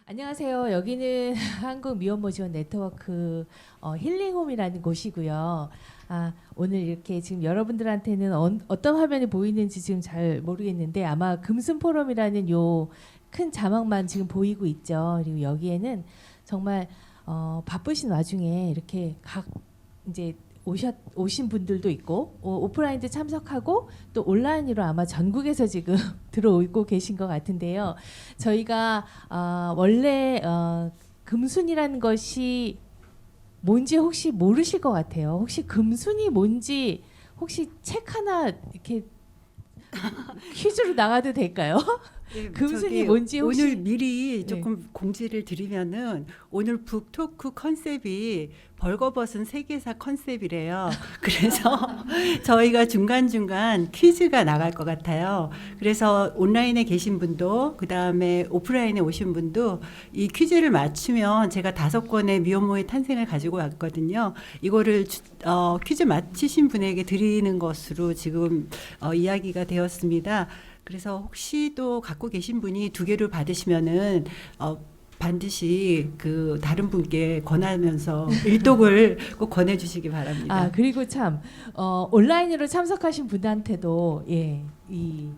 안녕하세요. 여기는 한국 미혼모 지원 네트워크 힐링홈이라는 곳이고요. 오늘 이렇게 지금 여러분들한테는 어떤 화면이 보이는지 지금 잘 모르겠는데 아마 금순 포럼이라는 요 큰 자막만 지금 보이고 있죠. 그리고 여기에는 정말 바쁘신 와중에 이렇게 각 이제 오신 분들도 있고 오프라인도 참석하고 또 온라인으로 아마 전국에서 지금 들어오고 계신 것 같은데요. 저희가 원래 금순이라는 것이 뭔지 혹시 모르실 것 같아요. 혹시 금순이 뭔지 혹시 책 하나 이렇게 퀴즈로 나가도 될까요? 네, 금순이 뭔지 혹시 오늘 미리 네. 조금 공지를 드리면은 오늘 북토크 컨셉이 벌거벗은 세계사 컨셉이래요. 그래서 저희가 중간중간 퀴즈가 나갈 것 같아요. 그래서 온라인에 계신 분도 그다음에 오프라인에 오신 분도 이 퀴즈를 맞추면 제가 5권의 미혼모의 탄생을 가지고 왔거든요. 이거를 퀴즈 맞히신 분에게 드리는 것으로 지금 이야기가 되었습니다. 그래서 혹시 또 갖고 계신 분이 2개를 받으시면은 반드시 그 다른 분께 권하면서 일독을 꼭 권해주시기 바랍니다. 그리고 참 온라인으로 참석하신 분한테도 이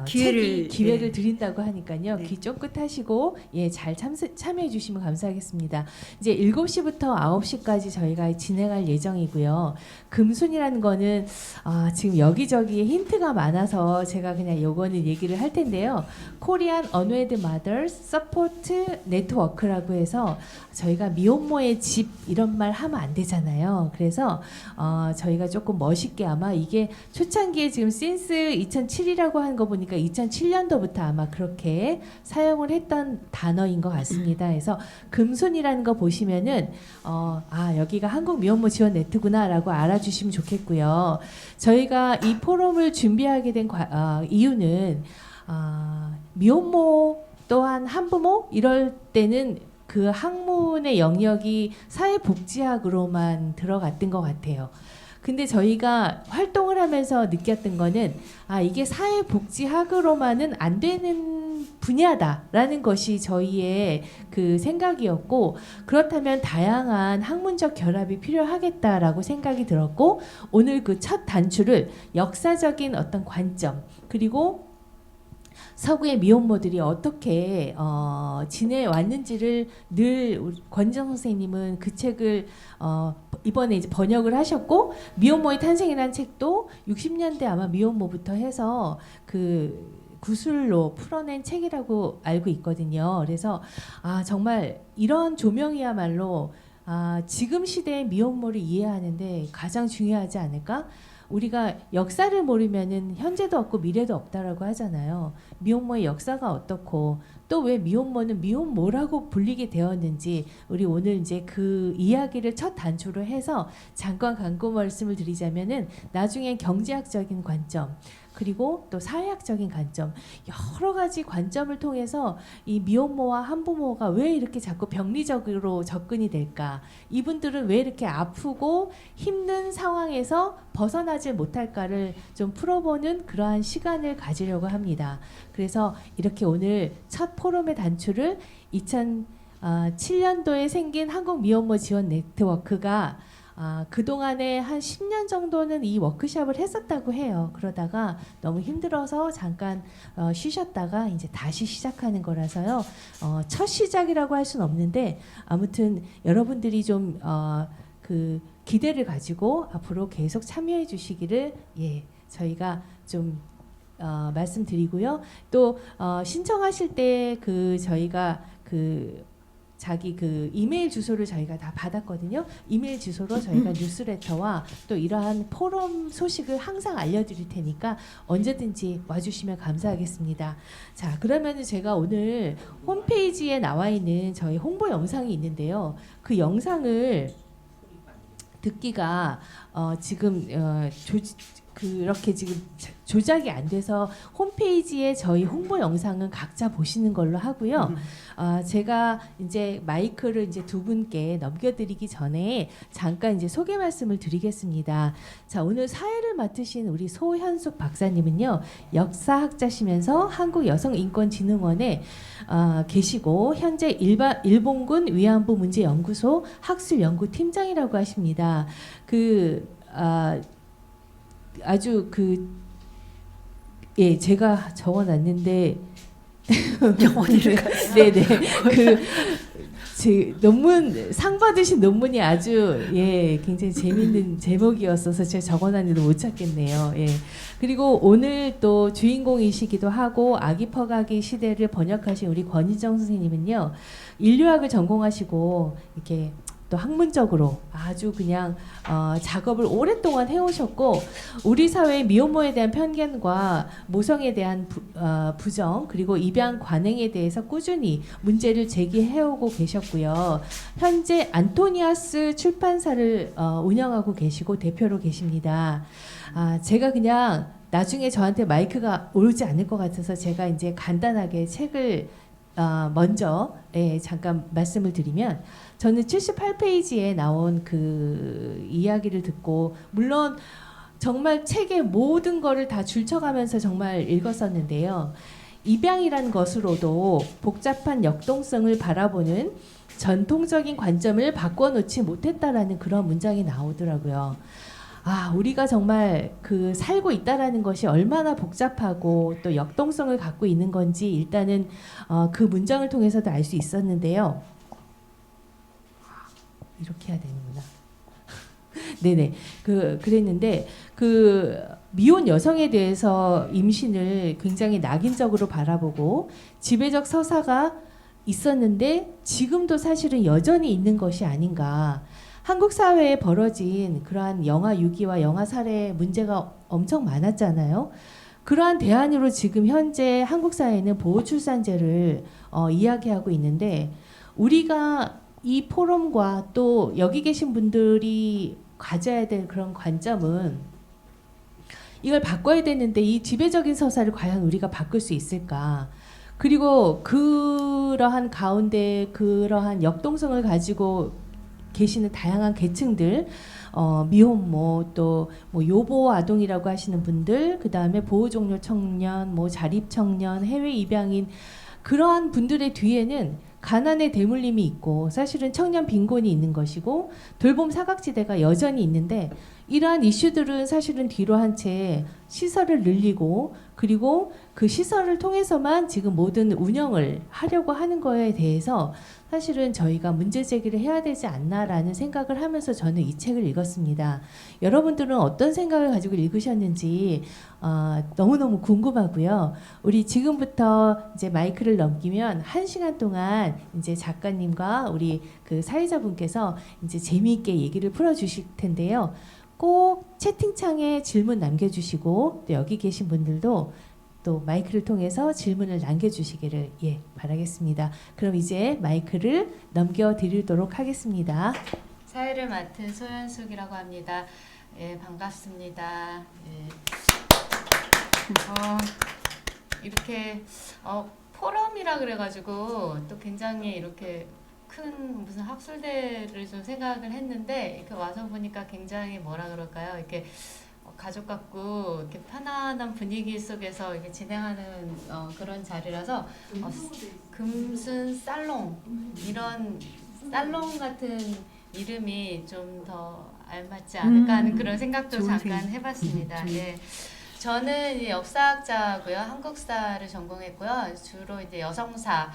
기회를 예. 드린다고 하니까요. 네. 귀 쫑긋하시고 잘 참여해 주시면 감사하겠습니다. 이제 7시부터 9시까지 저희가 진행할 예정이고요. 금순이라는 거는 지금 여기저기에 힌트가 많아서 제가 그냥 요거는 얘기를 할 텐데요. 코리안 언웨드 마더스 서포트 네트워크라고 해서 저희가 미혼모의 집 이런 말 하면 안 되잖아요. 그래서 저희가 조금 멋있게 아마 이게 초창기에 지금 신스 2007이라고 하는 거 보니까 2007년도부터 아마 그렇게 사용을 했던 단어인 것 같습니다. 그래서 금순이라는 거 보시면은 여기가 한국 미혼모 지원 네트구나라고 알아주시면 좋겠고요. 저희가 이 포럼을 준비하게 된 이유는 미혼모 또한 한부모 이럴 때는 그 학문의 영역이 사회복지학으로만 들어갔던 것 같아요. 근데 저희가 활동을 하면서 느꼈던 거는 이게 사회복지학으로만은 안 되는 분야다라는 것이 저희의 그 생각이었고, 그렇다면 다양한 학문적 결합이 필요하겠다라고 생각이 들었고, 오늘 그 첫 단추를 역사적인 어떤 관점 그리고 서구의 미혼모들이 어떻게 지내왔는지를 늘 권지정 선생님은 그 책을 이번에 이제 번역을 하셨고, 미혼모의 탄생이라는 책도 60년대 아마 미혼모부터 해서 그 구술로 풀어낸 책이라고 알고 있거든요. 그래서 정말 이런 조명이야말로 지금 시대의 미혼모를 이해하는데 가장 중요하지 않을까? 우리가 역사를 모르면은 현재도 없고 미래도 없다라고 하잖아요. 미혼모의 역사가 어떻고 또 왜 미혼모는 미혼모라고 불리게 되었는지 우리 오늘 이제 그 이야기를 첫 단추로 해서 잠깐 광고 말씀을 드리자면은 나중에 경제학적인 관점 그리고 또 사회학적인 관점 여러 가지 관점을 통해서 이 미혼모와 한부모가 왜 이렇게 자꾸 병리적으로 접근이 될까? 이분들은 왜 이렇게 아프고 힘든 상황에서 벗어나질 못할까를 좀 풀어보는 그러한 시간을 가지려고 합니다. 그래서 이렇게 오늘 첫 포럼의 단추를 2007년도에 생긴 한국 미혼모 지원 네트워크가 그동안에 한 10년 정도는 이 워크숍을 했었다고 해요. 그러다가 너무 힘들어서 잠깐 쉬셨다가 이제 다시 시작하는 거라서요. 첫 시작이라고 할 수는 없는데 아무튼 여러분들이 좀 그 기대를 가지고 앞으로 계속 참여해 주시기를 저희가 좀 말씀드리고요. 또 신청하실 때 그 저희가 그 자기 그 이메일 주소를 저희가 다 받았거든요. 이메일 주소로 저희가 뉴스레터와 또 이러한 포럼 소식을 항상 알려드릴 테니까 언제든지 와주시면 감사하겠습니다. 자, 그러면 제가 오늘 홈페이지에 나와 있는 저희 홍보 영상이 있는데요. 그 영상을 듣기가 지금 그렇게 지금 조작이 안 돼서 홈페이지에 저희 홍보 영상은 각자 보시는 걸로 하고요. 제가 이제 마이크를 이제 두 분께 넘겨드리기 전에 잠깐 이제 소개 말씀을 드리겠습니다. 자, 오늘 사회를 맡으신 우리 소현숙 박사님은요, 역사학자시면서 한국여성인권진흥원에 계시고 현재 일본군 위안부 문제 연구소 학술 연구팀장이라고 하십니다. 아주 예, 제가 적어놨는데 네네 제 논문 상 받으신 논문이 아주 예 굉장히 재밌는 제목이었어서 제가 적어놨는데 못 찾겠네요. 예. 그리고 오늘 또 주인공이시기도 하고 아기 퍼가기 시대를 번역하신 우리 권희정 선생님은요, 인류학을 전공하시고 이렇게 또 학문적으로 아주 그냥 작업을 오랫동안 해오셨고, 우리 사회의 미혼모에 대한 편견과 모성에 대한 부정 그리고 입양 관행에 대해서 꾸준히 문제를 제기해오고 계셨고요. 현재 안토니아스 출판사를 운영하고 계시고 대표로 계십니다. 제가 그냥 나중에 저한테 마이크가 오르지 않을 것 같아서 제가 이제 간단하게 책을 먼저 잠깐 말씀을 드리면, 저는 78페이지에 나온 그 이야기를 듣고 물론 정말 책의 모든 거를 다 줄쳐가면서 정말 읽었었는데요. 입양이라는 것으로도 복잡한 역동성을 바라보는 전통적인 관점을 바꿔놓지 못했다라는 그런 문장이 나오더라고요. 우리가 정말 그 살고 있다라는 것이 얼마나 복잡하고 또 역동성을 갖고 있는 건지 일단은 그 문장을 통해서도 알 수 있었는데요. 이렇게 해야 되는구나. 네네. 그랬는데 그 미혼 여성에 대해서 임신을 굉장히 낙인적으로 바라보고 지배적 서사가 있었는데 지금도 사실은 여전히 있는 것이 아닌가. 한국 사회에 벌어진 그러한 영아 유기와 영아 살해 문제가 엄청 많았잖아요. 그러한 대안으로 지금 현재 한국 사회는 보호출산제를 이야기하고 있는데, 우리가 이 포럼과 또 여기 계신 분들이 가져야 될 그런 관점은, 이걸 바꿔야 되는데 이 지배적인 서사를 과연 우리가 바꿀 수 있을까? 그리고 그러한 가운데 그러한 역동성을 가지고 계시는 다양한 계층들, 미혼모, 또 뭐 요보 아동이라고 하시는 분들, 그 다음에 보호종료 청년, 뭐 자립 청년, 해외 입양인, 그러한 분들의 뒤에는 가난의 대물림이 있고 사실은 청년 빈곤이 있는 것이고 돌봄 사각지대가 여전히 있는데, 이러한 이슈들은 사실은 뒤로 한 채 시설을 늘리고 그리고 그 시설을 통해서만 지금 모든 운영을 하려고 하는 거에 대해서 사실은 저희가 문제 제기를 해야 되지 않나라는 생각을 하면서 저는 이 책을 읽었습니다. 여러분들은 어떤 생각을 가지고 읽으셨는지 너무너무 궁금하고요. 우리 지금부터 이제 마이크를 넘기면 1시간 동안 이제 작가님과 우리 그 사회자분께서 이제 재미있게 얘기를 풀어주실 텐데요. 꼭 채팅창에 질문 남겨주시고 또 여기 계신 분들도 또 마이크를 통해서 질문을 남겨주시기를 바라겠습니다. 그럼 이제 마이크를 넘겨드리도록 하겠습니다. 사회를 맡은 소현숙이라고 합니다. 예, 반갑습니다. 예. 이렇게 포럼이라 그래가지고 또 굉장히 이렇게 큰 무슨 학술대를 좀 생각을 했는데, 이렇게 와서 보니까 굉장히 뭐라 그럴까요? 이렇게 가족 같고 이렇게 편안한 분위기 속에서 이렇게 진행하는 그런 자리라서 금순 살롱, 이런 살롱 같은 이름이 좀 더 알맞지 않을까 하는 그런 생각도 잠깐 해봤습니다. 예. 저는 이제 역사학자고요, 한국사를 전공했고요. 주로 이제 여성사,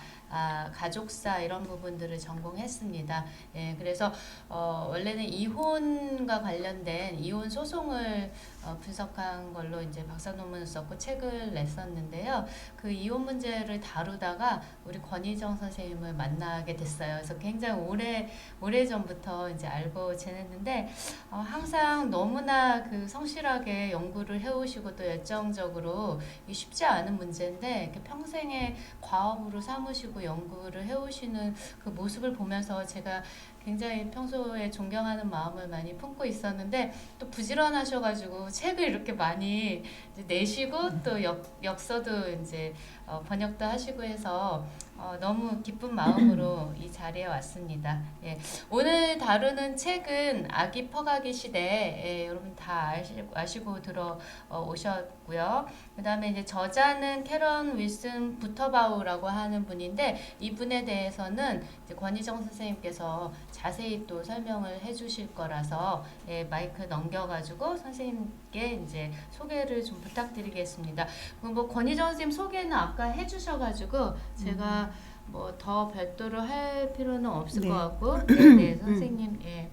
가족사 이런 부분들을 전공했습니다. 예, 그래서 원래는 이혼과 관련된 이혼 소송을 분석한 걸로 이제 박사 논문을 썼고 책을 냈었는데요. 그 이혼 문제를 다루다가 우리 권희정 선생님을 만나게 됐어요. 그래서 굉장히 오래 전부터 이제 알고 지냈는데 항상 너무나 그 성실하게 연구를 해오시고 또 열정적으로 쉽지 않은 문제인데 이렇게 평생의 과업으로 삼으시고 연구를 해오시는 그 모습을 보면서 제가 굉장히 평소에 존경하는 마음을 많이 품고 있었는데 또 부지런하셔가지고 책을 이렇게 많이 이제 내시고 또 역서도 이제 번역도 하시고 해서 너무 기쁜 마음으로 이 자리에 왔습니다. 예, 오늘 다루는 책은 아기 퍼가기 시대, 예, 여러분 다 아시고 들어오셨고요. 그 다음에 이제 저자는 캐런 윌슨 부터바우라고 하는 분인데 이분에 대해서는 이제 권희정 선생님께서 자세히 또 설명을 해주실 거라서 예, 마이크 넘겨가지고 선생님께 이제 소개를 좀 부탁드리겠습니다. 뭐 권희정 선생님 소개는 아까 해주셔가지고 제가 뭐 더 별도로 할 필요는 없을 네. 것 같고, 네, 선생님, 예.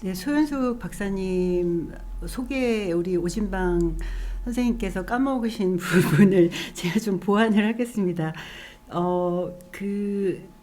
네, 소연숙 박사님 소개 우리 오진방 선생님께서 까먹으신 부분을 제가 좀 보완을 하겠습니다.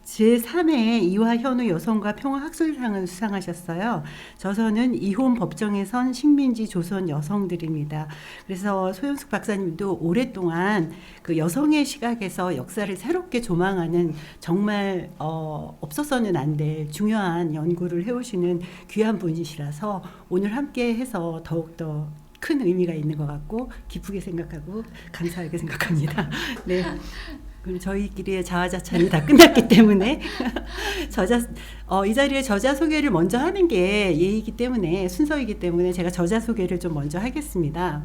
제3회 이화현우 여성과 평화학술상을 수상하셨어요. 저서는 이혼 법정에 선 식민지 조선 여성들입니다. 그래서 소연숙 박사님도 오랫동안 그 여성의 시각에서 역사를 새롭게 조망하는 정말 없어서는 안 될 중요한 연구를 해오시는 귀한 분이시라서 오늘 함께 해서 더욱더 큰 의미가 있는 것 같고 기쁘게 생각하고 감사하게 생각합니다. 네. 그럼 저희끼리의 자화자찬이 다 끝났기 때문에 이 자리에 저자 소개를 먼저 하는 게 예의이기 때문에 순서이기 때문에 제가 저자 소개를 좀 먼저 하겠습니다.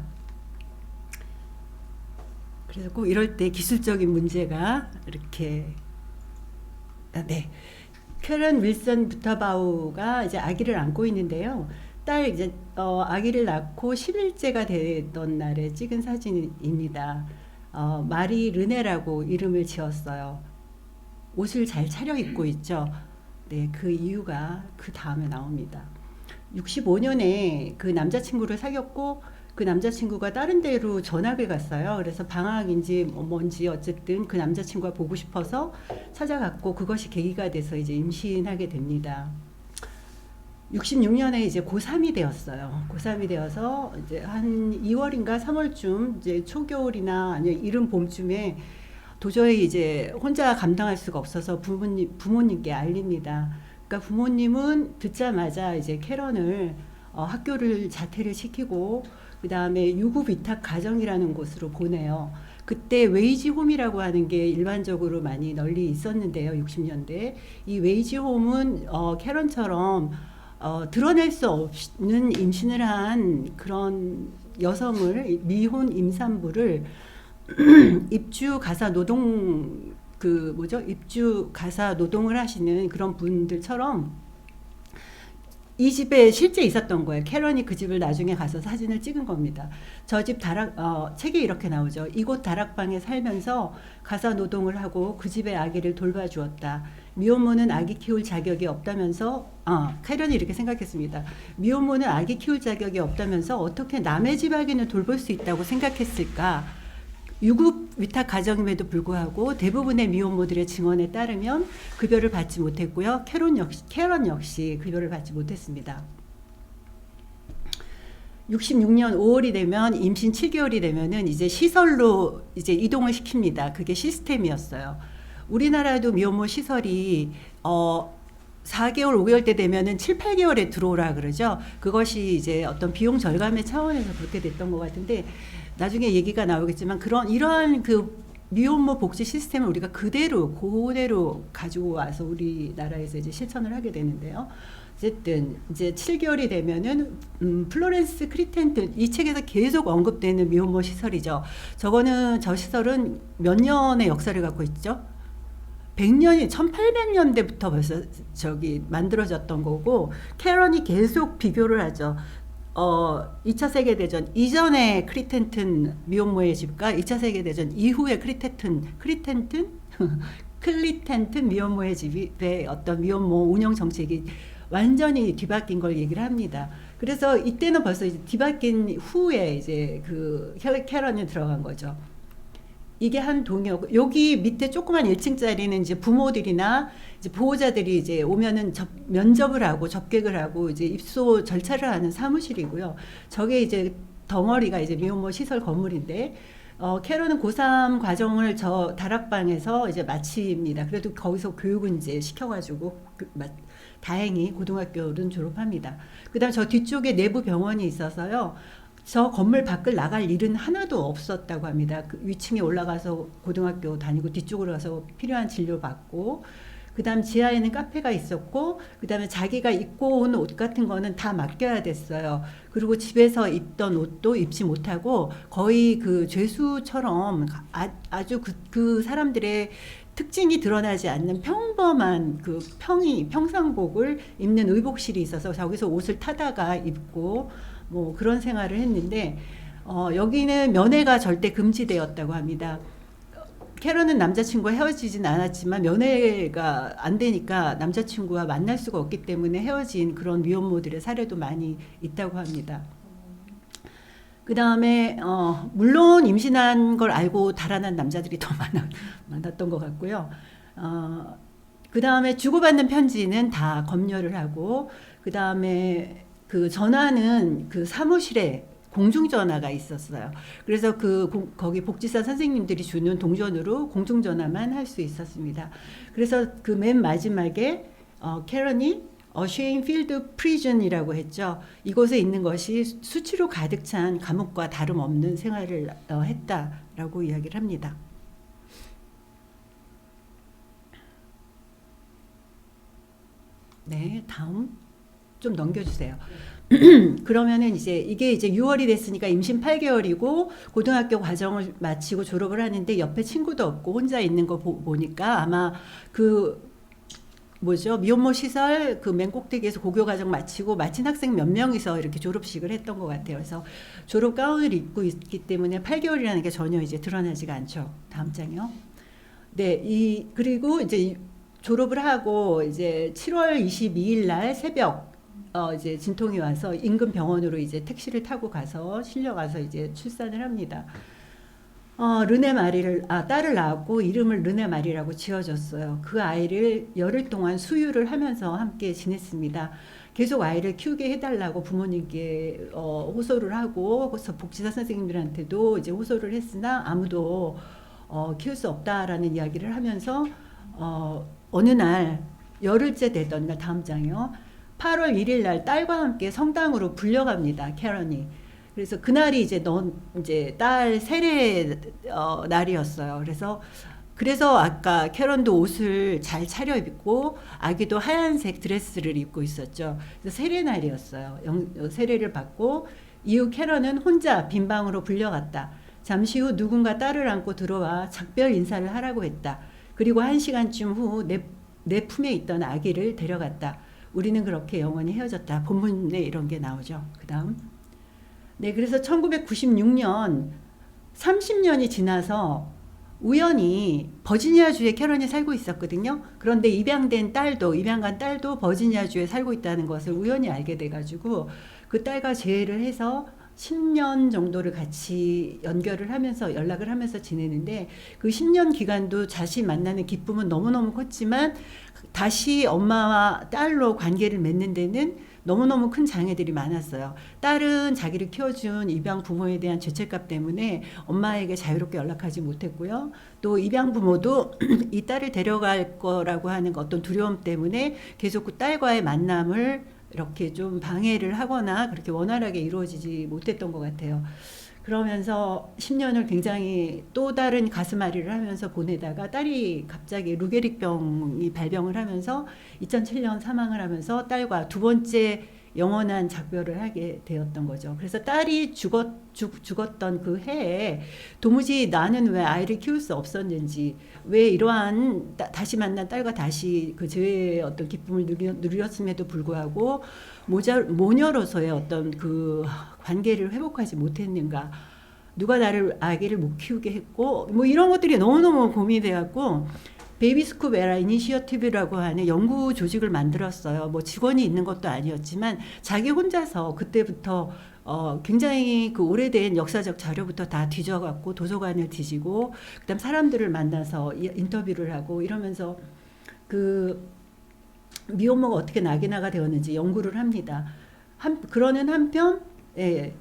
그래서 꼭 이럴 때 기술적인 문제가 이렇게 네. 캐런 윌슨 부터바우가 이제 아기를 안고 있는데요. 딸 이제 아기를 낳고 10일째가 되던 날에 찍은 사진입니다. 마리 르네라고 이름을 지었어요. 옷을 잘 차려입고 있죠. 네, 그 이유가 그 다음에 나옵니다. 65년에 그 남자친구를 사귀었고 그 남자친구가 다른 데로 전학을 갔어요. 그래서 방학인지 뭔지 어쨌든 그 남자친구가 보고 싶어서 찾아갔고 그것이 계기가 돼서 이제 임신하게 됩니다. 66년에 이제 고3이 되었어요. 고3이 되어서 이제 한 2월인가 3월쯤 이제 초겨울이나 아니면 이른 봄쯤에 도저히 이제 혼자 감당할 수가 없어서 부모님께 알립니다. 그러니까 부모님은 듣자마자 이제 캐런을 학교를 자퇴를 시키고 그 다음에 유급 위탁 가정이라는 곳으로 보내요. 그때 웨이지 홈이라고 하는 게 일반적으로 많이 널리 있었는데요. 60년대 이 웨이지 홈은 캐런처럼 드러낼 수 없는 임신을 한 그런 여성을 미혼 임산부를 입주 가사 노동 입주 가사 노동을 하시는 그런 분들처럼 이 집에 실제 있었던 거예요. 캐런이 그 집을 나중에 가서 사진을 찍은 겁니다. 저 집 책에 이렇게 나오죠. 이곳 다락방에 살면서 가사 노동을 하고 그 집의 아기를 돌봐주었다. 미혼모는 아기 키울 자격이 없다면서 캐런이 이렇게 생각했습니다. 미혼모는 아기 키울 자격이 없다면서 어떻게 남의 집 아기는 돌볼 수 있다고 생각했을까? 유급 위탁 가정임에도 불구하고 대부분의 미혼모들의 증언에 따르면 급여를 받지 못했고요. 캐런 역시 급여를 받지 못했습니다. 66년 5월이 되면 임신 7개월이 되면은 이제 시설로 이제 이동을 시킵니다. 그게 시스템이었어요. 우리나라도 미혼모 시설이 4개월, 5개월 때 되면은 7, 8개월에 들어오라 그러죠. 그것이 이제 어떤 비용 절감의 차원에서 그렇게 됐던 것 같은데 나중에 얘기가 나오겠지만 이러한 그 미혼모 복지 시스템을 우리가 그대로 가지고 와서 우리나라에서 이제 실천을 하게 되는데요. 어쨌든 이제 7개월이 되면은 플로렌스 크리텐튼 이 책에서 계속 언급되는 미혼모 시설이죠. 저 시설은 몇 년의 역사를 갖고 있죠. 100년이 1800년대부터 벌써 만들어졌던 거고 캐런이 계속 비교를 하죠. 2차 세계대전 이전의 크리텐튼 미혼모의 집과 2차 세계대전 이후의 클리텐튼 미혼모의 집의 어떤 미혼모 운영 정책이 완전히 뒤바뀐 걸 얘기를 합니다. 그래서 이때는 벌써 이제 뒤바뀐 후에 이제 그 캐런이 들어간 거죠. 이게 한 동이었고 여기 밑에 조그만 1층짜리는 이제 부모들이나 이제 보호자들이 이제 오면은 면접을 하고 접객을 하고 이제 입소 절차를 하는 사무실이고요. 저게 이제 덩어리가 이제 미혼모 시설 건물인데 캐런은 고3 과정을 저 다락방에서 이제 마칩니다. 그래도 거기서 교육은 이제 시켜가지고 다행히 고등학교는 졸업합니다. 그다음 저 뒤쪽에 내부 병원이 있어서요. 저 건물 밖을 나갈 일은 하나도 없었다고 합니다. 그 위층에 올라가서 고등학교 다니고 뒤쪽으로 가서 필요한 진료 받고 그다음 지하에는 카페가 있었고 그다음에 자기가 입고 온 옷 같은 거는 다 맡겨야 됐어요. 그리고 집에서 입던 옷도 입지 못하고 거의 그 죄수처럼 아주 그 사람들의 특징이 드러나지 않는 평범한 그 평상복을 입는 의복실이 있어서 저기서 옷을 타다가 입고 뭐 그런 생활을 했는데 여기는 면회가 절대 금지되었다고 합니다. 캐런은 남자친구와 헤어지진 않았지만 면회가 안 되니까 남자친구와 만날 수가 없기 때문에 헤어진 그런 미혼모들의 사례도 많이 있다고 합니다. 그 다음에 물론 임신한 걸 알고 달아난 남자들이 더 많았던 것 같고요. 그 다음에 주고받는 편지는 다 검열을 하고 그 다음에 그 전화는 그 사무실에 공중전화가 있었어요. 그래서 거기 복지사 선생님들이 주는 동전으로 공중전화만 할 수 있었습니다. 그래서 그 맨 마지막에 캐런이 쉐인필드 프리즌이라고 했죠. 이곳에 있는 것이 수치로 가득 찬 감옥과 다름없는 생활을 했다라고 이야기를 합니다. 네, 다음 좀 넘겨주세요. 그러면은 이게 이제 6월이 됐으니까 임신 8개월이고 고등학교 과정을 마치고 졸업을 하는데 옆에 친구도 없고 혼자 있는 거 보니까 아마 미혼모 시설 그 맨 꼭대기에서 고교 과정 마치고 마친 학생 몇 명이서 이렇게 졸업식을 했던 것 같아요. 그래서 졸업 가운을 입고 있기 때문에 8개월이라는 게 전혀 이제 드러나지가 않죠. 다음 장이요. 네, 그리고 이제 졸업을 하고 이제 7월 22일 날 새벽 이제 진통이 와서 인근 병원으로 이제 택시를 타고 가서 실려가서 이제 출산을 합니다. 르네 마리를 딸을 낳았고 이름을 르네 마리라고 지어줬어요. 그 아이를 열흘 동안 수유를 하면서 함께 지냈습니다. 계속 아이를 키우게 해달라고 부모님께 호소를 하고 그래서 복지사 선생님들한테도 이제 호소를 했으나 아무도 키울 수 없다라는 이야기를 하면서 어느 날 열흘째 되던 날 다음 장이요. 8월 1일 날 딸과 함께 성당으로 불려갑니다. 캐런이. 그래서 그날이 이제 딸 세례 날이었어요. 그래서 아까 캐런도 옷을 잘 차려입고 아기도 하얀색 드레스를 입고 있었죠. 그래서 세례 날이었어요. 세례를 받고 이후 캐런은 혼자 빈 방으로 불려갔다. 잠시 후 누군가 딸을 안고 들어와 작별 인사를 하라고 했다. 그리고 1시간쯤 후 내 품에 있던 아기를 데려갔다. 우리는 그렇게 영원히 헤어졌다. 본문에 이런 게 나오죠. 그 다음. 네, 그래서 1996년 30년이 지나서 우연히 버지니아주에 캐런이 살고 있었거든요. 그런데 입양간 딸도 버지니아주에 살고 있다는 것을 우연히 알게 돼가지고 그 딸과 재회를 해서 10년 정도를 같이 연결을 하면서 연락을 하면서 지내는데 그 10년 기간도 자신 만나는 기쁨은 너무너무 컸지만 다시 엄마와 딸로 관계를 맺는 데는 너무너무 큰 장애들이 많았어요. 딸은 자기를 키워준 입양 부모에 대한 죄책감 때문에 엄마에게 자유롭게 연락하지 못했고요. 또 입양 부모도 이 딸을 데려갈 거라고 하는 어떤 두려움 때문에 계속 그 딸과의 만남을 이렇게 좀 방해를 하거나 그렇게 원활하게 이루어지지 못했던 것 같아요. 그러면서 10년을 굉장히 또 다른 가슴앓이를 하면서 보내다가 딸이 갑자기 루게릭병이 발병을 하면서 2007년 사망을 하면서 딸과 두 번째 영원한 작별을 하게 되었던 거죠. 그래서 딸이 죽었던 그 해에 도무지 나는 왜 아이를 키울 수 없었는지, 왜 이러한 다시 만난 딸과 다시 그 재회의 어떤 기쁨을 누렸음에도 불구하고 모녀로서의 어떤 그 관계를 회복하지 못했는가, 누가 나를 아기를 못 키우게 했고, 뭐 이런 것들이 너무너무 고민이 돼갖고 베이비스쿱 에라 이니시어티브라고 하는 연구 조직을 만들었어요. 뭐 직원이 있는 것도 아니었지만 자기 혼자서 그때부터 굉장히 그 오래된 역사적 자료부터 다 뒤져갖고 도서관을 뒤지고 그다음 사람들을 만나서 인터뷰를 하고 이러면서 그 미혼모가 어떻게 낙인화가 되었는지 연구를 합니다. 그러는 한편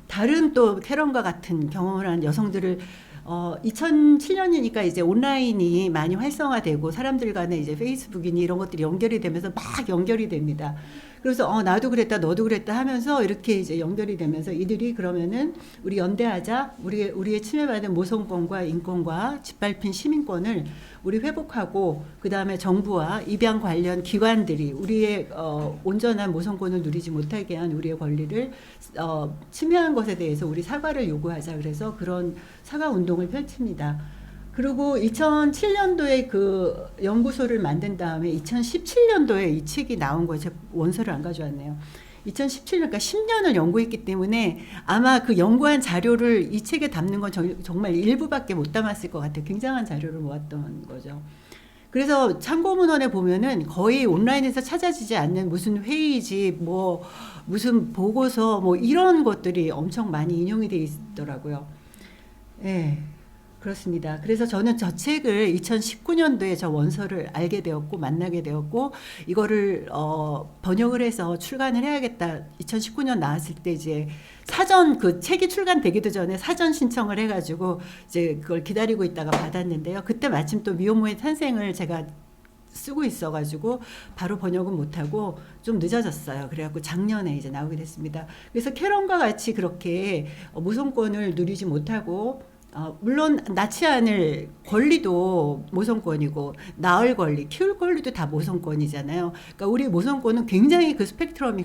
다른 또 캐런과 같은 경험을 한 여성들을 2007년이니까 이제 온라인이 많이 활성화되고 사람들 간에 이제 페이스북이니 이런 것들이 연결이 되면서 막 연결이 됩니다. 그래서 나도 그랬다, 너도 그랬다 하면서 이렇게 이제 연결이 되면서 이들이 그러면은 우리 연대하자, 우리의 침해받은 모성권과 인권과 짓밟힌 시민권을 우리 회복하고 그 다음에 정부와 입양 관련 기관들이 우리의 온전한 모성권을 누리지 못하게 한 우리의 권리를 침해한 것에 대해서 우리 사과를 요구하자. 그래서 그런 사과 운동을 펼칩니다. 그리고 2007년도에 그 연구소를 만든 다음에 2017년도에 이 책이 나온 거예요. 제가 원서를 안 가져왔네요. 2017년, 그러니까 10년을 연구했기 때문에 아마 그 연구한 자료를 이 책에 담는 건 정말 일부밖에 못 담았을 것 같아요. 굉장한 자료를 모았던 거죠. 그래서 참고문헌에 보면은 거의 온라인에서 찾아지지 않는 무슨 회의지, 뭐 무슨 보고서, 뭐 이런 것들이 엄청 많이 인용이 돼 있더라고요. 예. 그렇습니다. 그래서 저는 저 책을 2019년도에 저 원서를 알게 되었고 만나게 되었고 이거를 번역을 해서 출간을 해야겠다. 2019년 나왔을 때 이제 사전 그 책이 출간되기도 전에 사전 신청을 해가지고 이제 그걸 기다리고 있다가 받았는데요. 그때 마침 또 미혼모의 탄생을 제가 쓰고 있어가지고 바로 번역은 못하고 좀 늦어졌어요. 그래갖고 작년에 이제 나오게 됐습니다. 그래서 캐런과 같이 그렇게 모성권을 누리지 못하고 물론 낳지 않을 권리도 모성권이고 낳을 권리, 키울 권리도 다 모성권이잖아요. 그러니까 우리 모성권은 굉장히 그 스펙트럼이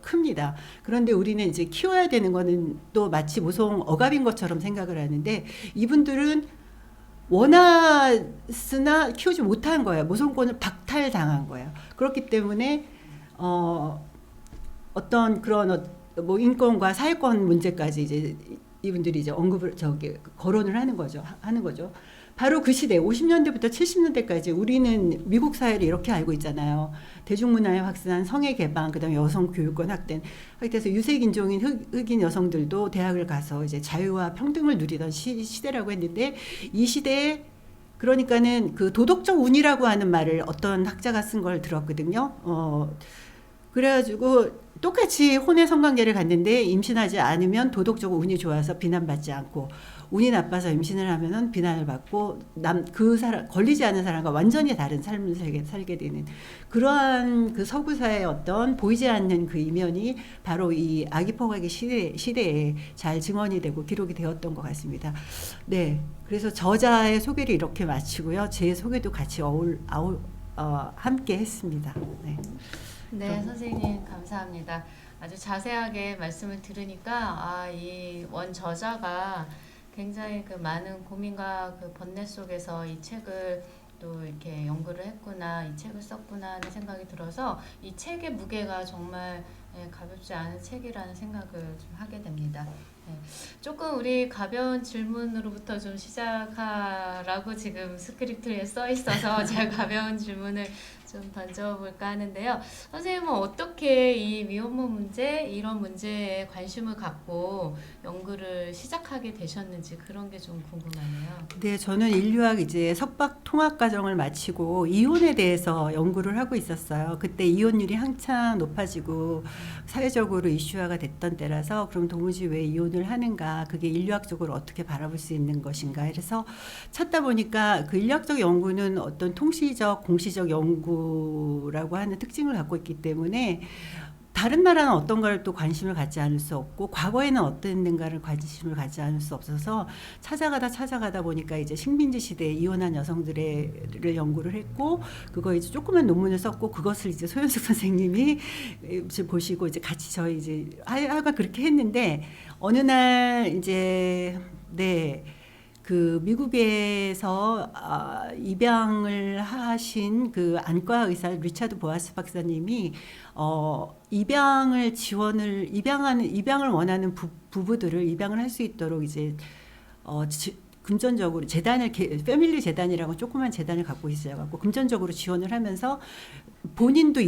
큽니다. 그런데 우리는 이제 키워야 되는 거는 또 마치 모성 억압인 것처럼 생각을 하는데 이분들은 원했으나 키우지 못한 거예요. 모성권을 박탈당한 거예요. 그렇기 때문에 어떤 그런 뭐 인권과 사회권 문제까지 이제 이분들이 이제 언급을 거론을 하는 거죠. 바로 그 시대 50년대부터 70년대까지 우리는 미국 사회를 이렇게 알고 있잖아요. 대중문화에 확산한 성애 개방, 그다음에 여성 교육권 확대. 그래서 유색 인종인 흑인 여성들도 대학을 가서 이제 자유와 평등을 누리던 시대라고 했는데 이 시대에 그러니까는 그 도덕적 운이라고 하는 말을 어떤 학자가 쓴 걸 들었거든요. 그래가지고 똑같이 혼외 성관계를 갔는데 임신하지 않으면 도덕적으로 운이 좋아서 비난받지 않고 운이 나빠서 임신을 하면은 비난을 받고 그 사람 걸리지 않은 사람과 완전히 다른 삶을 살게 되는 그러한 그 서구사의 어떤 보이지 않는 그 이면이 바로 이 아기 포괄기 시대에 잘 증언이 되고 기록이 되었던 것 같습니다. 네, 그래서 저자의 소개를 이렇게 마치고요. 제 소개도 같이 함께 했습니다. 네. 네, 선생님 감사합니다. 아주 자세하게 말씀을 들으니까 이 원 저자가 굉장히 그 많은 고민과 그 번뇌 속에서 이 책을 또 이렇게 연구를 했구나, 이 책을 썼구나 하는 생각이 들어서 이 책의 무게가 정말 가볍지 않은 책이라는 생각을 좀 하게 됩니다. 조금 우리 가벼운 질문으로부터 좀 시작하라고 지금 스크립트에 써 있어서 제가 가벼운 질문을 좀 던져볼까 하는데요. 선생님은 어떻게 이 미혼모 문제, 이런 문제에 관심을 갖고 연구를 시작하게 되셨는지 그런 게 좀 궁금하네요. 네, 저는 인류학 이제 석박 통합 과정을 마치고 이혼에 대해서 연구를 하고 있었어요. 그때 이혼율이 한창 높아지고 사회적으로 이슈화가 됐던 때라서 그럼 도무지 왜 이혼을 하는가, 그게 인류학적으로 어떻게 바라볼 수 있는 것인가 해서 찾다 보니까 그 인류학적 연구는 어떤 통시적, 공시적 연구라고 하는 특징을 갖고 있기 때문에 다른 나라는 어떤 걸 또 관심을 갖지 않을 수 없고 과거에는 어땠는가를 관심을 갖지 않을 수 없어서 찾아가다 보니까 이제 식민지 시대에 이혼한 여성들을 연구를 했고 그거 이제 조그만 논문을 썼고 그것을 이제 소연숙 선생님이 이제 보시고 이제 같이 저희 이제 하여가 그렇게 했는데 어느 날 이제 그 미국에서 입양을 하신 그 안과 의사 리차드 보아스 박사님이 입양을 원하는 부부들을 입양을 할 수 있도록 이제 금전적으로 재단을 패밀리 재단이라고 조그만 재단을 갖고 있어요. 금전적으로 지원을 하면서 본인도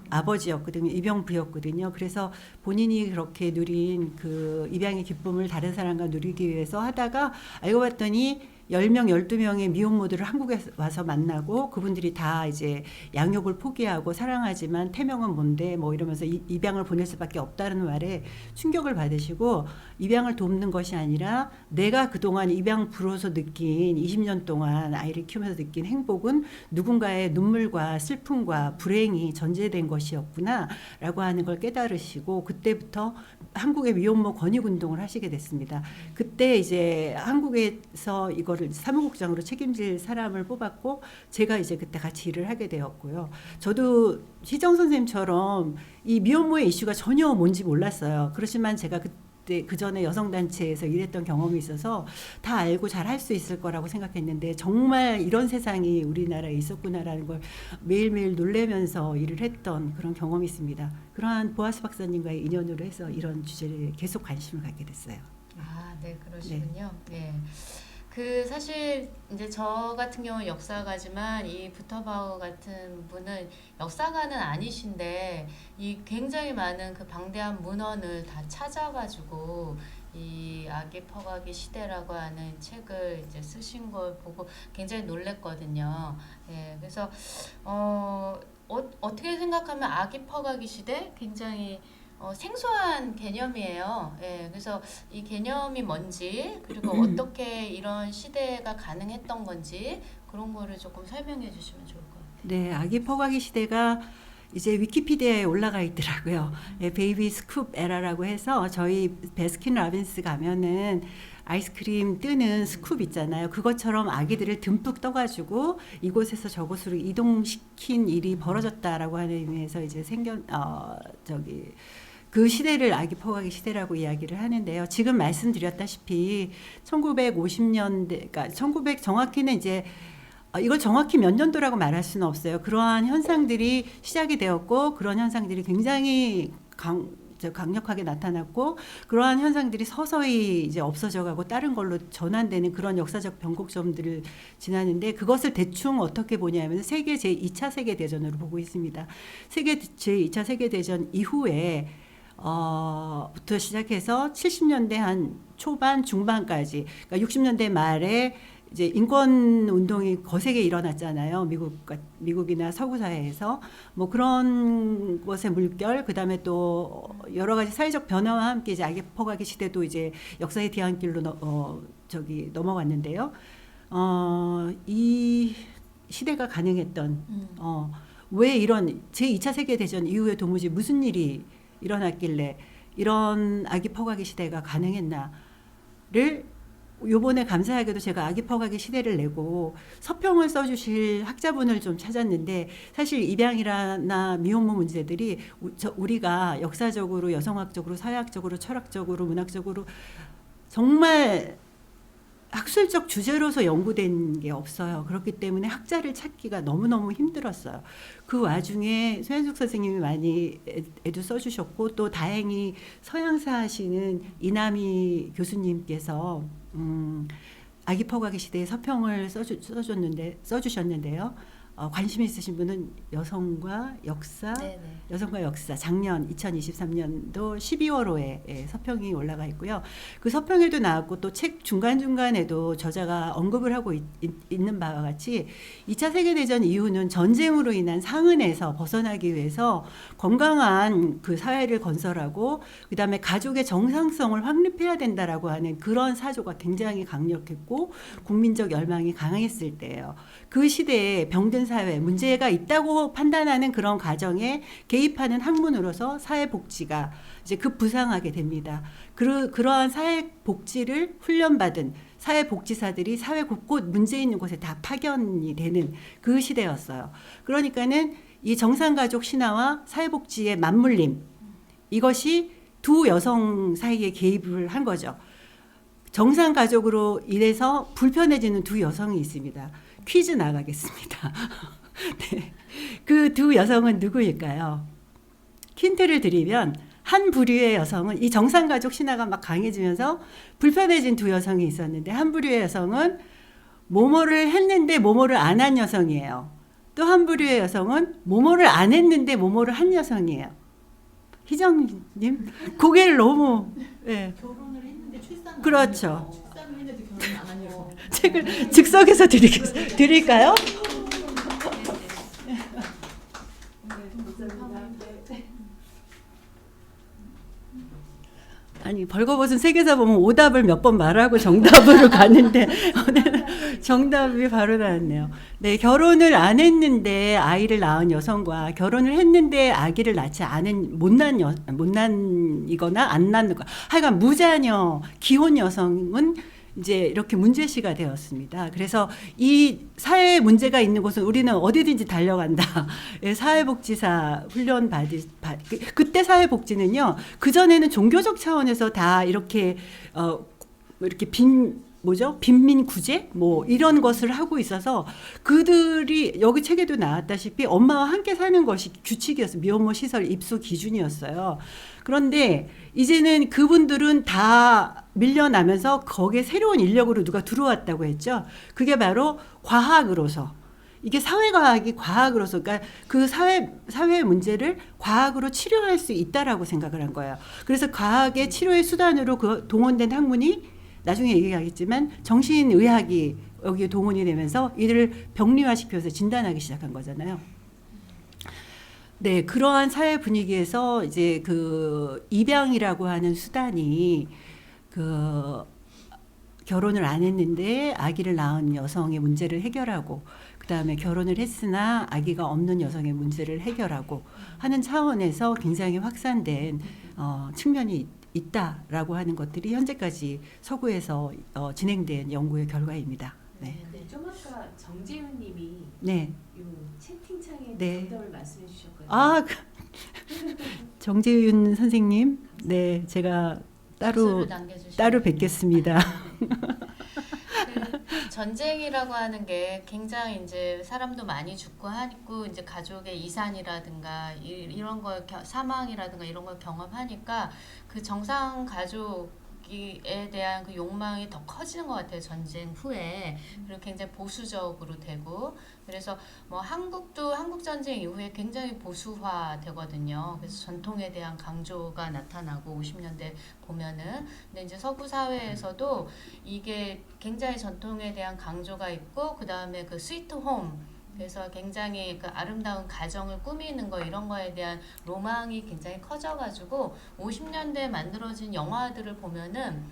아버지였거든요. 입양부였거든요. 그래서 본인이 그렇게 누린 그 입양의 기쁨을 다른 사람과 누리기 위해서 하다가 알고 봤더니 10명, 12명의 미혼모들을 한국에 와서 만나고 그분들이 다 이제 양육을 포기하고 사랑하지만 태명은 뭔데 뭐 이러면서 입양을 보낼 수밖에 없다는 말에 충격을 받으시고 입양을 돕는 것이 아니라 내가 그동안 입양 부로서 느낀 20년 동안 아이를 키우면서 느낀 행복은 누군가의 눈물과 슬픔과 불행이 전제된 것이었구나 라고 하는 걸 깨달으시고 그때부터 한국의 미혼모 권익운동을 하시게 됐습니다. 그때 이제 한국에서 이거를 사무국장으로 책임질 사람을 뽑았고 제가 이제 그때 같이 일을 하게 되었고요. 저도 희정 선생님처럼 이 미혼모의 이슈가 전혀 뭔지 몰랐어요. 그렇지만 제가 그때 그 전에 여성단체에서 일했던 경험이 있어서 다 알고 잘 할 수 있을 거라고 생각했는데 정말 이런 세상이 우리나라에 있었구나라는 걸 매일매일 놀래면서 일을 했던 그런 경험이 있습니다. 그러한 보아스 박사님과의 인연으로 해서 이런 주제에 계속 관심을 갖게 됐어요. 아, 네, 그러시군요. 네. 그 사실 이제 저 같은 경우는 역사가지만 이 부터바우 같은 분은 역사가는 아니신데 이 굉장히 많은 그 방대한 문헌을 다 찾아가지고 이 아기 퍼가기 시대라고 하는 책을 이제 쓰신 걸 보고 굉장히 놀랬거든요. 예, 그래서 어떻게 생각하면 아기 퍼가기 시대 굉장히 생소한 개념이에요. 예, 그래서 이 개념이 뭔지 그리고 어떻게 이런 시대가 가능했던 건지 그런 거를 조금 설명해 주시면 좋을 것 같아요. 네, 아기 퍼가기 시대가 이제 위키피디아에 올라가 있더라고요. 네, 베이비 스쿱 에라라고 해서 저희 베스킨 라빈스 가면은 아이스크림 뜨는 스쿱 있잖아요. 그것처럼 아기들을 듬뿍 떠가지고 이곳에서 저곳으로 이동시킨 일이 벌어졌다라고 하는 의미에서 이제 그 시대를 아기 퍼가기 시대라고 이야기를 하는데요. 지금 말씀드렸다시피 1950년대, 그러니까 정확히는 이제 이걸 정확히 몇 년도라고 말할 수는 없어요. 그러한 현상들이 시작이 되었고 그런 현상들이 굉장히 강력하게 나타났고 그러한 현상들이 서서히 이제 없어져가고 다른 걸로 전환되는 그런 역사적 변곡점들을 지나는데 그것을 대충 어떻게 보냐면 세계 제2차 세계대전으로 보고 있습니다. 제2차 세계대전 이후에 부터 시작해서 70년대 한 초반 중반까지 그러니까 60년대 말에 이제 인권 운동이 거세게 일어났잖아요. 미국이나 서구 사회에서 뭐 그런 것의 물결, 그다음에 또 여러 가지 사회적 변화와 함께 이제 아기 퍼가기 시대도 이제 역사의 뒤안길로 넘어왔는데요. 이 시대가 가능했던 왜 이런 제2차 세계 대전 이후에 도무지 무슨 일이 일어났길래 이런 아기 퍼가기 시대가 가능했나를 요번에 감사하게도 제가 아기 퍼가기 시대를 내고 서평을 써주실 학자분을 좀 찾았는데 사실 입양이나 미혼모 문제들이 우리가 역사적으로 여성학적으로 사회학적으로 철학적으로 문학적으로 정말 학술적 주제로서 연구된 게 없어요. 그렇기 때문에 학자를 찾기가 너무너무 힘들었어요. 그 와중에 소현숙 선생님이 많이 애도 써주셨고 또 다행히 서양사 하시는 이남희 교수님께서 아기 퍼가기 시대의 서평을 써주셨는데요. 관심 있으신 분은 여성과 역사 작년 2023년도 12월호에 서평이 올라가 있고요. 그 서평에도 나왔고 또 책 중간중간에도 저자가 언급을 하고 있는 바와 같이 2차 세계대전 이후는 전쟁으로 인한 상흔에서 벗어나기 위해서 건강한 그 사회를 건설하고 그다음에 가족의 정상성을 확립해야 된다라고 하는 그런 사조가 굉장히 강력했고 국민적 열망이 강했을 때예요. 그 시대에 병든 사회, 문제가 있다고 판단하는 그런 가정에 개입하는 학문으로서 사회복지가 이제 급부상하게 됩니다. 그러한 사회복지를 훈련받은 사회복지사들이 사회 곳곳 문제 있는 곳에 다 파견이 되는 그 시대였어요. 그러니까는 이 정상가족 신화와 사회복지의 맞물림, 이것이 두 여성 사이에 개입을 한 거죠. 정상가족으로 인해서 불편해지는 두 여성이 있습니다. 퀴즈 나가겠습니다. 네. 그 두 여성은 누구일까요? 힌트를 드리면 한 부류의 여성은 이 정상가족 신화가 막 강해지면서 불편해진 두 여성이 있었는데 한 부류의 여성은 뭐뭐를 했는데 뭐뭐를 안 한 여성이에요. 또 한 부류의 여성은 뭐뭐를 안 했는데 뭐뭐를 한 여성이에요. 희정님 고개를 너무 결혼을 했는데 출산을 그렇죠. 출산을 했는데 책을 즉석에서 드릴까요? 아니 벌거벗은 세계사 보면 오답을 몇 번 말하고 정답으로 가는데 오늘 정답이 바로 나왔네요. 네, 결혼을 안 했는데 아이를 낳은 여성과 결혼을 했는데 아기를 낳지 않은 못난이거나 안 낳는 거, 하여간 무자녀 기혼 여성은 이제 이렇게 문제시가 되었습니다. 그래서 이 사회 문제가 있는 곳은 우리는 어디든지 달려간다. 예, 사회복지사 훈련 그때 사회복지는요. 그 전에는 종교적 차원에서 다 이렇게 이렇게 빈민 구제 뭐 이런 것을 하고 있어서 그들이 여기 책에도 나왔다시피 엄마와 함께 사는 것이 규칙이었어요. 미혼모 시설 입소 기준이었어요. 그런데 이제는 그분들은 다 밀려나면서 거기에 새로운 인력으로 누가 들어왔다고 했죠. 그게 바로 과학으로서. 이게 사회과학이 과학으로서, 그러니까 그 사회의 문제를 과학으로 치료할 수 있다라고 생각을 한 거예요. 그래서 과학의 치료의 수단으로 그 동원된 학문이 나중에 얘기하겠지만 정신의학이 여기에 동원이 되면서 이들을 병리화시켜서 진단하기 시작한 거잖아요. 네, 그러한 사회 분위기에서 이제 그 입양이라고 하는 수단이 그 결혼을 안 했는데 아기를 낳은 여성의 문제를 해결하고 그다음에 결혼을 했으나 아기가 없는 여성의 문제를 해결하고 하는 차원에서 굉장히 확산된 측면이 있다라고 하는 것들이 현재까지 서구에서 진행된 연구의 결과입니다. 네. 좀 아까 정재훈 님이 네. 요 채팅창에 네. 정답을 말씀해 주셨거든요. 아, 정재윤 선생님. 네, 제가 따로 뵙겠습니다. 그 전쟁이라고 하는 게 굉장히 이제 사람도 많이 죽고 하고 이제 가족의 이산이라든가 이런 걸 사망이라든가 이런 걸 경험하니까 그 정상 가족에 대한 그 욕망이 더 커지는 것 같아요. 전쟁 후에. 그리고 굉장히 보수적으로 되고 그래서 뭐 한국도 한국 전쟁 이후에 굉장히 보수화 되거든요. 그래서 전통에 대한 강조가 나타나고 50년대 보면은 근데 이제 서구 사회에서도 이게 굉장히 전통에 대한 강조가 있고 그다음에 그 스위트 홈 그래서 굉장히 그 아름다운 가정을 꾸미는 거 이런 거에 대한 로망이 굉장히 커져가지고 50년대에 만들어진 영화들을 보면은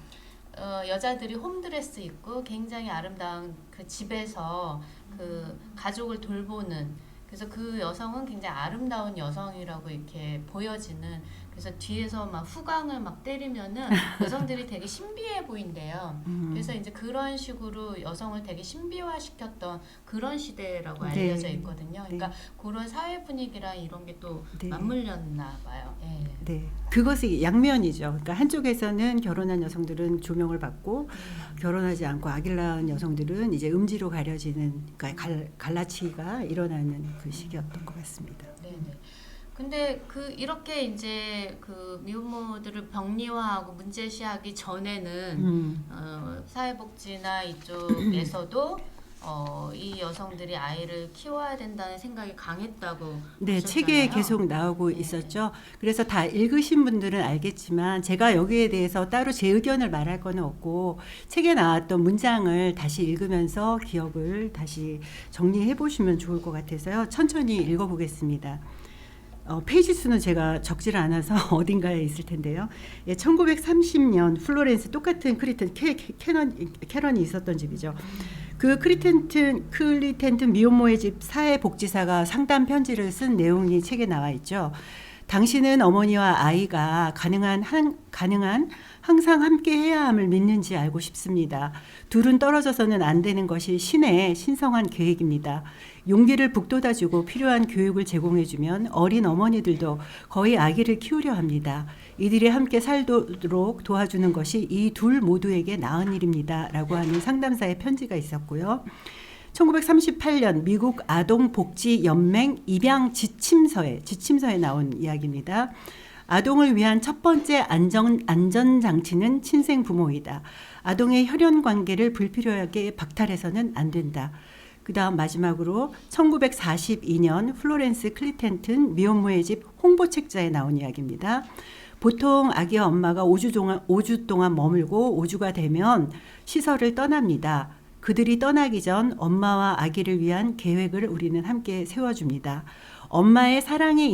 여자들이 홈드레스 입고 굉장히 아름다운 그 집에서 그 가족을 돌보는 그래서 그 여성은 굉장히 아름다운 여성이라고 이렇게 보여지는 그래서 뒤에서 막 후광을 막 때리면은 여성들이 되게 신비해 보인대요. 그래서 이제 그런 식으로 여성을 되게 신비화시켰던 그런 시대라고 알려져 있거든요. 그러니까 그런 사회 분위기랑 이런 게 또 맞물렸나 봐요. 네. 네, 그것이 양면이죠. 그러니까 한쪽에서는 결혼한 여성들은 조명을 받고 결혼하지 않고 아기를 낳은 여성들은 이제 음지로 가려지는 그러니까 갈라치기가 일어나는 그 시기였던 것 같습니다. 네네. 근데 그 이렇게 이제 그 미혼모들을 병리화하고 문제시하기 전에는 사회복지나 이쪽에서도 이 여성들이 아이를 키워야 된다는 생각이 강했다고 네, 하셨잖아요. 책에 계속 나오고 있었죠. 그래서 다 읽으신 분들은 알겠지만 제가 여기에 대해서 따로 제 의견을 말할 건 없고 책에 나왔던 문장을 다시 읽으면서 기억을 다시 정리해 보시면 좋을 것 같아서요. 천천히 읽어보겠습니다. 페이지 수는 제가 적지를 않아서 어딘가에 있을 텐데요. 예, 1930년 플로렌스 똑같은 캐런이 있었던 집이죠. 그 클리텐튼 미혼모의 집 사회복지사가 상담 편지를 쓴 내용이 책에 나와 있죠. 당신은 어머니와 아이가 가능한 항상 함께 해야 함을 믿는지 알고 싶습니다. 둘은 떨어져서는 안 되는 것이 신의 신성한 계획입니다. 용기를 북돋아주고 필요한 교육을 제공해주면 어린 어머니들도 거의 아기를 키우려 합니다. 이들이 함께 살도록 도와주는 것이 이 둘 모두에게 나은 일입니다. 라고 하는 상담사의 편지가 있었고요. 1938년 미국 아동복지연맹 입양 지침서에 나온 이야기입니다. 아동을 위한 첫 번째 안전장치는 친생 부모이다. 아동의 혈연 관계를 불필요하게 박탈해서는 안 된다. 그 다음 마지막으로 1942년 플로렌스 클리텐튼 미혼모의 집 홍보책자에 나온 이야기입니다. 보통 아기와 엄마가 5주 동안 머물고 5주가 되면 시설을 떠납니다. 그들이 떠나기 전 엄마와 아기를 위한 계획을 우리는 함께 세워줍니다. 엄마의 사랑이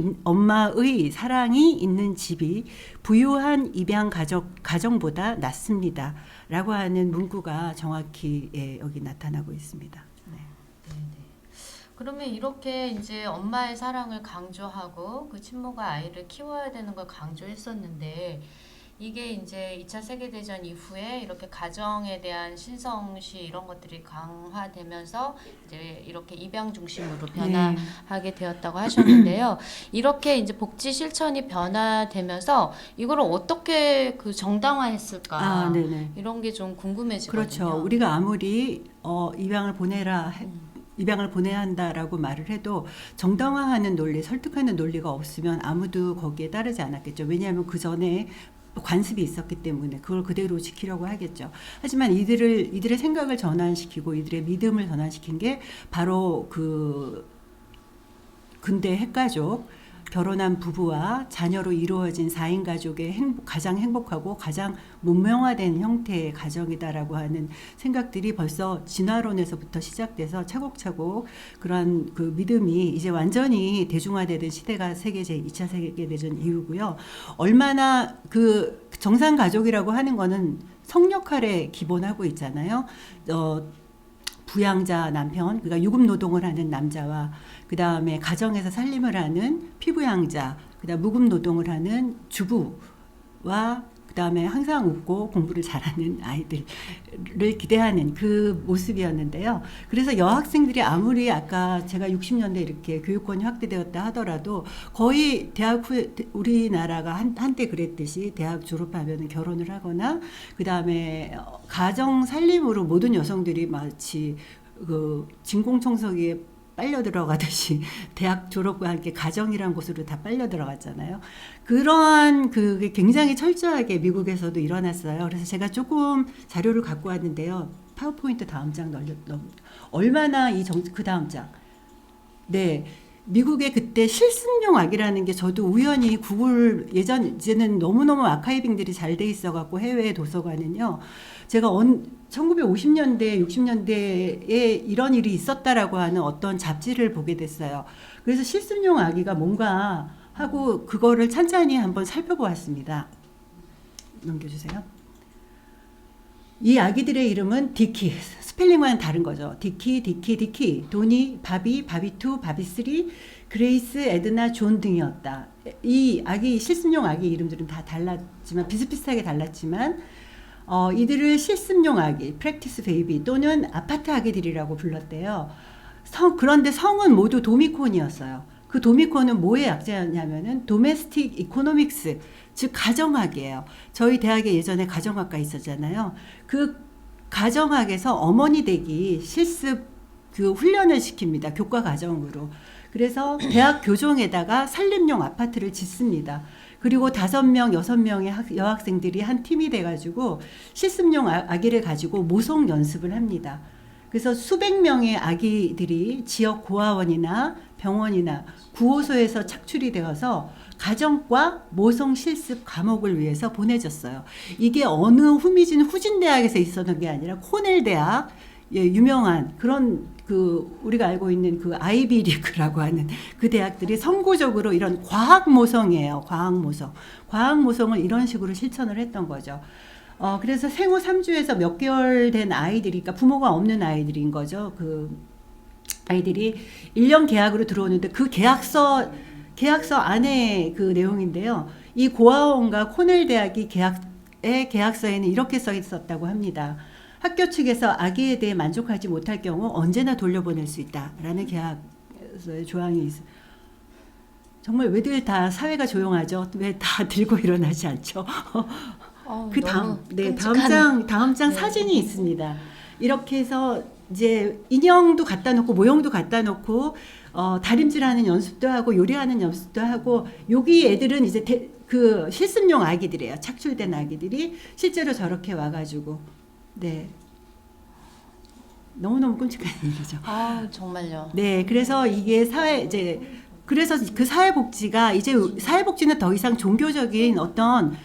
있는 집이 부유한 입양 가정보다 낫습니다. 라고 하는 문구가 정확히 여기 나타나고 있습니다. 네. 네네. 그러면 이렇게 이제 엄마의 사랑을 강조하고 그 친모가 아이를 키워야 되는 걸 강조했었는데 이게 이제 2차 세계대전 이후에 이렇게 가정에 대한 신성시 이런 것들이 강화되면서 이제 이렇게 입양 중심으로 변화하게 되었다고 하셨는데요. 이렇게 이제 복지 실천이 변화되면서 이거를 어떻게 그 정당화했을까? 네네. 이런 게 좀 궁금해지거든요. 그렇죠. 우리가 아무리 입양을 보내야 한다라고 말을 해도 정당화하는 논리, 설득하는 논리가 없으면 아무도 거기에 따르지 않았겠죠. 왜냐하면 그 전에 관습이 있었기 때문에 그걸 그대로 지키려고 하겠죠. 하지만 이들의 생각을 전환시키고 이들의 믿음을 전환시킨 게 바로 그 근대 핵가족, 결혼한 부부와 자녀로 이루어진 4인 가족의 가장 행복하고 가장 문명화된 형태의 가정이다라고 하는 생각들이 벌써 진화론에서부터 시작돼서 차곡차곡 그러한 그 믿음이 이제 완전히 대중화되던 시대가 2차 세계대전 이후고요. 얼마나 그 정상 가족이라고 하는 거는 성 역할에 기본하고 있잖아요. 부양자 남편, 그러니까 유급 노동을 하는 남자와 그 다음에 가정에서 살림을 하는 피부양자, 그다음 무급 노동을 하는 주부와 그 다음에 항상 웃고 공부를 잘하는 아이들을 기대하는 그 모습이었는데요. 그래서 여학생들이 아무리 아까 제가 60년대 이렇게 교육권이 확대되었다 하더라도 거의 대학 후에 우리나라가 한때 그랬듯이 대학 졸업하면 결혼을 하거나 그 다음에 가정 살림으로 모든 여성들이 마치 그 진공청소기에 빨려 들어가듯이 대학 졸업과 함께 가정이란 곳으로 다 빨려 들어갔잖아요. 그러한 그게 굉장히 철저하게 미국에서도 일어났어요. 그래서 제가 조금 자료를 갖고 왔는데요. 파워포인트 다음 장 얼마나 그 다음 장. 네. 미국의 그때 실습용 악이라는 게 저도 우연히 구글 이제는 너무너무 아카이빙들이 잘 돼 있어갖고 해외 도서관은요. 제가 1950년대, 60년대에 이런 일이 있었다라고 하는 어떤 잡지를 보게 됐어요. 그래서 실습용 아기가 뭔가 하고 그거를 찬찬히 한번 살펴보았습니다. 넘겨주세요. 이 아기들의 이름은 디키, 스펠링과는 다른 거죠. 디키, 도니, 바비, 바비2, 바비3, 그레이스, 에드나, 존 등이었다. 이 아기, 실습용 아기 이름들은 다 달랐지만, 비슷비슷하게 달랐지만, 이들을 실습용 아기, 프랙티스 베이비 또는 아파트 아기들이라고 불렀대요. 그런데 성은 모두 도미콘이었어요. 그 도미콘은 뭐의 약자였냐면은 도메스틱 이코노믹스, 즉 가정학이에요. 저희 대학에 예전에 가정학과 있었잖아요. 그 가정학에서 어머니 되기 실습 그 훈련을 시킵니다. 교과 과정으로. 그래서 대학 교정에다가 살림용 아파트를 짓습니다. 그리고 5명, 6명의 여학생들이 한 팀이 돼가지고 실습용 아기를 가지고 모성 연습을 합니다. 그래서 수백 명의 아기들이 지역 고아원이나 병원이나 구호소에서 착출이 되어서 가정과 모성 실습 과목을 위해서 보내졌어요. 이게 어느 후진 대학에서 있었던 게 아니라 코넬 대학, 유명한 그런 그 우리가 알고 있는 그 아이비 리그라고 하는 그 대학들이 선구적으로 이런 과학 모성이에요. 과학 모성을 이런 식으로 실천을 했던 거죠. 그래서 생후 3주에서 몇 개월 된 아이들이, 그러니까 부모가 없는 아이들인 거죠. 그 아이들이 1년 계약으로 들어오는데 그 계약서 안에 그 내용인데요. 이 고아원과 코넬 대학이 계약서에는 이렇게 써 있었다고 합니다. 학교 측에서 아기에 대해 만족하지 못할 경우 언제나 돌려보낼 수 있다라는 계약서의 조항이 있어요. 정말 왜들 다 사회가 조용하죠? 왜 다 들고 일어나지 않죠? 그 다음 장 네. 사진이 있습니다. 이렇게 해서 이제 인형도 갖다 놓고 모형도 갖다 놓고 다림질하는 연습도 하고 요리하는 연습도 하고 여기 애들은 이제 그 실습용 아기들이에요. 착출된 아기들이 실제로 저렇게 와가지고 네 너무너무 끔찍한 일이죠. 정말요. 네, 그래서 이게 이제 그래서 그 사회복지가 이제 사회복지는 더 이상 종교적인 어떤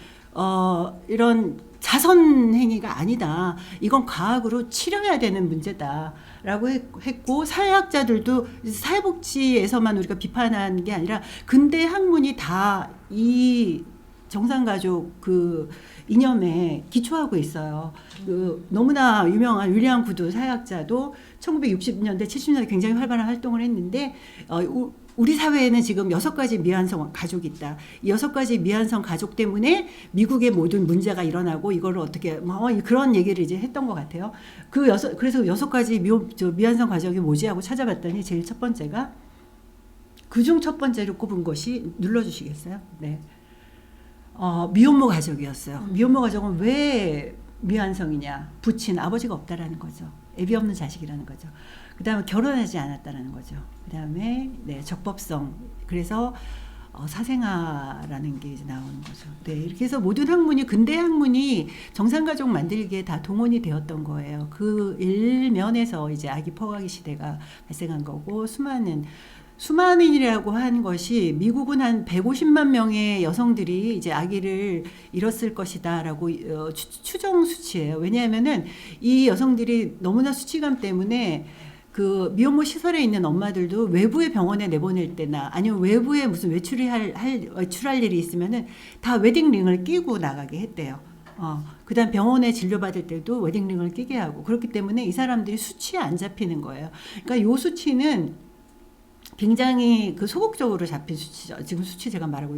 이런 자선 행위가 아니다. 이건 과학으로 치료해야 되는 문제다라고 했고, 사회학자들도 사회복지에서만 우리가 비판한 게 아니라 근대 학문이 다 이 정상가족 그 이념에 기초하고 있어요. 그 너무나 유명한 윌리엄 구드 사회학자도 1960년대, 70년대 굉장히 활발한 활동을 했는데 우리 사회에는 지금 6가지 미완성 가족이 있다. 이 6가지 미완성 가족 때문에 미국의 모든 문제가 일어나고 이거를 어떻게 그런 얘기를 이제 했던 것 같아요. 그래서 6가지 미완성 가족이 뭐지 하고 찾아봤더니 제일 첫 번째가 그중 첫 번째로 꼽은 것이 눌러주시겠어요? 네. 미혼모 가족이었어요. 미혼모 가족은 왜 미완성이냐? 부친 아버지가 없다라는 거죠. 애비 없는 자식이라는 거죠. 그다음에 결혼하지 않았다라는 거죠. 그다음에 네, 적법성. 그래서 사생아라는 게 이제 나오는 거죠. 네, 이렇게 해서 모든 학문이 근대 학문이 정상가족 만들기에 다 동원이 되었던 거예요. 그 일면에서 이제 아기 퍼가기 시대가 발생한 거고 수만인이라고 한 것이 미국은 한 150만 명의 여성들이 이제 아기를 잃었을 것이다라고 추정 수치예요. 왜냐하면은 이 여성들이 너무나 수치감 때문에 그 미혼모 시설에 있는 엄마들도 외부의 병원에 내보낼 때나 아니면 외부에 무슨 외출할 일이 있으면은 다 웨딩링을 끼고 나가게 했대요. 그다음 병원에 진료받을 때도 웨딩링을 끼게 하고, 그렇기 때문에 이 사람들이 수치에 안 잡히는 거예요. 그러니까 요 수치는 굉장히 그 소극적으로 잡힌 수치죠. 지금 수치 제가 말하고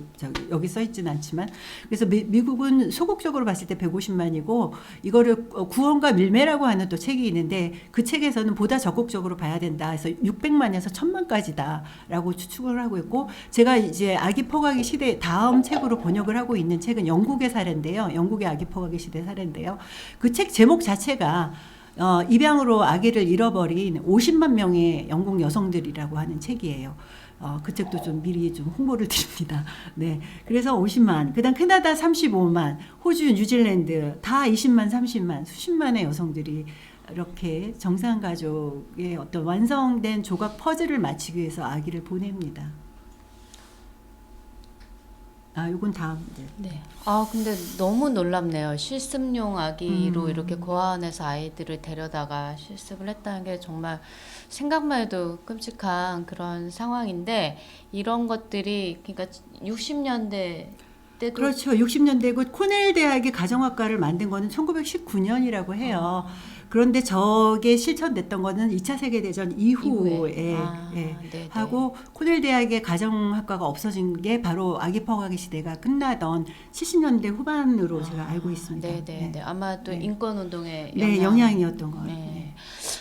여기 써 있지는 않지만, 그래서 미국은 소극적으로 봤을 때 150만이고 이거를 구원과 밀매라고 하는 또 책이 있는데 그 책에서는 보다 적극적으로 봐야 된다. 그래서 600만에서 1000만까지다라고 추측을 하고 있고, 제가 이제 아기 퍼가기 시대 다음 책으로 번역을 하고 있는 책은 영국의 사례인데요. 영국의 아기 퍼가기 시대 사례인데요. 그 책 제목 자체가 입양으로 아기를 잃어버린 50만 명의 영국 여성들이라고 하는 책이에요. 그 책도 좀 미리 좀 홍보를 드립니다. 네. 그래서 50만, 그다음 캐나다 35만, 호주, 뉴질랜드 다 20만, 30만, 수십만의 여성들이 이렇게 정상가족의 어떤 완성된 조각 퍼즐을 맞추기 위해서 아기를 보냅니다. 요건 다음. 네. 근데 너무 놀랍네요. 실습용 아기로 이렇게 고아원에서 아이들을 데려다가 실습을 했다는 게 정말 생각만 해도 끔찍한 그런 상황인데, 이런 것들이 그러니까 60년대 때도 그렇죠. 60년대고 코넬 대학의 가정학과를 만든 거는 1919년이라고 해요. 그런데 저게 실천됐던 거는 2차 세계대전 이후에 하고, 코넬 대학의 가정학과가 없어진 게 바로 아기 퍼가기 시대가 끝나던 70년대 후반으로 제가 알고 있습니다. 네. 아마 또 인권운동의 영향이었던 것 같아요. 네.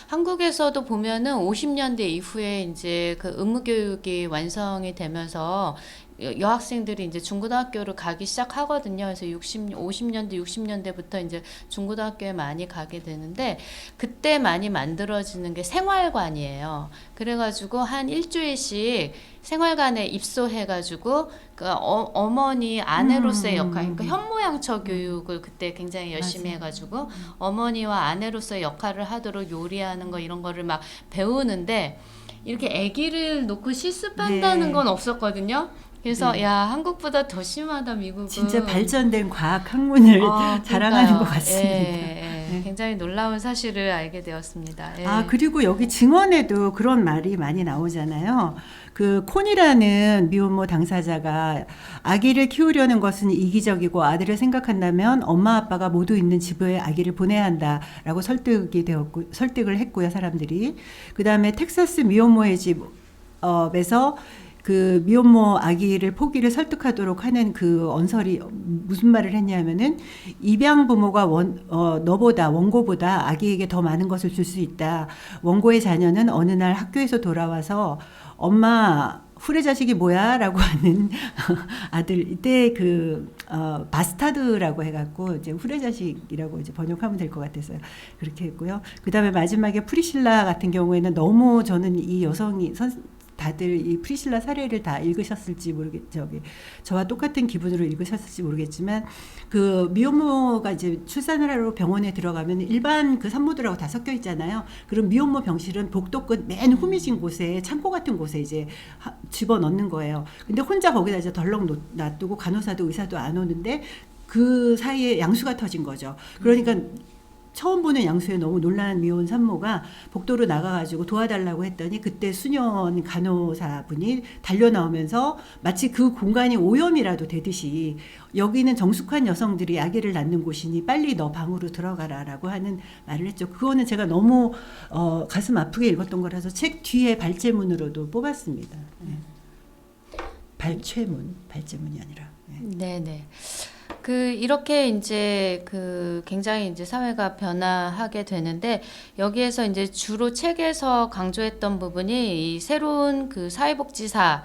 한국에서도 보면은 50년대 이후에 이제 그 의무교육이 완성이 되면서 여학생들이 이제 중고등학교를 가기 시작하거든요. 그래서 50년대, 60년대부터 이제 중고등학교에 많이 가게 되는데, 그때 많이 만들어지는 게 생활관이에요. 그래가지고 한 일주일씩 생활관에 입소해가지고 그 어머니 아내로서의 역할, 그러니까 현모양처 교육을 그때 굉장히 열심히 해가지고 어머니와 아내로서의 역할을 하도록 요리하는 거 이런 거를 막 배우는데, 이렇게 아기를 놓고 실습한다는 건 없었거든요. 그래서 야, 한국보다 더 심하다 미국은. 진짜 발전된 과학 학문을 자랑하는 것 같습니다. 굉장히 놀라운 사실을 알게 되었습니다. 그리고 여기 증언에도 그런 말이 많이 나오잖아요. 그 콘이라는 미혼모 당사자가 아기를 키우려는 것은 이기적이고 아들을 생각한다면 엄마 아빠가 모두 있는 집에 아기를 보내야 한다라고 설득을 했고요, 사람들이. 그다음에 텍사스 미혼모의 집에서 그 미혼모 아기를 포기를 설득하도록 하는 그 언설이 무슨 말을 했냐면은, 입양 부모가 너보다 원고보다 아기에게 더 많은 것을 줄 수 있다. 원고의 자녀는 어느 날 학교에서 돌아와서 엄마 후레 자식이 뭐야? 라고 하는 아들, 이때 바스타드라고 해갖고 이제 후레 자식이라고 이제 번역하면 될 것 같아서요. 그렇게 했고요. 그 다음에 마지막에 프리실라 같은 경우에는 너무 저는 이 여성이 다들 이 프리실라 사례를 다 읽으셨을지 저와 똑같은 기분으로 읽으셨을지 모르겠지만 그 미혼모가 이제 출산을 하러 병원에 들어가면 일반 그 산모들하고 다 섞여 있잖아요. 그럼 미혼모 병실은 복도 끝 맨 후미진 곳에 창고 같은 곳에 이제 집어넣는 거예요. 근데 혼자 거기다 이제 덜렁 놔두고 간호사도 의사도 안 오는데 그 사이에 양수가 터진 거죠. 그러니까 처음 보는 양수에 너무 놀란 미혼 산모가 복도로 나가가지고 도와달라고 했더니 그때 수년 간호사분이 달려 나오면서 마치 그 공간이 오염이라도 되듯이 여기는 정숙한 여성들이 아기를 낳는 곳이니 빨리 너 방으로 들어가라라고 하는 말을 했죠. 그거는 제가 너무 가슴 아프게 읽었던 거라서 책 뒤에 발제문으로도 뽑았습니다. 네. 발제문이 아니라. 네. 네네. 이렇게 이제 굉장히 이제 사회가 변화하게 되는데 여기에서 이제 주로 책에서 강조했던 부분이 이 새로운 사회복지사들의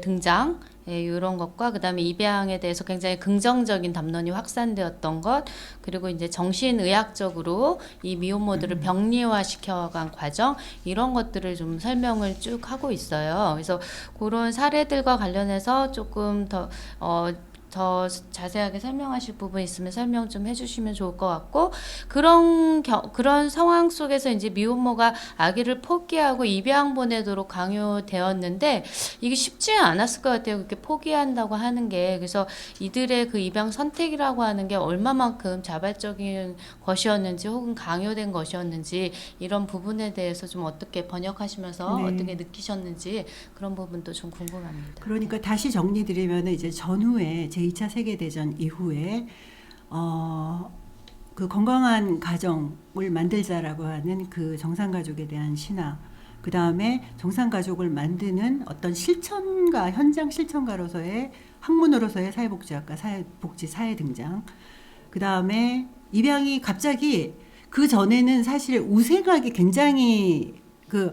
등장, 이런 것과 그다음에 입양에 대해서 굉장히 긍정적인 담론이 확산되었던 것, 그리고 이제 정신의학적으로 이 미혼모들을 병리화시켜간 과정, 이런 것들을 좀 설명을 쭉 하고 있어요. 그래서 그런 사례들과 관련해서 조금 더 자세하게 설명하실 부분 있으면 설명 좀 해주시면 좋을 것 같고, 그런 상황 속에서 이제 미혼모가 아기를 포기하고 입양 보내도록 강요되었는데 이게 쉽지 않았을 것 같아요. 그렇게 포기한다고 하는 게. 그래서 이들의 그 입양 선택이라고 하는 게 얼마만큼 자발적인 것이었는지 혹은 강요된 것이었는지, 이런 부분에 대해서 좀 어떻게 번역하시면서 네. 어떻게 느끼셨는지 그런 부분도 좀 궁금합니다. 그러니까 다시 정리드리면 이제 전후에 제2차 세계대전 이후에 그 건강한 가정을 만들자라고 하는 그 정상가족에 대한 신화, 그 다음에 정상가족을 만드는 어떤 실천가, 현장 실천가로서의 학문으로서의 사회복지학과, 사회 등장, 그 다음에 입양이 갑자기 그 전에는 사실 우생학이 굉장히 그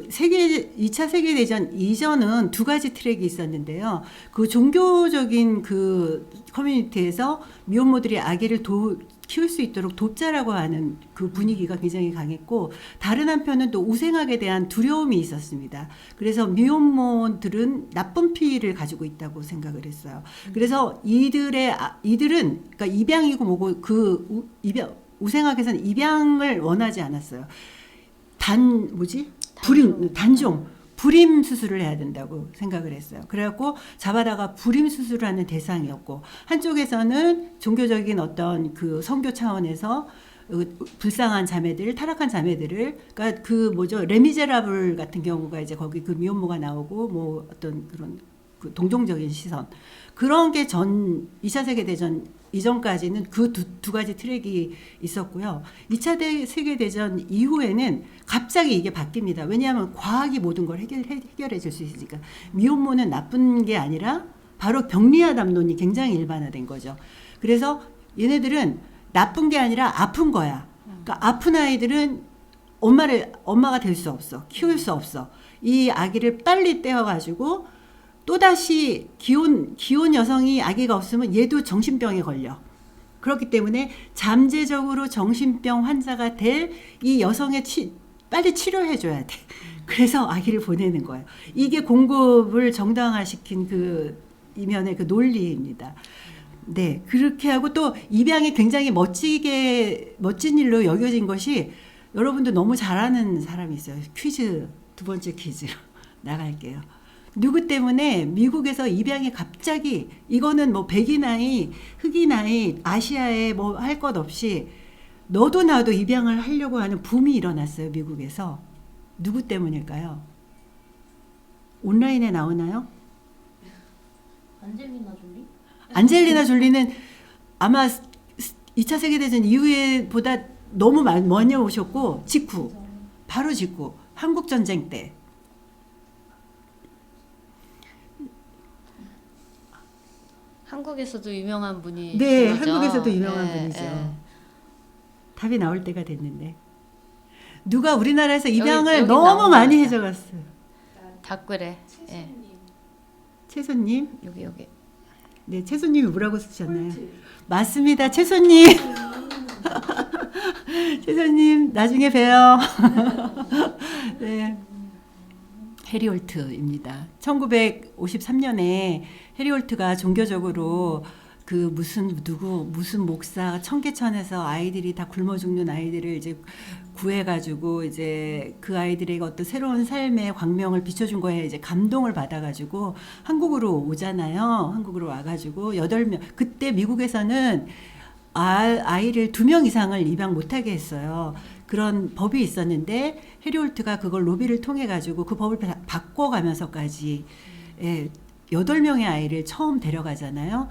2차 세계대전 이전은 두 가지 트랙이 있었는데요. 그 종교적인 그 커뮤니티에서 미혼모들이 아기를 키울 수 있도록 돕자라고 하는 그 분위기가 굉장히 강했고, 다른 한편은 또 우생학에 대한 두려움이 있었습니다. 그래서 미혼모들은 나쁜 피를 가지고 있다고 생각을 했어요. 그래서 이들은 그러니까 입양이고 뭐고 우생학에서는 입양을 원하지 않았어요. 불임 수술을 해야 된다고 생각을 했어요. 그래갖고 잡아다가 불임 수술을 하는 대상이었고, 한쪽에서는 종교적인 어떤 그 선교 차원에서 불쌍한 자매들, 타락한 자매들을, 그러니까 레미제라블 같은 경우가 이제 거기 그 미혼모가 나오고 뭐 어떤 그런 그 동정적인 시선, 그런 게 2차 세계대전 이전까지는 그 두 가지 트랙이 있었고요. 2차 세계대전 이후에는 갑자기 이게 바뀝니다. 왜냐하면 과학이 모든 걸 해결해 줄 수 있으니까. 미혼모는 나쁜 게 아니라 바로 병리화 담론이 굉장히 일반화된 거죠. 그래서 얘네들은 나쁜 게 아니라 아픈 거야. 그러니까 아픈 아이들은 엄마가 될 수 없어. 키울 수 없어. 이 아기를 빨리 떼어가지고 또다시 기혼 여성이 아기가 없으면 얘도 정신병에 걸려. 그렇기 때문에 잠재적으로 정신병 환자가 될 이 여성의 빨리 치료해줘야 돼. 그래서 아기를 보내는 거예요. 이게 공급을 정당화시킨 그 이면의 그 논리입니다. 네, 그렇게 하고 또 입양이 굉장히 멋진 일로 여겨진 것이, 여러분도 너무 잘하는 사람이 있어요. 두 번째 퀴즈 나갈게요. 누구 때문에 미국에서 입양이 갑자기, 이거는 뭐 백인아이, 흑인아이, 아시아에 뭐 할 것 없이 너도 나도 입양을 하려고 하는 붐이 일어났어요, 미국에서. 누구 때문일까요? 온라인에 나오나요? 안젤리나 졸리는 아마 2차 세계대전 이후에 보다 너무 많이 오셨고, 바로 직후, 한국전쟁 때. 한국에서도 유명한 분이. 네, 거죠? 한국에서도 유명한 분이죠. 답이 나올 때가 됐는데. 누가 우리나라에서 입양을 여기 너무 많이 나옵니다. 해줘갔어요. 답글에. 예. 채소님. 여기. 네, 채소님이 뭐라고 쓰셨나요? 맞습니다, 채소님. 채소님, 나중에 봬요. 네. 해리홀트입니다. 1953년에 해리홀트가 종교적으로 그 무슨 목사 청계천에서 아이들이 다 굶어 죽는 아이들을 이제 구해가지고 이제 그 아이들에게 어떤 새로운 삶의 광명을 비춰준 거에 이제 감동을 받아가지고 한국으로 오잖아요. 한국으로 와가지고 8명. 그때 미국에서는 아이를 2명 이상을 입양 못하게 했어요. 그런 법이 있었는데 해리홀트가 그걸 로비를 통해 가지고 그 법을 바꿔가면서까지 8명의 아이를 처음 데려가잖아요.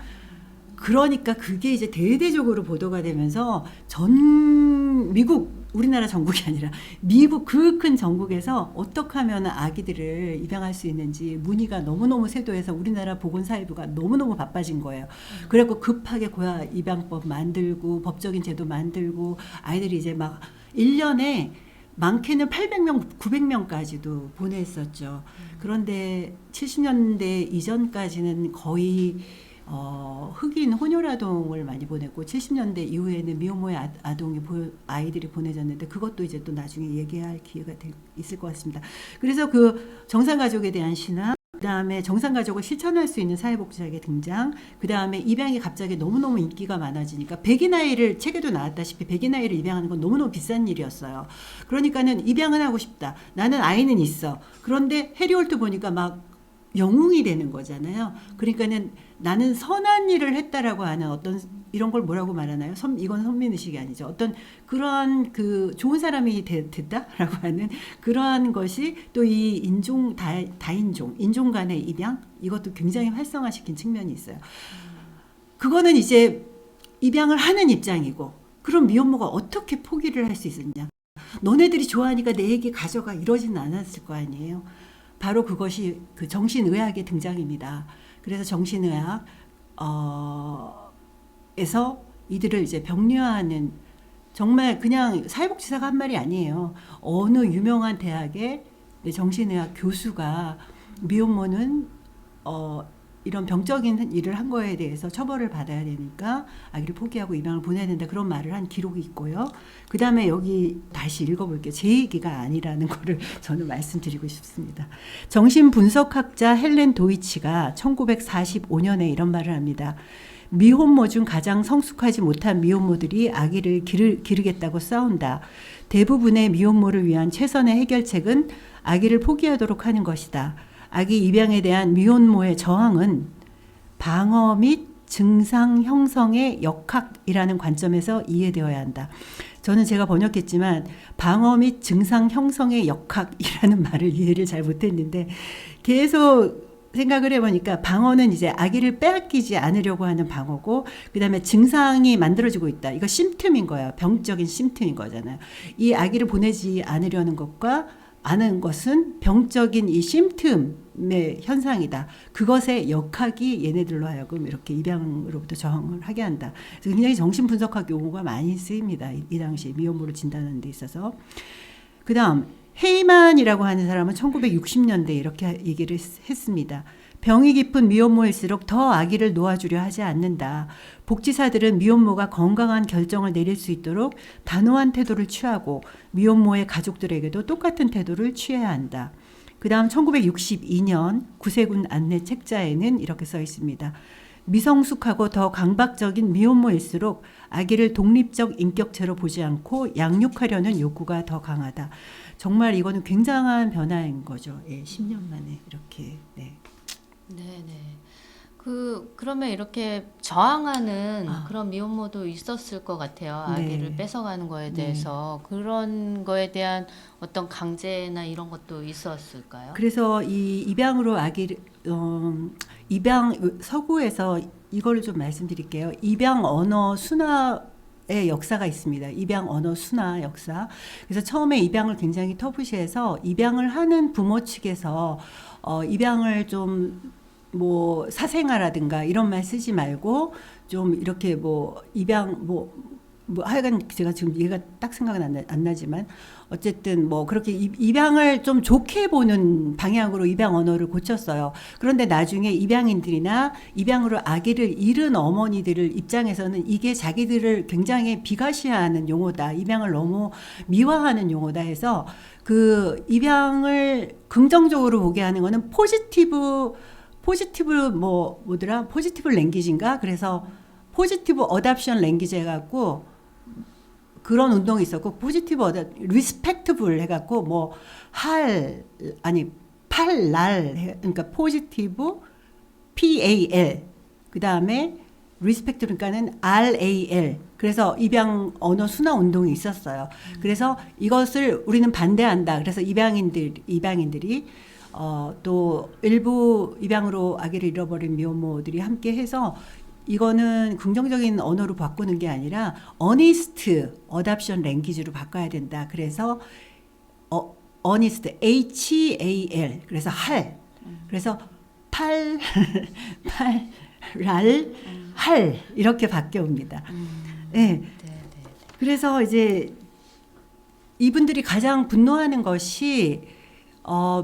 그러니까 그게 이제 대대적으로 보도가 되면서 전 미국, 우리나라 전국이 아니라 미국 그 큰 전국에서 어떻게 하면 아기들을 입양할 수 있는지 문의가 너무너무 쇄도해서 우리나라 보건사회부가 너무너무 바빠진 거예요. 그래갖고 급하게 고아 입양법 만들고 법적인 제도 만들고 아이들이 이제 막 1년에 많게는 800명, 900명까지도 보냈었죠. 그런데 70년대 이전까지는 거의 흑인 혼혈아동을 많이 보냈고 70년대 이후에는 미혼모의 아이들이 보내졌는데 그것도 이제 또 나중에 얘기할 기회가 있을 것 같습니다. 그래서 그 정상가족에 대한 신앙, 그 다음에 정상가족을 실천할 수 있는 사회복지학의 등장, 그 다음에 입양이 갑자기 너무너무 인기가 많아지니까 백인 아이를, 책에도 나왔다시피 백인 아이를 입양하는 건 너무너무 비싼 일이었어요. 그러니까는 입양은 하고 싶다. 나는 아이는 있어. 그런데 해리홀트 보니까 막 영웅이 되는 거잖아요. 그러니까는 나는 선한 일을 했다라고 하는 어떤 이런 걸 뭐라고 말하나요? 이건 선민의식이 아니죠. 어떤 그런 그 좋은 사람이 됐다라고 하는 그러한 것이 또 이 인종 간의 입양 이것도 굉장히 활성화시킨 측면이 있어요. 그거는 이제 입양을 하는 입장이고 그럼 미혼모가 어떻게 포기를 할 수 있었냐? 너네들이 좋아하니까 내 얘기 가져가 이러지는 않았을 거 아니에요. 바로 그것이 그 정신의학의 등장입니다. 그래서 정신의학 에서 이들을 이제 병리화하는 정말 그냥 사회복지사가 한 말이 아니에요. 어느 유명한 대학의 정신의학 교수가 미혼모는 이런 병적인 일을 한 거에 대해서 처벌을 받아야 되니까 아기를 포기하고 입양을 보내야 된다 그런 말을 한 기록이 있고요. 그 다음에 여기 다시 읽어볼게요. 제 얘기가 아니라는 거를 저는 말씀드리고 싶습니다. 정신분석학자 헬렌 도이치가 1945년에 이런 말을 합니다. 미혼모 중 가장 성숙하지 못한 미혼모들이 아기를 기르겠다고 싸운다. 대부분의 미혼모를 위한 최선의 해결책은 아기를 포기하도록 하는 것이다. 아기 입양에 대한 미혼모의 저항은 방어 및 증상 형성의 역학이라는 관점에서 이해되어야 한다. 저는 제가 번역했지만 방어 및 증상 형성의 역학이라는 말을 이해를 잘 못했는데 계속 생각을 해보니까 방어는 이제 아기를 빼앗기지 않으려고 하는 방어고 그 다음에 증상이 만들어지고 있다. 이거 심틈인 거예요. 병적인 심틈인 거잖아요. 이 아기를 보내지 않으려는 것과 아는 것은 병적인 이 심틈의 현상이다. 그것의 역학이 얘네들로 하여금 이렇게 입양으로부터 저항을 하게 한다. 그래서 굉장히 정신분석학 용어가 많이 쓰입니다. 이 당시 미혼모를 진단하는 데 있어서. 그 다음 헤이만이라고 하는 사람은 1960년대에 이렇게 얘기를 했습니다. 병이 깊은 미혼모일수록 더 아기를 놓아주려 하지 않는다. 복지사들은 미혼모가 건강한 결정을 내릴 수 있도록 단호한 태도를 취하고 미혼모의 가족들에게도 똑같은 태도를 취해야 한다. 그 다음 1962년 구세군 안내 책자에는 이렇게 써 있습니다. 미성숙하고 더 강박적인 미혼모일수록 아기를 독립적 인격체로 보지 않고 양육하려는 욕구가 더 강하다. 정말 이거는 굉장한 변화인 거죠. 예, 10년 만에 이렇게. 네. 네네. 그러면 이렇게 저항하는 그런 미혼모도 있었을 것 같아요. 아기를 네. 뺏어가는 거에 대해서 그런 거에 대한 어떤 강제나 이런 것도 있었을까요? 그래서 이 입양으로 아기를 입양 서구에서 이거를 좀 말씀드릴게요. 입양 언어 순화의 역사가 있습니다. 입양 언어 순화 역사. 그래서 처음에 입양을 굉장히 터부시해서 입양을 하는 부모 측에서 입양을 좀 뭐 사생아라든가 이런 말 쓰지 말고 좀 이렇게 뭐 입양 뭐 뭐 하여간 제가 지금 얘가 딱 생각은 안 나지만 어쨌든 뭐 그렇게 입양을 좀 좋게 보는 방향으로 입양 언어를 고쳤어요. 그런데 나중에 입양인들이나 입양으로 아기를 잃은 어머니들을 입장에서는 이게 자기들을 굉장히 비과시하는 용어다. 입양을 너무 미화하는 용어다 해서 그 입양을 긍정적으로 보게 하는 거는 포지티브 뭐더라? 포지티브 랭귀지인가? 그래서 포지티브 어답션 랭귀지 해갖고 그런 운동이 있었고 포지티브 리스펙트블 해갖고 뭐 그러니까 포지티브 PAL 그 다음에 리스펙트 그러니까는 RAL 그래서 입양 언어 순화 운동이 있었어요. 그래서 이것을 우리는 반대한다. 그래서 입양인들이 또 일부 입양으로 아기를 잃어버린 미혼모들이 함께 해서 이거는 긍정적인 언어로 바꾸는 게 아니라 honest adoption language로 바꿔야 된다. 그래서 honest HAL 그래서 그래서 할 이렇게 바뀌어옵니다. 네. 네, 네. 그래서 이제 이분들이 가장 분노하는 것이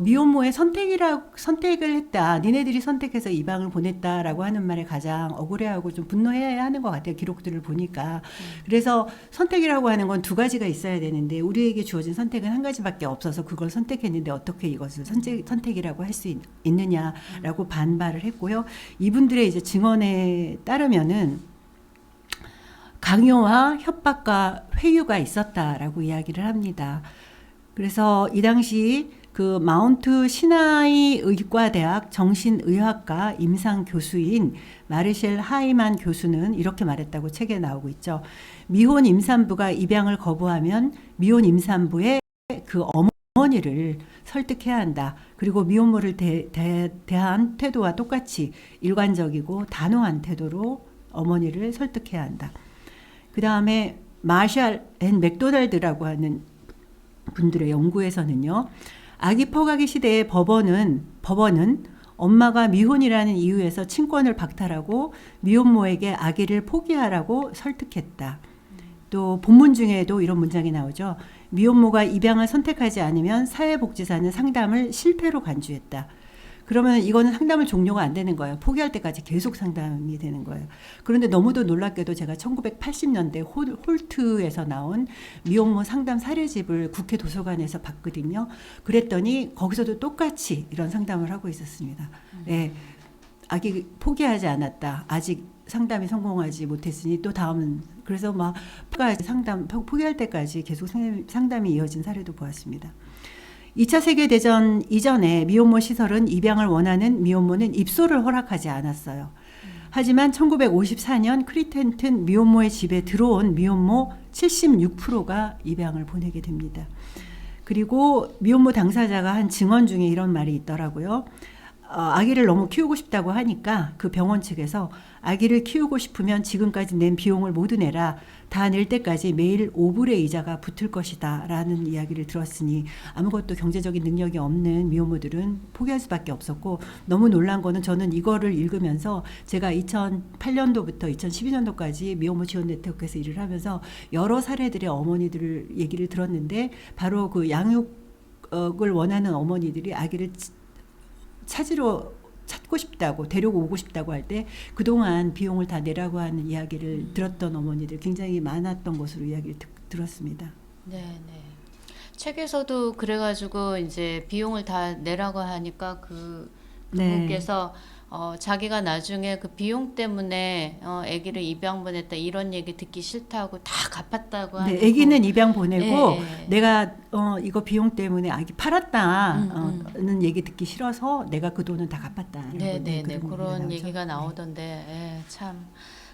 미혼모의 선택을 했다. 니네들이 선택해서 입양을 보냈다라고 하는 말에 가장 억울해하고 좀 분노해야 하는 것 같아요. 기록들을 보니까. 그래서 선택이라고 하는 건 두 가지가 있어야 되는데 우리에게 주어진 선택은 한 가지밖에 없어서 그걸 선택했는데 어떻게 이것을 선택이라고 할 수 있느냐라고 반발을 했고요. 이분들의 이제 증언에 따르면은 강요와 협박과 회유가 있었다라고 이야기를 합니다. 그래서 이 당시 그 마운트 시나이 의과대학 정신의학과 임상 교수인 마르셸 하이만 교수는 이렇게 말했다고 책에 나오고 있죠. 미혼 임산부가 입양을 거부하면 미혼 임산부의 그 어머니를 설득해야 한다. 그리고 미혼모를 대한 태도와 똑같이 일관적이고 단호한 태도로 어머니를 설득해야 한다. 그 다음에 마샬 앤 맥도날드라고 하는 분들의 연구에서는요. 아기 퍼가기 시대의 법원은 엄마가 미혼이라는 이유에서 친권을 박탈하고 미혼모에게 아기를 포기하라고 설득했다. 또 본문 중에도 이런 문장이 나오죠. 미혼모가 입양을 선택하지 않으면 사회복지사는 상담을 실패로 간주했다. 그러면 이거는 상담을 종료가 안 되는 거예요. 포기할 때까지 계속 상담이 되는 거예요. 그런데 너무도 놀랍게도 제가 1980년대 홀트에서 나온 미혼모 상담 사례집을 국회 도서관에서 봤거든요. 그랬더니 거기서도 똑같이 이런 상담을 하고 있었습니다. 네, 아기 포기하지 않았다. 아직 상담이 성공하지 못했으니 또 다음은 그래서 막 포기할 때까지 계속 상담이 이어진 사례도 보았습니다. 2차 세계대전 이전에 미혼모 시설은 입양을 원하는 미혼모는 입소를 허락하지 않았어요. 하지만 1954년 크리텐튼 미혼모의 집에 들어온 미혼모 76%가 입양을 보내게 됩니다. 그리고 미혼모 당사자가 한 증언 중에 이런 말이 있더라고요. 아기를 너무 키우고 싶다고 하니까 그 병원 측에서 아기를 키우고 싶으면 지금까지 낸 비용을 모두 내라. 다 낼 때까지 매일 5불의 이자가 붙을 것이다 라는 이야기를 들었으니 아무것도 경제적인 능력이 없는 미혼모들은 포기할 수밖에 없었고 너무 놀란 거는 저는 이거를 읽으면서 제가 2008년도부터 2012년도까지 미혼모 지원 네트워크에서 일을 하면서 여러 사례들의 어머니들 얘기를 들었는데 바로 그 양육을 원하는 어머니들이 아기를 찾고 싶다고 데리고 오고 싶다고 할 때 그동안 비용을 다 내라고 하는 이야기를 들었던 어머니들 굉장히 많았던 것으로 이야기를 들었습니다. 네, 네. 책에서도 그래가지고 이제 비용을 다 내라고 하니까 그분께서 자기가 나중에 그 비용 때문에 아기를 입양 보냈다 이런 얘기 듣기 싫다고 다 갚았다고 하는. 네, 아기는 입양 보내고 네. 내가 이거 비용 때문에 아기 팔았다는 얘기 듣기 싫어서 내가 그 돈은 다 갚았다. 네, 그런 얘기가 나오던데 참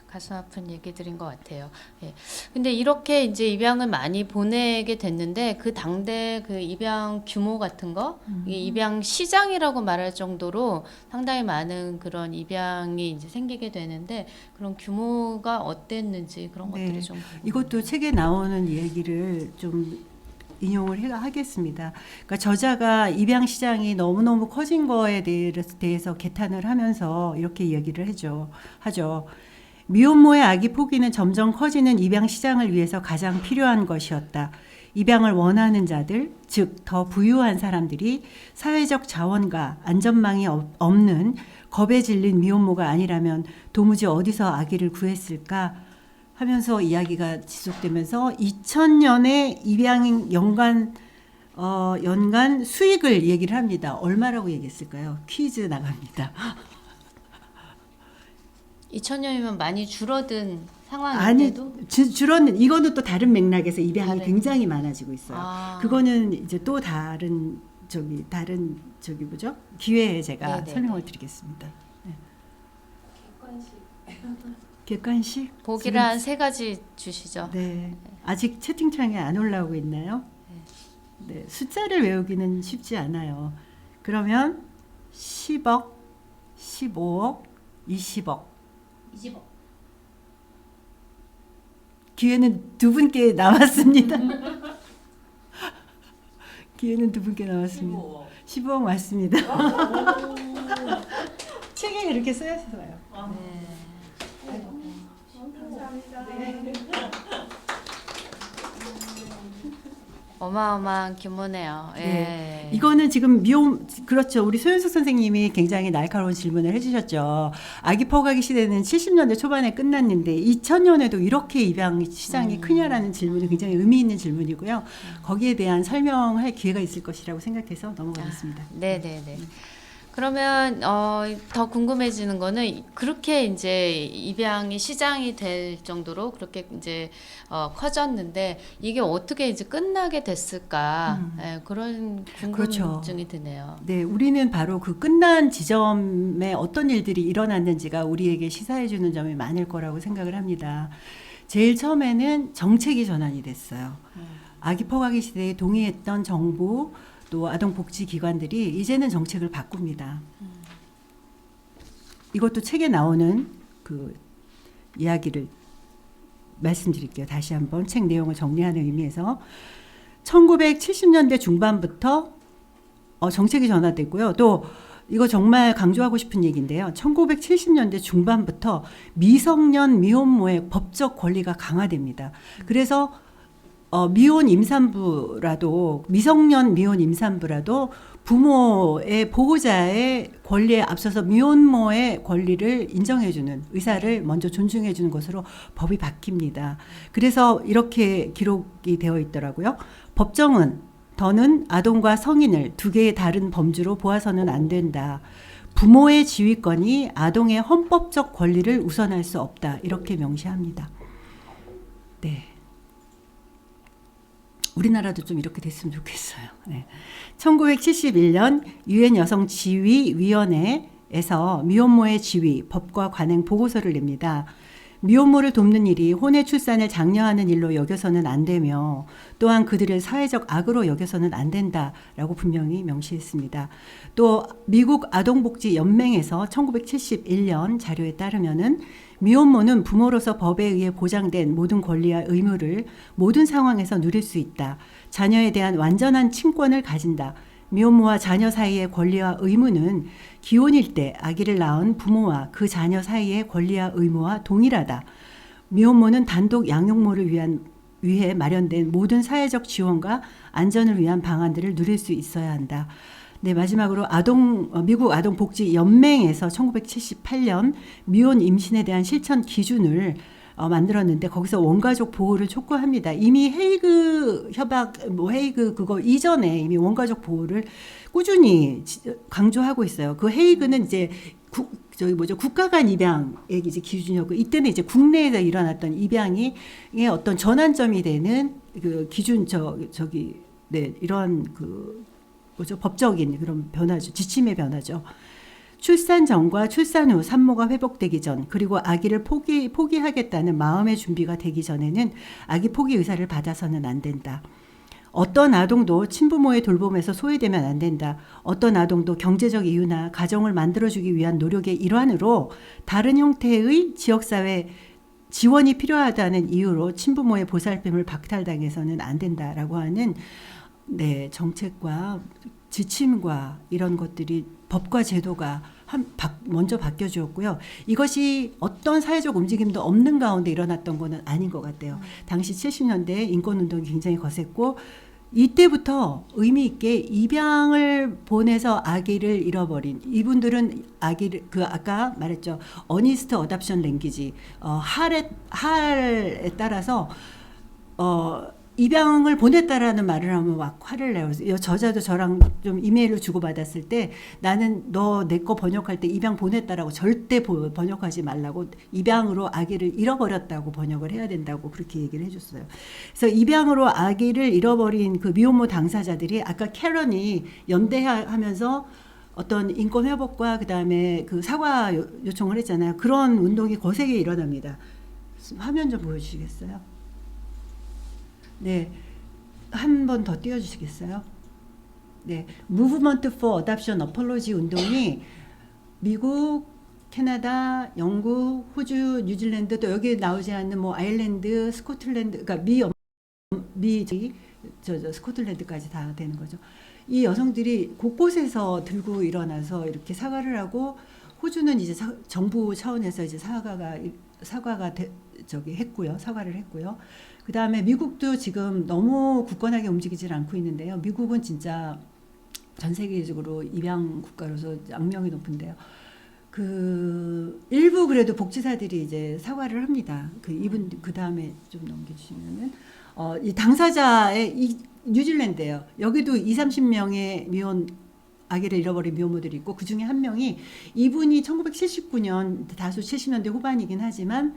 가슴 아픈 얘기들인 것 같아요. 예. 근데 이렇게 이제 입양을 많이 보내게 됐는데 그 당대 그 입양 규모 같은 거, 이게 입양 시장이라고 말할 정도로 상당히 많은 그런 입양이 이제 생기게 되는데 그런 규모가 어땠는지 그런 것들이 좀 이것도 책에 나오는 얘기를 좀 인용을 하겠습니다. 그러니까 저자가 입양 시장이 너무너무 커진 거에 대해서 개탄을 하면서 이렇게 얘기를 하죠. 미혼모의 아기 포기는 점점 커지는 입양 시장을 위해서 가장 필요한 것이었다. 입양을 원하는 자들, 즉 더 부유한 사람들이 사회적 자원과 안전망이 없는 겁에 질린 미혼모가 아니라면 도무지 어디서 아기를 구했을까 하면서 이야기가 지속되면서 2000년에 입양 연간 수익을 얘기를 합니다. 얼마라고 얘기했을까요? 퀴즈 나갑니다. 2000년이면 많이 줄어든 아니 상황인데도 줄었는 이거는 또 다른 맥락에서 입양이 다른. 굉장히 많이지고 있어요. 아. 그거는 이제 또 다른 저기 뭐죠? 기회에 제가 네네네. 설명을 드리겠습니다. 네. 객관식? 보기를 한 3가지 주시죠. 네. 아직 채팅창에 안 올라오고 있나요? 네. 숫자를 외우기는 쉽지 않아요. 그러면 10억, 15억, 20억. 20억. 기회는 두 분께 남았습니다. 기회는 두 분께 남았습니다. 15억 맞습니다. 책에 그렇게 쓰였어요. 어마어마한 규모네요. 예. 네. 이거는 지금 그렇죠. 우리 소연숙 선생님이 굉장히 날카로운 질문을 해주셨죠. 아기 포가기 시대는 70년대 초반에 끝났는데 2000년에도 이렇게 입양 시장이 크냐라는 질문이 굉장히 의미 있는 질문이고요. 거기에 대한 설명할 기회가 있을 것이라고 생각해서 넘어가겠습니다. 네네네. 그러면 더 궁금해지는 거는 그렇게 이제 입양이 시장이 될 정도로 그렇게 이제 커졌는데 이게 어떻게 이제 끝나게 됐을까? 예, 그런 궁금증이 그렇죠. 드네요. 네, 우리는 바로 그 끝난 지점에 어떤 일들이 일어났는지가 우리에게 시사해주는 점이 많을 거라고 생각을 합니다. 제일 처음에는 정책이 전환이 됐어요. 아기 포가기 시대에 동의했던 정부 또 아동복지기관들이 이제는 정책을 바꿉니다. 이것도 책에 나오는 그 이야기를 말씀드릴게요. 다시 한번 책 내용을 정리하는 의미에서 1970년대 중반부터 정책이 전환됐고요. 또 이거 정말 강조하고 싶은 얘기인데요. 1970년대 중반부터 미성년 미혼모의 법적 권리가 강화됩니다. 그래서 미혼 임산부라도 미성년 미혼 임산부라도 부모의 보호자의 권리에 앞서서 미혼모의 권리를 인정해주는 의사를 먼저 존중해주는 것으로 법이 바뀝니다. 그래서 이렇게 기록이 되어 있더라고요. 법정은 더는 아동과 성인을 두 개의 다른 범주로 보아서는 안 된다. 부모의 지휘권이 아동의 헌법적 권리를 우선할 수 없다. 이렇게 명시합니다. 네. 우리나라도 좀 이렇게 됐으면 좋겠어요. 네. 1971년 유엔 여성 지위 위원회에서 미혼모의 지위 법과 관행 보고서를 냅니다. 미혼모를 돕는 일이 혼외 출산을 장려하는 일로 여겨서는 안 되며 또한 그들을 사회적 악으로 여겨서는 안 된다라고 분명히 명시했습니다. 또 미국 아동복지연맹에서 1971년 자료에 따르면은 미혼모는 부모로서 법에 의해 보장된 모든 권리와 의무를 모든 상황에서 누릴 수 있다. 자녀에 대한 완전한 친권을 가진다. 미혼모와 자녀 사이의 권리와 의무는 기혼일 때 아기를 낳은 부모와 그 자녀 사이의 권리와 의무와 동일하다. 미혼모는 단독 양육모를 위해 마련된 모든 사회적 지원과 안전을 위한 방안들을 누릴 수 있어야 한다. 네, 마지막으로 미국 아동복지연맹에서 1978년 미혼 임신에 대한 실천 기준을 만들었는데 거기서 원가족 보호를 촉구합니다. 이미 헤이그 협약, 헤이그 그거 이전에 이미 원가족 보호를 꾸준히 강조하고 있어요. 그 헤이그는 이제 국가 간 입양의 이제 기준이었고 이때는 이제 국내에서 일어났던 입양이 어떤 전환점이 되는 그 기준 네, 이런 법적인 그런 변화죠. 지침의 변화죠. 출산 전과 출산 후 산모가 회복되기 전 그리고 아기를 포기하겠다는 마음의 준비가 되기 전에는 아기 포기 의사를 받아서는 안 된다. 어떤 아동도 친부모의 돌봄에서 소외되면 안 된다. 어떤 아동도 경제적 이유나 가정을 만들어주기 위한 노력의 일환으로 다른 형태의 지역사회 지원이 필요하다는 이유로 친부모의 보살핌을 박탈당해서는 안 된다라고 하는 네, 정책과 지침과 이런 것들이 법과 제도가 먼저 바뀌어주었고요. 이것이 어떤 사회적 움직임도 없는 가운데 일어났던 거는 아닌 것 같아요. 당시 70년대 인권운동이 굉장히 거셌고 이때부터 의미 있게 입양을 보내서 아기를 잃어버린 이분들은 아기를 그 아까 말했죠. 어니스트 어답션 랭귀지 할에 따라서 입양을 보냈다라는 말을 하면 막 화를 내요. 저자도 저랑 좀 이메일을 주고받았을 때 나는 너 내 거 번역할 때 입양 보냈다라고 절대 번역하지 말라고 입양으로 아기를 잃어버렸다고 번역을 해야 된다고 그렇게 얘기를 해줬어요. 그래서 입양으로 아기를 잃어버린 그 미혼모 당사자들이 아까 캐런이 연대하면서 어떤 인권 회복과 그다음에 그 사과 요청을 했잖아요. 그런 운동이 거세게 일어납니다. 화면 좀 보여주시겠어요? 네, 한 번 더 띄워주시겠어요? 네, Movement for Adoption Apology 운동이 미국, 캐나다, 영국, 호주, 뉴질랜드 또 여기 나오지 않는 뭐 아일랜드, 스코틀랜드, 그러니까 스코틀랜드까지 다 되는 거죠. 이 여성들이 곳곳에서 들고 일어나서 이렇게 사과를 하고 호주는 이제 정부 차원에서 이제 했고요. 사과를 했고요. 그 다음에 미국도 지금 너무 굳건하게 움직이질 않고 있는데요. 미국은 진짜 전 세계적으로 입양 국가로서 악명이 높은데요. 그 일부 그래도 복지사들이 이제 사과를 합니다. 그 다음에 좀 넘겨주시면은 이 당사자의 이 뉴질랜드예요. 여기도 20-30명의 미혼 아기를 잃어버린 미혼모들이 있고 그 중에 한 명이 이분이 1979년 다수 70년대 후반이긴 하지만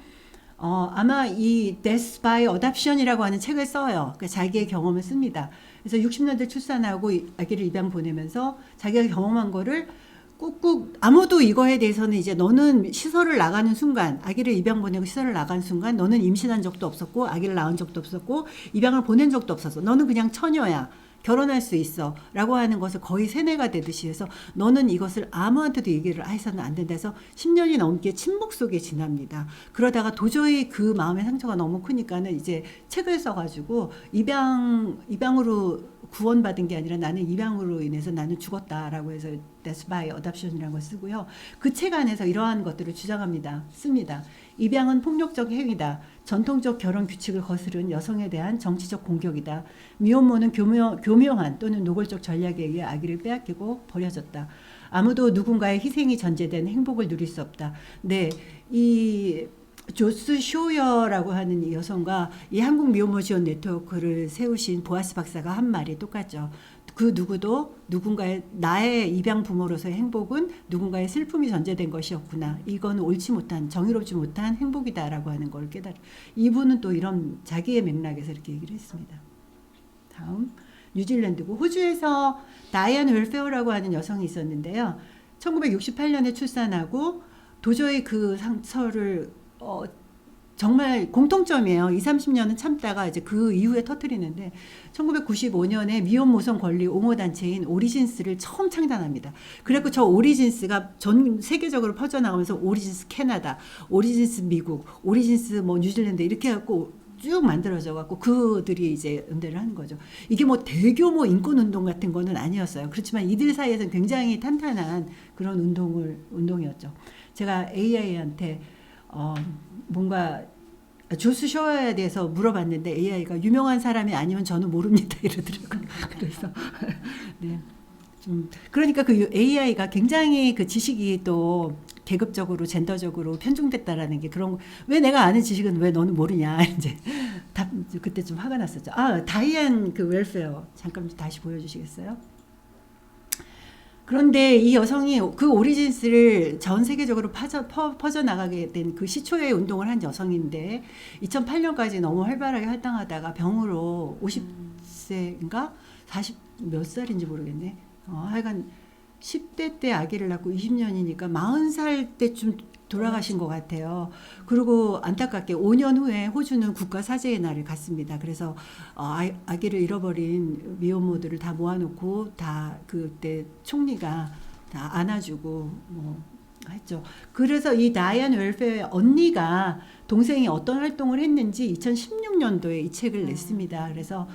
아마 이 Death by Adoption이라고 하는 책을 써요. 그러니까 자기의 경험을 씁니다. 그래서 60년대 출산하고 아기를 입양 보내면서 자기가 경험한 거를 꾹꾹 아무도 이거에 대해서는 이제 너는 시설을 나가는 순간 아기를 입양 보내고 시설을 나가는 순간 너는 임신한 적도 없었고 아기를 낳은 적도 없었고 입양을 보낸 적도 없었어. 너는 그냥 처녀야. 결혼할 수 있어 라고 하는 것을 거의 세뇌가 되듯이 해서 너는 이것을 아무한테도 얘기를 해서는 안 된다 해서 10년이 넘게 침묵 속에 지납니다. 그러다가 도저히 그 마음의 상처가 너무 크니까는 이제 책을 써가지고 입양으로 구원받은 게 아니라 나는 입양으로 인해서 나는 죽었다라고 해서 Death by Adoption이라는 걸 쓰고요. 그 책 안에서 이러한 것들을 주장합니다. 씁니다. 입양은 폭력적 행위다. 전통적 결혼 규칙을 거스른 여성에 대한 정치적 공격이다. 미혼모는 교묘한 또는 노골적 전략에 의해 아기를 빼앗기고 버려졌다. 아무도 누군가의 희생이 전제된 행복을 누릴 수 없다. 네, 이 조스 쇼여라고 하는 이 여성과 이 한국 미혼모 지원 네트워크를 세우신 보아스 박사가 한 말이 똑같죠. 그 누구도 누군가의 나의 입양 부모로서의 행복은 누군가의 슬픔이 전제된 것이었구나. 이건 옳지 못한 정의롭지 못한 행복이다라고 하는 걸 깨달아. 이분은 또 이런 자기의 맥락에서 이렇게 얘기를 했습니다. 다음 뉴질랜드고 호주에서 다이안 웰페어라고 하는 여성이 있었는데요. 1968년에 출산하고 도저히 그 상처를 정말 공통점이에요. 20-30년은 참다가 이제 그 이후에 터뜨리는데 1995년에 미혼모성 권리 옹호단체인 오리진스를 처음 창단합니다. 그래서 저 오리진스가 전 세계적으로 퍼져나가면서 오리진스 캐나다, 오리진스 미국, 오리진스 뭐 뉴질랜드 이렇게 해갖고 쭉 만들어져 갖고 그들이 이제 연대를 하는 거죠. 이게 뭐 대규모 인권 운동 같은 거는 아니었어요. 그렇지만 이들 사이에서는 굉장히 탄탄한 그런 운동이었죠. 제가 AI한테 뭔가 조스 쇼어에 대해서 물어봤는데 AI가 유명한 사람이 아니면 저는 모릅니다 이러더라고요. 그래서 네. 그러니까 그 AI가 굉장히 그 지식이 또 계급적으로 젠더적으로 편중됐다라는 게 그런 왜 내가 아는 지식은 왜 너는 모르냐 이제 그때 좀 화가 났었죠. 다이안 그 웰페어 잠깐 다시 보여주시겠어요? 그런데 이 여성이 그 오리진스를 전 세계적으로 퍼져나가게 된 그 시초의 운동을 한 여성인데 2008년까지 너무 활발하게 활동하다가 병으로 50세인가 40 몇 살인지 모르겠네. 하여간 10대 때 아기를 낳고 20년이니까 40살 때쯤 돌아가신 것 같아요. 그리고 안타깝게 5년 후에 호주는 국가 사제의 날을 갖습니다. 그래서 아기를 잃어버린 미혼모들을 다 모아놓고 다 그때 총리가 다 안아주고 뭐 했죠. 그래서 이 다이안 웰페어의 언니가 동생이 어떤 활동을 했는지 2016년도에 이 책을 냈습니다. 그래서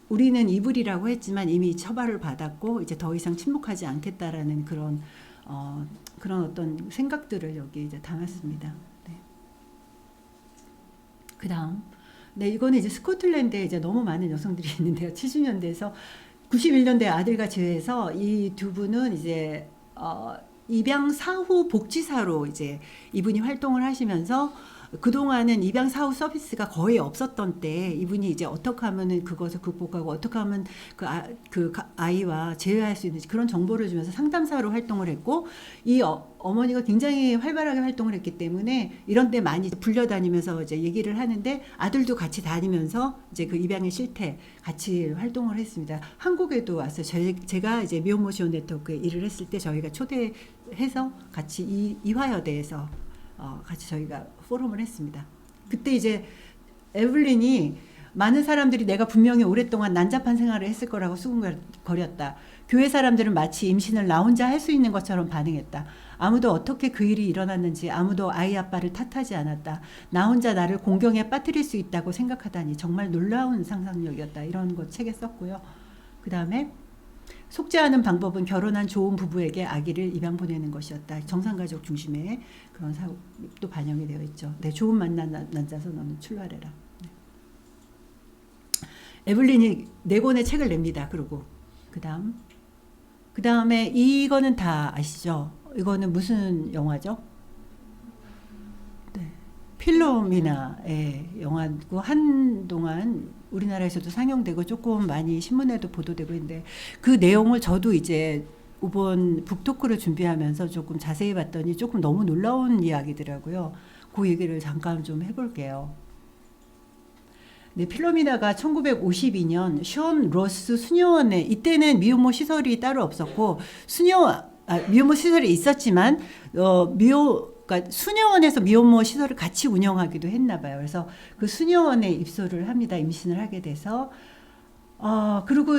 우리는 이불이라고 했지만 이미 처벌을 받았고 이제 더 이상 침묵하지 않겠다라는 그런 그런 어떤 생각들을 여기 이제 담았습니다. 네. 그다음, 네, 이거는 이제 스코틀랜드에 이제 너무 많은 여성들이 있는데요. 70년대에서 91년대 아들과 제외해서 이 두 분은 이제 입양 사후 복지사로 이제 이분이 활동을 하시면서 그동안은 입양 사후 서비스가 거의 없었던 때 이분이 이제 어떻게 하면은 그것을 극복하고 어떻게 하면 그 아이와 재회할 수 있는지 그런 정보를 주면서 상담사로 활동을 했고 이 어머니가 굉장히 활발하게 활동을 했기 때문에 이런 데 많이 불려다니면서 이제 얘기를 하는데 아들도 같이 다니면서 이제 그 입양의 실태 같이 활동을 했습니다. 한국에도 왔어요. 제가 이제 미혼모 지원 네트워크에 일을 했을 때 저희가 초대해서 같이 이화여대에서 같이 저희가 포럼을 했습니다. 그때 이제 에블린이 많은 사람들이 내가 분명히 오랫동안 난잡한 생활을 했을 거라고 수군거렸다. 교회 사람들은 마치 임신을 나 혼자 할 수 있는 것처럼 반응했다. 아무도 어떻게 그 일이 일어났는지 아무도 아이 아빠를 탓하지 않았다. 나 혼자 나를 공경에 빠뜨릴 수 있다고 생각하다니 정말 놀라운 상상력이었다. 이런 거 책에 썼고요. 그 다음에 속죄하는 방법은 결혼한 좋은 부부에게 아기를 입양 보내는 것이었다. 정상가족 중심의 그런 사고도 반영이 되어 있죠. 네, 좋은 만난 남자서 너는 출발해라. 네. 에블린이 4권의 책을 냅니다. 그리고 그 다음에 이거는 다 아시죠? 이거는 무슨 영화죠? 네, 필로미나의 영화고 한동안 우리나라에서도 상영되고 조금 많이 신문에도 보도되고 있는데 그 내용을 저도 이제 이번 북토크를 준비하면서 조금 자세히 봤더니 조금 너무 놀라운 이야기더라고요. 그 얘기를 잠깐 좀 해볼게요. 네, 필로미나가 1952년 션 로스 수녀원에 이때는 미혼모 시설이 따로 없었고 미혼모 시설이 있었지만 그러니까 수녀원에서 미혼모 시설을 같이 운영하기도 했나 봐요. 그래서 그 수녀원에 입소를 합니다. 임신을 하게 돼서 그리고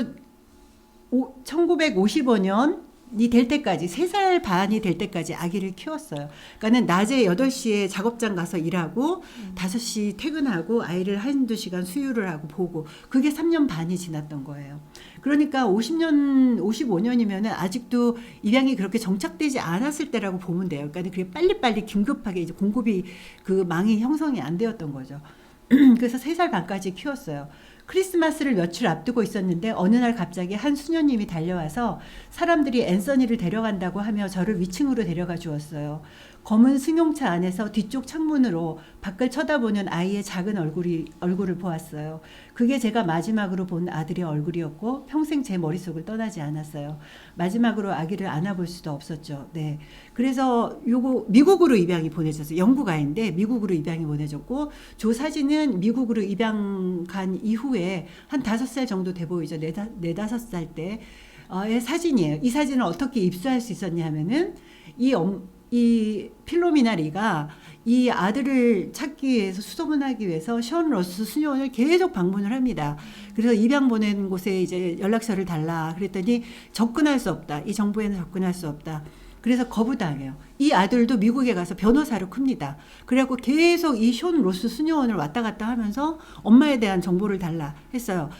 1955년이 될 때까지 3살 반이 될 때까지 아기를 키웠어요. 그러니까는 낮에 8시에 작업장 가서 일하고 5시 퇴근하고 아이를 한두 시간 수유를 하고 보고 그게 3년 반이 지났던 거예요. 그러니까 55년이면은 아직도 입양이 그렇게 정착되지 않았을 때라고 보면 돼요. 그러니까 그게 빨리빨리 긴급하게 이제 공급이 그 망이 형성이 안 되었던 거죠. 그래서 3살 반까지 키웠어요. 크리스마스를 며칠 앞두고 있었는데 어느 날 갑자기 한 수녀님이 달려와서 사람들이 앤서니를 데려간다고 하며 저를 위층으로 데려가 주었어요. 검은 승용차 안에서 뒤쪽 창문으로 밖을 쳐다보는 아이의 작은 얼굴을 보았어요. 그게 제가 마지막으로 본 아들의 얼굴이었고 평생 제 머릿속을 떠나지 않았어요. 마지막으로 아기를 안아볼 수도 없었죠. 네. 그래서 요거 미국으로 입양이 보내졌어요. 영국 아이인데 미국으로 입양이 보내졌고 저 사진은 미국으로 입양 간 이후에 한 5살 정도 돼 보이죠. 4-5살 때의 사진이에요. 이 사진을 어떻게 입수할 수 있었냐 하면은 이 필로미나리가 이 아들을 찾기 위해서 수소문하기 위해서 션 로스 수녀원을 계속 방문을 합니다. 그래서 입양 보낸 곳에 이제 연락처를 달라 그랬더니 접근할 수 없다. 이 정보에는 접근할 수 없다. 그래서 거부당해요. 이 아들도 미국에 가서 변호사로 큽니다. 그래갖고 계속 이 션 로스 수녀원을 왔다 갔다 하면서 엄마에 대한 정보를 달라 했어요.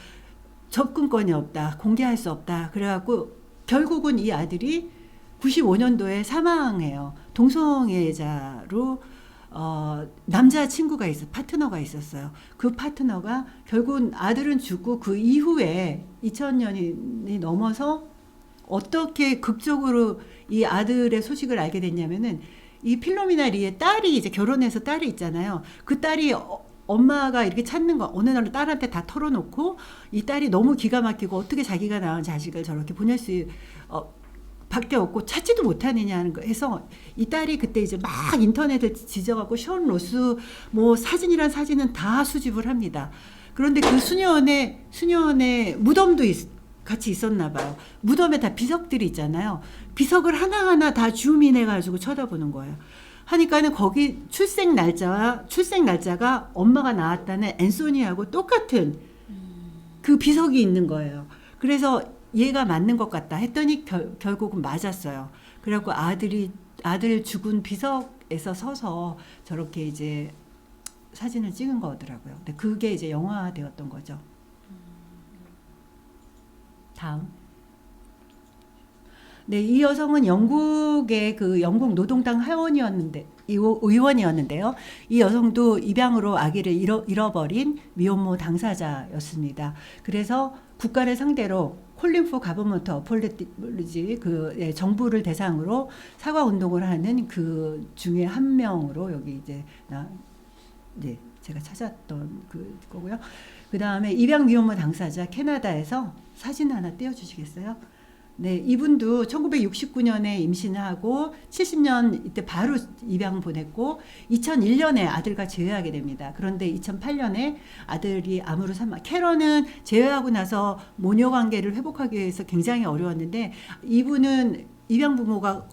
접근권이 없다. 공개할 수 없다. 그래갖고 결국은 이 아들이 95년도에 사망해요. 동성애자로 남자 친구가 파트너가 있었어요. 그 파트너가 결국은 아들은 죽고 그 이후에 2000년이 넘어서 어떻게 극적으로 이 아들의 소식을 알게 됐냐면은 이 필로미나리의 딸이 이제 결혼해서 딸이 있잖아요. 그 딸이 엄마가 이렇게 찾는 거 어느 날 딸한테 다 털어놓고 이 딸이 너무 기가 막히고 어떻게 자기가 낳은 자식을 저렇게 보낼 수 밖에 없고 찾지도 못하느냐는 거 해서 이 딸이 그때 이제 막 인터넷에 지져갖고 션 로스 뭐 사진이란 사진은 다 수집을 합니다. 그런데 그 수녀원에 무덤도 같이 있었나 봐요. 무덤에 다 비석들이 있잖아요. 비석을 하나하나 다 줌인해가지고 쳐다보는 거예요. 하니까는 거기 출생 날짜가 엄마가 낳았다는 앤소니하고 똑같은 그 비석이 있는 거예요. 그래서 얘가 맞는 것 같다 했더니 결국은 맞았어요. 그래갖고 아들 죽은 비석에서 서서 저렇게 이제 사진을 찍은 거더라고요. 근데 그게 이제 영화되었던 거죠. 다음. 네, 이 여성은 영국의 그 영국 노동당 의원이었는데요. 이 여성도 입양으로 아기를 잃어버린 미혼모 당사자였습니다. 그래서 국가를 상대로 콜린 포 가버먼트 어폴리지 정부를 대상으로 사과 운동을 하는 그 중에 한 명으로 여기 이제 제가 찾았던 거고요. 그 다음에 입양 미혼모 당사자 캐나다에서 사진 하나 띄워주시겠어요? 네, 이분도 1969년에 임신하고 70년 이때 바로 입양 보냈고 2001년에 아들과 재회하게 됩니다. 그런데 2008년에 아들이 암으로 캐런은 재회하고 나서 모녀 관계를 회복하기 위해서 굉장히 어려웠는데 이분은 입양 부모가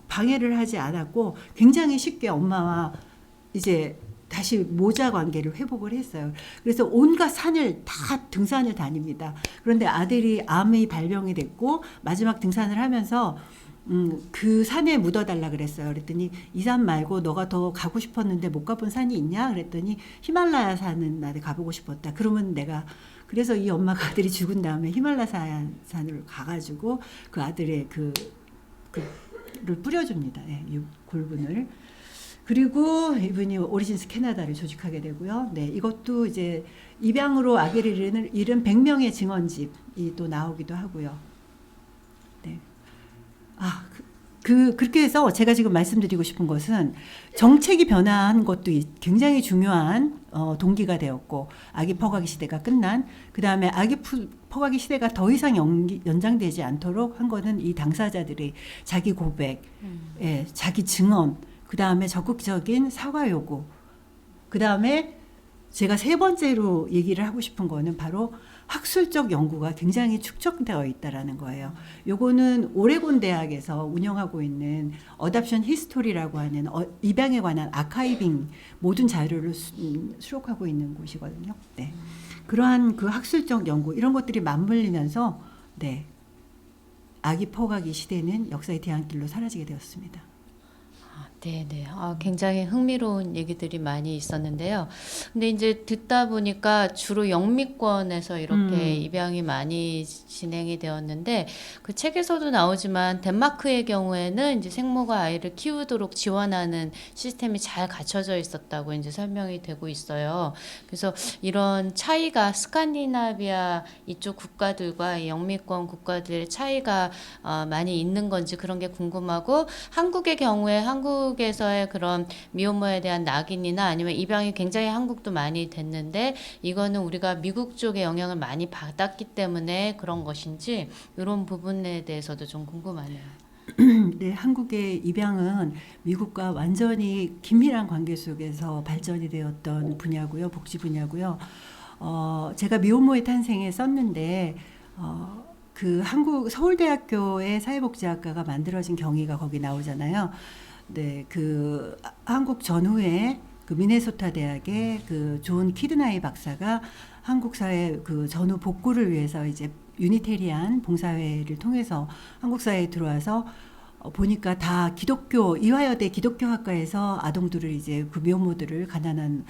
방해를 하지 않았고 굉장히 쉽게 엄마와 이제 다시 모자 관계를 회복을 했어요. 그래서 온갖 산을 다 등산을 다닙니다. 그런데 아들이 암이 발병이 됐고 마지막 등산을 하면서 그 산에 묻어달라 그랬어요. 그랬더니 이 산 말고 너가 더 가고 싶었는데 못 가본 산이 있냐? 그랬더니 히말라야 산은 나도 가보고 싶었다. 그러면 그래서 이 엄마가 아들이 죽은 다음에 히말라야 산을 가가지고 그 아들의 를 뿌려줍니다. 네, 이 골분을. 그리고 이분이 오리진스 캐나다를 조직하게 되고요. 네, 이것도 이제 입양으로 아기를 잃은 100명의 증언집이 또 나오기도 하고요. 네. 그렇게 해서 제가 지금 말씀드리고 싶은 것은 정책이 변화한 것도 굉장히 중요한 동기가 되었고 아기 퍼가기 시대가 끝난 그 다음에 아기 퍼가기 시대가 더 이상 연장되지 않도록 한 거는 이 당사자들의 자기 고백, 자기 증언 그 다음에 적극적인 사과 요구. 그 다음에 제가 세 번째로 얘기를 하고 싶은 거는 바로 학술적 연구가 굉장히 축적되어 있다라는 거예요. 요거는 오레곤 대학에서 운영하고 있는 어답션 히스토리라고 하는 입양에 관한 아카이빙 모든 자료를 수록하고 있는 곳이거든요. 네. 그러한 그 학술적 연구 이런 것들이 맞물리면서 네. 아기 퍼가기 시대는 역사의 뒤안길로 사라지게 되었습니다. 네네. 굉장히 흥미로운 얘기들이 많이 있었는데요. 근데 이제 듣다 보니까 주로 영미권에서 이렇게 입양이 많이 진행이 되었는데 그 책에서도 나오지만 덴마크의 경우에는 이제 생모가 아이를 키우도록 지원하는 시스템이 잘 갖춰져 있었다고 이제 설명이 되고 있어요. 그래서 이런 차이가 스칸디나비아 이쪽 국가들과 영미권 국가들의 차이가 많이 있는 건지 그런 게 궁금하고 한국의 경우에 한국에서의 그런 미혼모에 대한 낙인이나 아니면 입양이 굉장히 한국도 많이 됐는데 이거는 우리가 미국 쪽의 영향을 많이 받았기 때문에 그런 것인지 이런 부분에 대해서도 좀 궁금하네요. 네, 한국의 입양은 미국과 완전히 긴밀한 관계 속에서 발전이 되었던 분야고요, 복지 분야고요. 제가 미혼모의 탄생에 썼는데 그 한국 서울대학교의 사회복지학과가 만들어진 경위가 거기 나오잖아요. 네, 그 한국 전후에 그 미네소타 대학의 그 존 키드나이 박사가 한국 사회 그 전후 복구를 위해서 이제 유니테리안 봉사회를 통해서 한국 사회에 들어와서 보니까 다 기독교 이화여대 기독교 학과에서 아동들을 이제 그 미혼모들을 가난한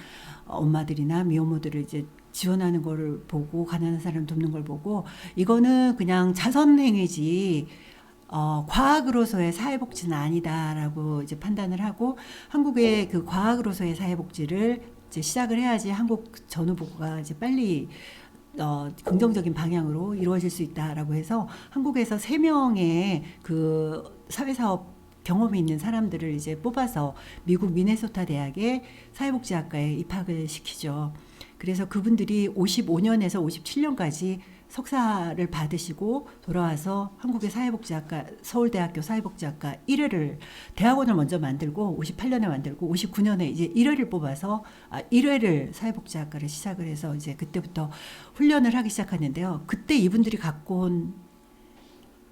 엄마들이나 미혼모들을 이제 지원하는 거를 보고 가난한 사람 돕는 걸 보고 이거는 그냥 자선행위지 과학으로서의 사회복지는 아니다라고 이제 판단을 하고 한국의 그 과학으로서의 사회복지를 이제 시작을 해야지 한국 전후복구가 이제 빨리 긍정적인 방향으로 이루어질 수 있다라고 해서 한국에서 3명의 그 사회사업 경험이 있는 사람들을 이제 뽑아서 미국 미네소타 대학의 사회복지학과에 입학을 시키죠. 그래서 그분들이 55년에서 57년까지 석사를 받으시고 돌아와서 한국의 사회복지학과 서울대학교 사회복지학과 1회를 대학원을 먼저 만들고 58년에 만들고 59년에 이제 1회를 뽑아서 1회를 사회복지학과를 시작을 해서 이제 그때부터 훈련을 하기 시작하는데요. 그때 이분들이 갖고 온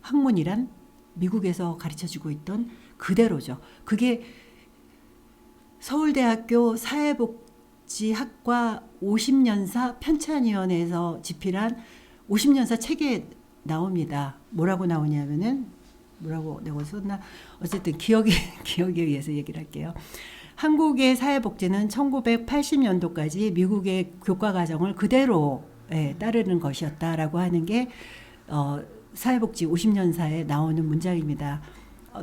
학문이란 미국에서 가르쳐주고 있던 그대로죠. 그게 서울대학교 사회복지학과 50년사 편찬위원회에서 집필한 50년사 책에 나옵니다. 뭐라고 나오냐면은 뭐라고 내가 썼나 어쨌든 기억에 의해서 얘기를 할게요. 한국의 사회복지는 1980년도까지 미국의 교과 과정을 그대로 따르는 것이었다라고 하는 게 사회복지 50년사에 나오는 문장입니다.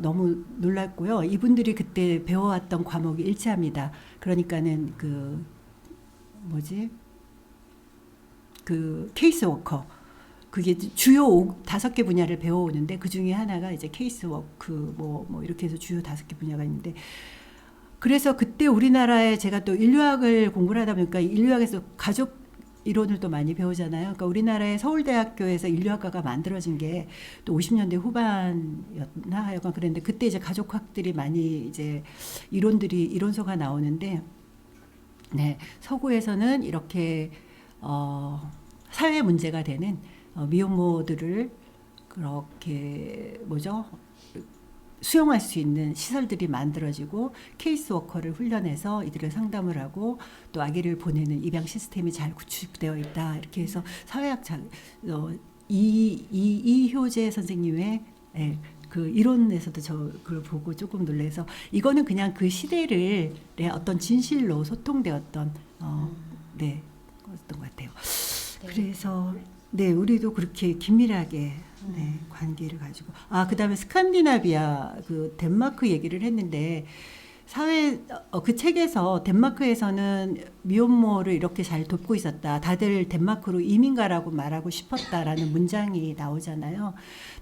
너무 놀랐고요. 이분들이 그때 배워왔던 과목이 일치합니다. 그러니까는 그 케이스 워커. 그게 주요 5개 분야를 배워오는데 그 중에 하나가 이제 케이스 워크 뭐 이렇게 해서 주요 5개 분야가 있는데, 그래서 그때 우리나라에 제가 또 인류학을 공부를 하다 보니까 인류학에서 가족 이론을 또 많이 배우잖아요. 그러니까 우리나라의 서울대학교에서 인류학과가 만들어진 게 또 50년대 후반이었나 하여간 그랬는데, 그때 이제 가족학들이 많이 이제 이론서가 나오는데, 네, 서구에서는 이렇게 사회 문제가 되는 미혼모들을 그렇게 수용할 수 있는 시설들이 만들어지고 케이스 워커를 훈련해서 이들을 상담을 하고 또 아기를 보내는 입양 시스템이 잘 구축되어 있다. 이렇게 해서 사회학 이효재 선생님의 그 이론에서도 저 그걸 보고 조금 놀라서, 이거는 그냥 그 시대를 어떤 진실로 소통되었던 것 같아요. 네. 그래서 네, 우리도 그렇게 긴밀하게 관계를 가지고, 그다음에 스칸디나비아 그 덴마크 얘기를 했는데, 그 책에서 덴마크에서는 미혼모를 이렇게 잘 돕고 있었다. 다들 덴마크로 이민 가라고 말하고 싶었다라는 문장이 나오잖아요.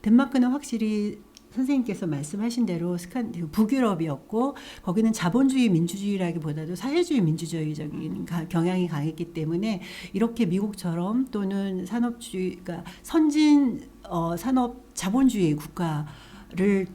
덴마크는 확실히 선생님께서 말씀하신 대로 북유럽이었고, 거기는 자본주의 민주주의라기보다도 사회주의 민주주의적인 경향이 강했기 때문에 이렇게 미국처럼 또는 그러니까 선진 산업 자본주의 국가를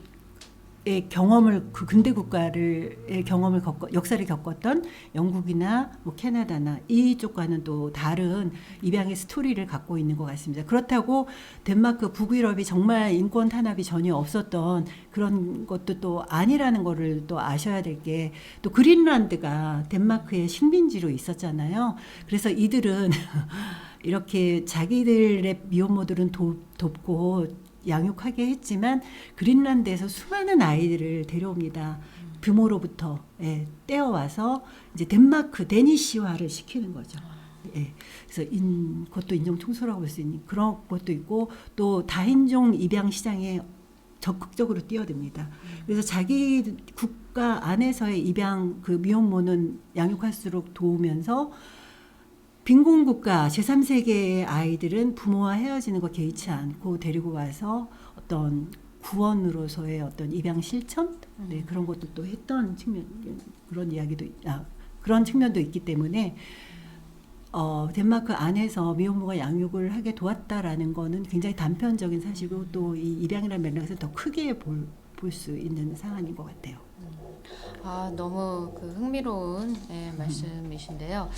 그 근대 국가의 경험을 역사를 겪었던 영국이나 뭐 캐나다나 이쪽과는 또 다른 입양의 스토리를 갖고 있는 것 같습니다. 그렇다고 덴마크 북유럽이 정말 인권 탄압이 전혀 없었던 그런 것도 또 아니라는 거를 또 아셔야 될 게, 또 그린란드가 덴마크의 식민지로 있었잖아요. 그래서 이들은 이렇게 자기들의 미혼모들은 돕고 양육하게 했지만 그린란드에서 수많은 아이들을 데려옵니다. 부모로부터 떼어와서 이제 데니시화를 시키는 거죠. 그래서 그것도 인종 청소라고 볼 수 있는 그런 것도 있고, 또 다인종 입양 시장에 적극적으로 뛰어듭니다. 그래서 자기 국가 안에서의 입양 그 미혼모는 양육할수록 도우면서, 빈곤국가 제3세계의 아이들은 부모와 헤어지는 거 개의치 않고 데리고 와서 어떤 구원으로서의 어떤 입양 실천, 그런 것도 또 했던 그런 측면도 있기 때문에 덴마크 안에서 미혼모가 양육을 하게 도왔다라는 거는 굉장히 단편적인 사실이고, 또 이 입양이라는 맥락에서 더 크게 볼 수 있는 상황인 것 같아요. 너무 그 흥미로운 말씀이신데요.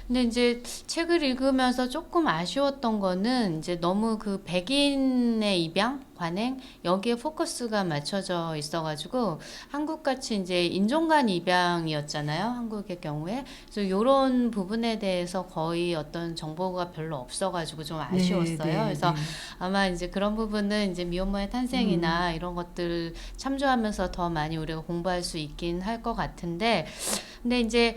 근데 이제 책을 읽으면서 조금 아쉬웠던 거는 이제 너무 그 백인의 입양, 관행 여기에 포커스가 맞춰져 있어가지고, 한국같이 이제 인종 간 입양이었잖아요, 한국의 경우에. 그래서 이런 부분에 대해서 거의 어떤 정보가 별로 없어가지고 좀 아쉬웠어요. 그래서 아마 이제 그런 부분은 이제 미혼모의 탄생이나 이런 것들 참조하면서 더 많이 우리가 공부할 수 있긴 할 것 같은데, 근데 이제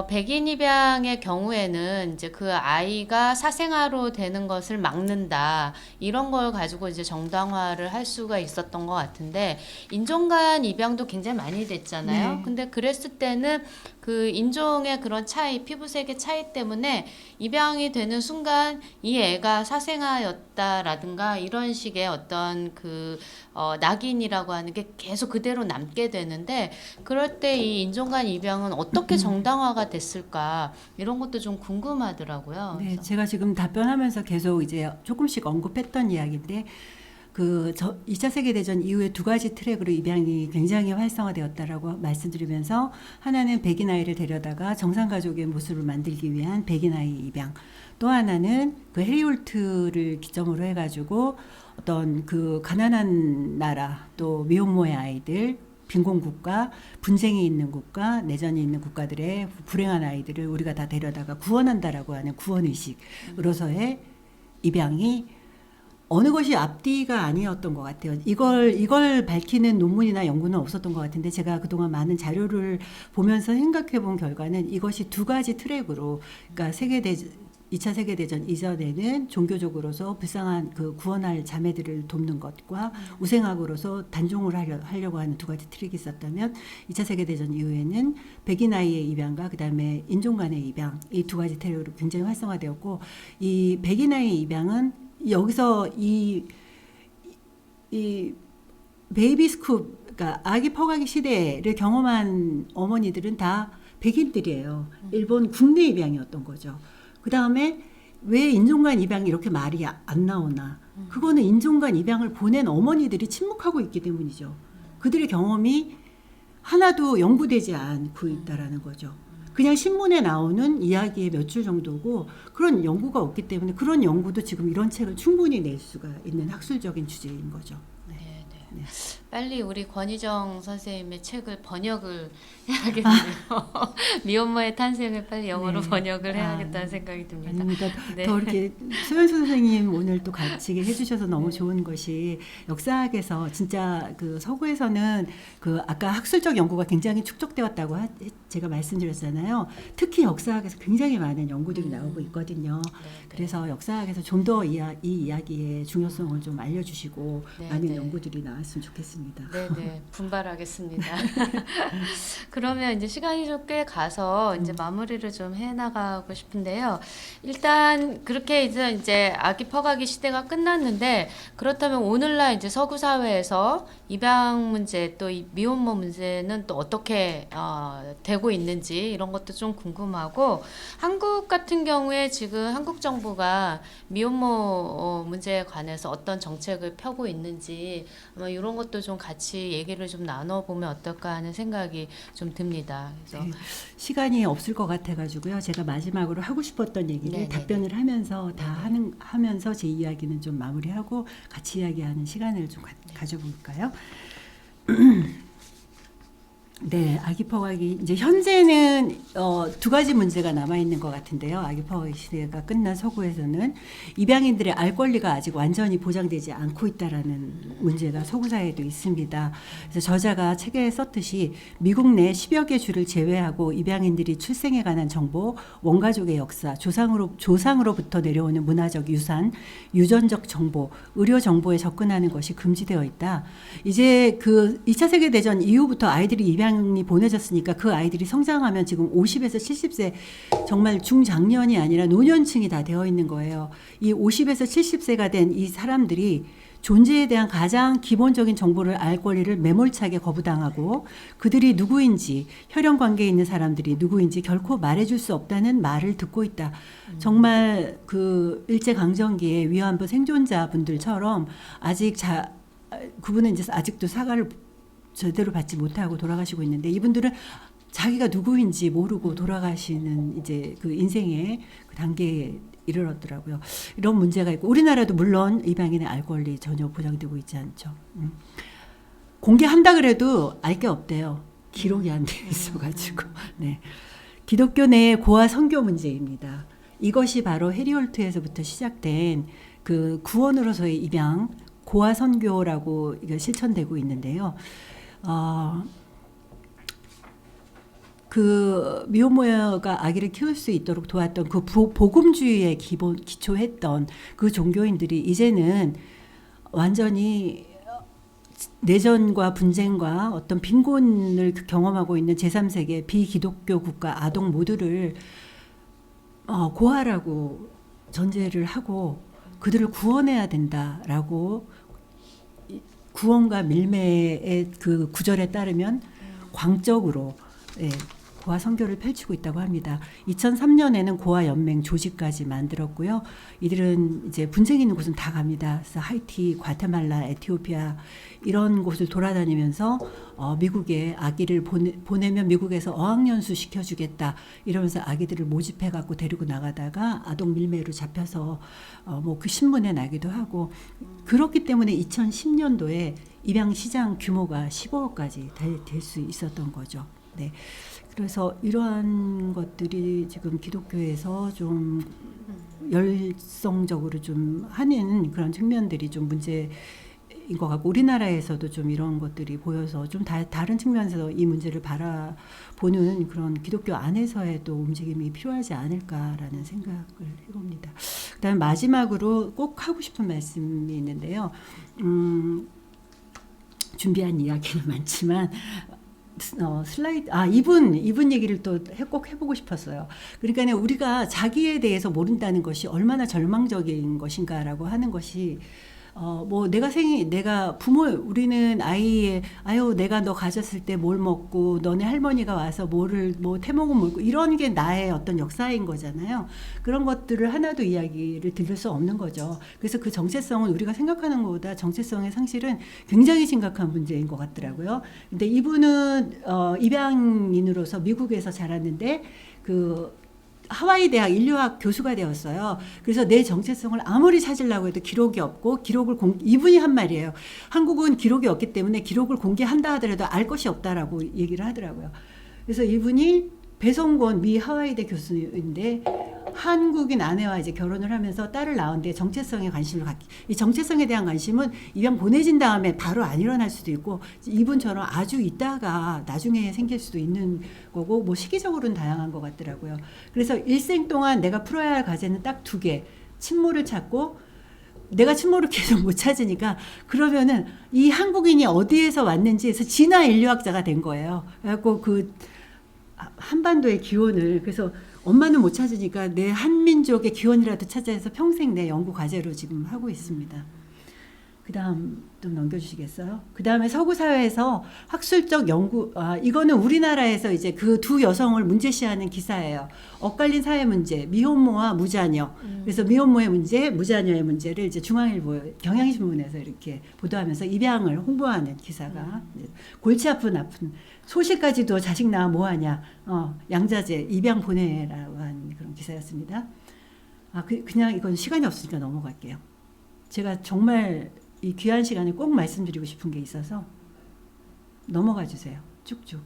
백인 입양의 경우에는 이제 그 아이가 사생아로 되는 것을 막는다, 이런 걸 가지고 이제 정당화를 할 수가 있었던 것 같은데, 인종 간 입양도 굉장히 많이 됐잖아요. 근데 그랬을 때는 그 인종의 그런 차이, 피부색의 차이 때문에 입양이 되는 순간 이 애가 사생아였다라든가 이런 식의 어떤 그 낙인이라고 하는 게 계속 그대로 남게 되는데, 그럴 때 이 인종 간 입양은 어떻게 정당화가 됐을까, 이런 것도 좀 궁금하더라고요. 네, 제가 지금 답변하면서 계속 이제 조금씩 언급했던 이야기인데, 2차 세계대전 이후에 2가지 트랙으로 입양이 굉장히 활성화되었다라고 말씀드리면서, 하나는 백인 아이를 데려다가 정상가족의 모습을 만들기 위한 백인 아이 입양, 또 하나는 그 해리홀트를 기점으로 해가지고 어떤 그 가난한 나라, 또 미혼모의 아이들, 빈곤국가, 분쟁이 있는 국가, 내전이 있는 국가들의 불행한 아이들을 우리가 다 데려다가 구원한다라고 하는 구원의식으로서의 입양이 어느 것이 앞뒤가 아니었던 것 같아요. 이걸 밝히는 논문이나 연구는 없었던 것 같은데, 제가 그동안 많은 자료를 보면서 생각해 본 결과는 이것이 2가지 트랙으로, 그러니까 2차 세계대전 이전에는 종교적으로서 불쌍한 그 구원할 자매들을 돕는 것과 우생학으로서 단종을 하려고 하는 두 가지 트릭이 있었다면 2차 세계대전 이후에는 백인 아이의 입양과 그다음에 인종 간의 입양 이 두 가지 트릭으로 굉장히 활성화되었고 이 백인 아이의 입양은 여기서 이 베이비 스쿱 그러니까 아기 퍼가기 시대를 경험한 어머니들은 다 백인들이에요. 일본 국내 입양이었던 거죠. 그 다음에 왜 인종간 입양이 이렇게 말이 안 나오나? 그거는 인종간 입양을 보낸 어머니들이 침묵하고 있기 때문이죠. 그들의 경험이 하나도 연구되지 않고 있다라는 거죠. 그냥 신문에 나오는 이야기의 몇 줄 정도고 그런 연구가 없기 때문에 그런 연구도 지금 이런 책을 충분히 낼 수가 있는 학술적인 주제인 거죠. 네, 네. 네. 빨리 우리 권희정 선생님의 책을 번역을 해야겠네요. 미혼모의 탄생을 빨리 영어로 네. 번역을 해야겠다는 생각이 듭니다. 아닙니다. 네. 더 이렇게 소연수 선생님 오늘 또 같이 해주셔서 너무 좋은 것이 역사학에서 진짜 그 서구에서는 그 아까 학술적 연구가 굉장히 축적되었다고 제가 말씀드렸잖아요. 특히 역사학에서 굉장히 많은 연구들이 나오고 있거든요. 네, 그래서 역사학에서 좀 더 이 이야기의 중요성을 좀 알려주시고 네, 많은 네. 연구들이 나왔으면 좋겠습니다. 네, 분발하겠습니다. 그러면 이제 시간이 좀 꽤 가서 이제 마무리를 좀 해나가고 싶은데요. 일단 그렇게 이제 아기 퍼가기 시대가 끝났는데 그렇다면 오늘날 이제 서구 사회에서 입양 문제 또 이 미혼모 문제는 또 어떻게 되고 있는지 이런 것도 좀 궁금하고 한국 같은 경우에 지금 한국 정부가 미혼모 문제에 관해서 어떤 정책을 펴고 있는지 이런 것도 좀 같이 얘기를 좀 나눠보면 어떨까 하는 생각이 좀 듭니다. 그래서 네, 시간이 없을 것 같아가지고요. 제가 마지막으로 하고 싶었던 얘기를 네네네. 답변을 하면서 하면서 제 이야기는 좀 마무리하고 같이 이야기하는 시간을 좀 가져볼까요? 네, 아기 퍼가기 이제 현재는 두 가지 문제가 남아 있는 것 같은데요. 아기 퍼가기 시대가 끝난 서구에서는 입양인들의 알 권리가 아직 완전히 보장되지 않고 있다라는 문제가 서구 사회에도 있습니다. 그래서 저자가 책에 썼듯이 미국 내 10여 개 주를 제외하고 입양인들이 출생에 관한 정보, 원가족의 역사, 조상으로부터 내려오는 문화적 유산, 유전적 정보, 의료 정보에 접근하는 것이 금지되어 있다. 이제 그 2차 세계 대전 이후부터 아이들이 입양이 보내졌으니까 그 아이들이 성장하면 지금 50에서 70세 정말 중장년이 아니라 노년층이 다 되어 있는 거예요. 이 50에서 70세가 된 이 사람들이 존재에 대한 가장 기본적인 정보를 알 권리를 매몰차게 거부당하고 그들이 누구인지 혈연 관계에 있는 사람들이 누구인지 결코 말해줄 수 없다는 말을 듣고 있다. 정말 그 일제강점기의 위안부 생존자분들처럼 아직 그분은 이제 아직도 사과를 제대로 받지 못하고 돌아가시고 있는데 이분들은 자기가 누구인지 모르고 돌아가시는 이제 그 인생의 그 단계에 이르렀더라고요. 이런 문제가 있고 우리나라도 물론 입양인의 알 권리 전혀 보장되고 있지 않죠. 공개한다 그래도 알 게 없대요. 기록이 안 돼 있어가지고. 네. 기독교 내의 고아 선교 문제입니다. 이것이 바로 해리홀트에서부터 시작된 그 구원으로서의 입양 고아 선교라고 이거 실천되고 있는데요. 그 미혼모가 아기를 키울 수 있도록 도왔던 그 복음주의에 기초했던 그 종교인들이 이제는 완전히 내전과 분쟁과 어떤 빈곤을 경험하고 있는 제3세계 비기독교 국가 아동 모두를 고아라고 전제를 하고 그들을 구원해야 된다라고 구원과 밀매의 그 구절에 따르면 광적으로 고아 선교를 펼치고 있다고 합니다. 2003년에는 고아 연맹 조직까지 만들었고요. 이들은 이제 분쟁 있는 곳은 다 갑니다. 그래서 하이티, 과테말라, 에티오피아 이런 곳을 돌아다니면서 미국에 아기를 보내면 미국에서 어학연수 시켜주겠다 이러면서 아기들을 모집해 갖고 데리고 나가다가 아동 밀매로 잡혀서 뭐 그 신문에 나기도 하고 그렇기 때문에 2010년도에 입양 시장 규모가 15억까지 될 수 있었던 거죠. 네. 그래서 이러한 것들이 지금 기독교에서 좀 열성적으로 좀 하는 그런 측면들이 좀 문제 것 같고 우리나라에서도 좀 이런 것들이 보여서 좀 다른 측면에서 이 문제를 바라보는 그런 기독교 안에서의 또 움직임이 필요하지 않을까라는 생각을 해봅니다. 그다음에 마지막으로 꼭 하고 싶은 말씀이 있는데요. 준비한 이야기는 많지만 슬라이드 이분 얘기를 또 꼭 해보고 싶었어요. 그러니까 우리가 자기에 대해서 모른다는 것이 얼마나 절망적인 것인가라고 하는 것이 뭐 내가 우리는 아유 내가 너 가졌을 때 뭘 먹고 너네 할머니가 와서 뭐 태몽을 물고 이런 게 나의 어떤 역사인 거잖아요. 그런 것들을 하나도 이야기를 들을 수 없는 거죠. 그래서 그 정체성은 우리가 생각하는 것보다 정체성의 상실은 굉장히 심각한 문제인 것 같더라고요. 근데 이분은 입양인으로서 미국에서 자랐는데 하와이 대학 인류학 교수가 되었어요. 그래서 내 정체성을 아무리 찾으려고 해도 기록이 없고 이분이 한 말이에요. 한국은 기록이 없기 때문에 기록을 공개한다 하더라도 알 것이 없다라고 얘기를 하더라고요. 그래서 이분이 배성곤 미 하와이대 교수인데 한국인 아내와 이제 결혼을 하면서 딸을 낳았는데 정체성에 관심을 갖기. 이 정체성에 대한 관심은 입양 보내진 다음에 바로 안 일어날 수도 있고 이분처럼 아주 있다가 나중에 생길 수도 있는 거고 뭐 시기적으로는 다양한 것 같더라고요. 그래서 일생 동안 내가 풀어야 할 과제는 딱 2개. 친모를 찾고 내가 친모를 계속 못 찾으니까 그러면은 이 한국인이 어디에서 왔는지 해서 진화 인류학자가 된 거예요. 그래갖고 한반도의 기원을 그래서 엄마는 못 찾으니까 내 한민족의 기원이라도 찾아서 평생 내 연구 과제로 지금 하고 있습니다. 그 다음 좀 넘겨주시겠어요? 그 다음에 서구 사회에서 학술적 연구, 이거는 우리나라에서 이제 그 두 여성을 문제시하는 기사예요. 엇갈린 사회 문제, 미혼모와 무자녀. 그래서 미혼모의 문제, 무자녀의 문제를 이제 중앙일보, 경향신문에서 이렇게 보도하면서 입양을 홍보하는 기사가 골치 아픈 소실까지도 자식 낳아 뭐하냐, 양자제 입양 보내라고 한 그런 기사였습니다. 그냥 이건 시간이 없으니까 넘어갈게요. 제가 정말 이 귀한 시간에 꼭 말씀드리고 싶은 게 있어서 넘어가 주세요. 쭉쭉.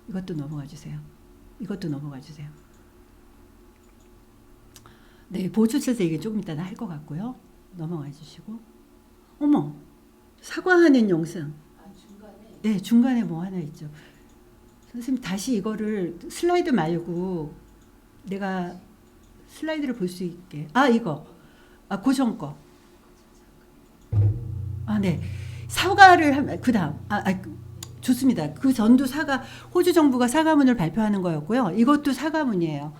이것도 넘어가 주세요. 이것도 넘어가 주세요. 네, 보초체제 얘기 조금 이따 할 것 같고요. 넘어가 주시고. 어머, 사과하는 영상. 네, 중간에 뭐 하나 있죠. 선생님 다시 이거를 슬라이드 말고 내가 슬라이드를 볼 수 있게. 이거. 고정 거. 네. 사과를 하면 그다음. 좋습니다. 그 전도 호주 정부가 사과문을 발표하는 거였고요. 이것도 사과문이에요.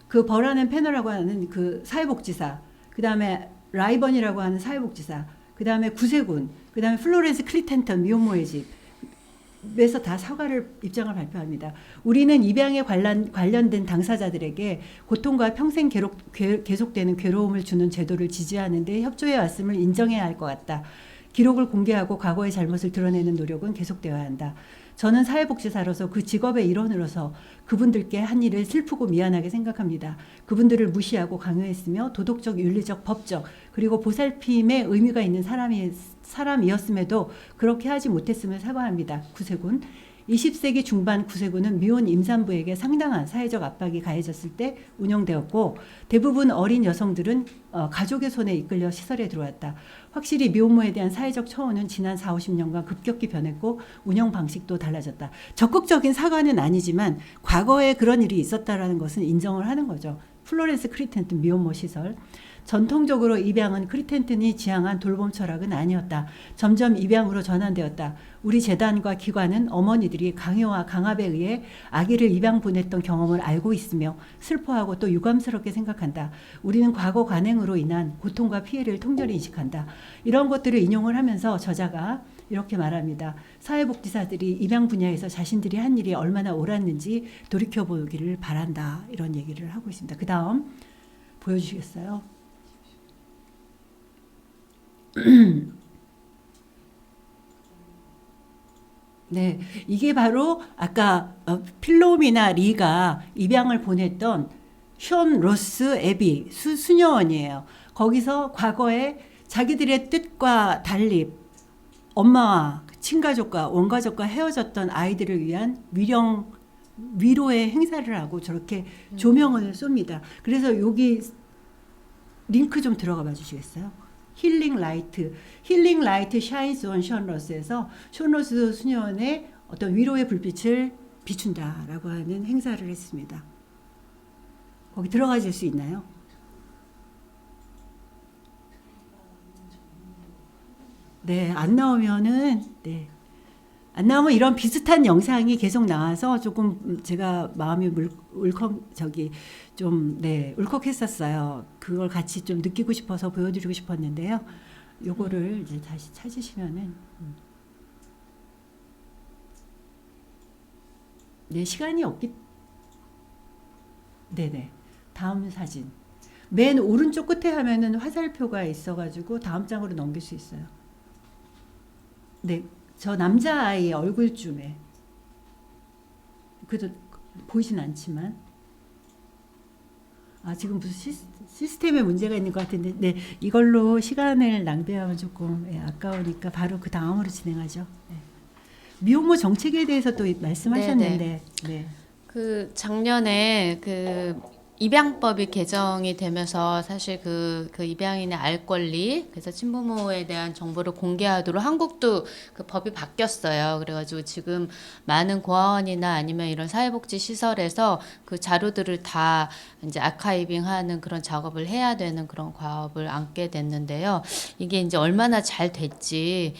그 버라넨 패너라고 하는 그 사회복지사, 그다음에 라이번이라고 하는 사회복지사, 그다음에 구세군, 그다음에 플로렌스 클리텐턴 미혼모의 집에서 다 입장을 발표합니다. 우리는 입양에 관련된 당사자들에게 고통과 평생 계속되는 괴로움을 주는 제도를 지지하는 데 협조해 왔음을 인정해야 할 것 같다. 기록을 공개하고 과거의 잘못을 드러내는 노력은 계속되어야 한다. 저는 사회복지사로서 그 직업의 일원으로서 그분들께 한 일을 슬프고 미안하게 생각합니다. 그분들을 무시하고 강요했으며 도덕적, 윤리적, 법적 그리고 보살핌의 의미가 있는 사람이었음에도 그렇게 하지 못했음을 사과합니다. 구세군. 20세기 중반 구세군은 미혼 임산부에게 상당한 사회적 압박이 가해졌을 때 운영되었고 대부분 어린 여성들은 가족의 손에 이끌려 시설에 들어왔다. 확실히 미혼모에 대한 사회적 처우는 지난 40-50년간 급격히 변했고 운영 방식도 달라졌다. 적극적인 사과는 아니지만 과거에 그런 일이 있었다라는 것은 인정을 하는 거죠. 플로렌스 크리텐튼 미혼모 시설. 전통적으로 입양은 크리텐튼이 지향한 돌봄 철학은 아니었다. 점점 입양으로 전환되었다. 우리 재단과 기관은 어머니들이 강요와 강압에 의해 아기를 입양 보냈던 경험을 알고 있으며 슬퍼하고 또 유감스럽게 생각한다. 우리는 과거 관행으로 인한 고통과 피해를 통렬히 인식한다. 이런 것들을 인용을 하면서 저자가 이렇게 말합니다. 사회복지사들이 입양 분야에서 자신들이 한 일이 얼마나 옳았는지 돌이켜보기를 바란다. 이런 얘기를 하고 있습니다. 그 다음 보여주시겠어요? 네, 이게 바로 아까 필롬이나 리가 입양을 보냈던 션 로스 애비 수녀원이에요. 거기서 과거에 자기들의 뜻과 달리 엄마와 친가족과 원가족과 헤어졌던 아이들을 위한 위로의 행사를 하고 저렇게 조명을 쏩니다. 그래서 여기 링크 좀 들어가 봐 주시겠어요? 힐링 라이트 샤인스 온 션러스에서 션러스 수녀원의 어떤 위로의 불빛을 비춘다라고 하는 행사를 했습니다. 거기 들어가실 수 있나요? 네, 안 나오면 이런 비슷한 영상이 계속 나와서 조금 제가 마음이 울컥했었어요. 그걸 같이 좀 느끼고 싶어서 보여드리고 싶었는데요. 요거를 이제 다시 찾으시면은 네, 시간이 없기. 네네. 다음 사진. 맨 오른쪽 끝에 하면은 화살표가 있어가지고 다음 장으로 넘길 수 있어요. 네, 저 남자아이 얼굴쯤에. 그래도 보이진 않지만. 지금 무슨 시스템에 문제가 있는 것 같은데, 네, 이걸로 시간을 낭비하면 조금 아까우니까 바로 그 다음으로 진행하죠. 네. 미혼모 정책에 대해서 또 말씀하셨는데, 네. 그 작년에 그 입양법이 개정이 되면서 사실 그 입양인의 알 권리, 그래서 친부모에 대한 정보를 공개하도록 한국도 그 법이 바뀌었어요. 그래가지고 지금 많은 고아원이나 아니면 이런 사회복지 시설에서 그 자료들을 다 이제 아카이빙하는 그런 작업을 해야 되는 그런 과업을 안게 됐는데요. 이게 이제 얼마나 잘 됐지,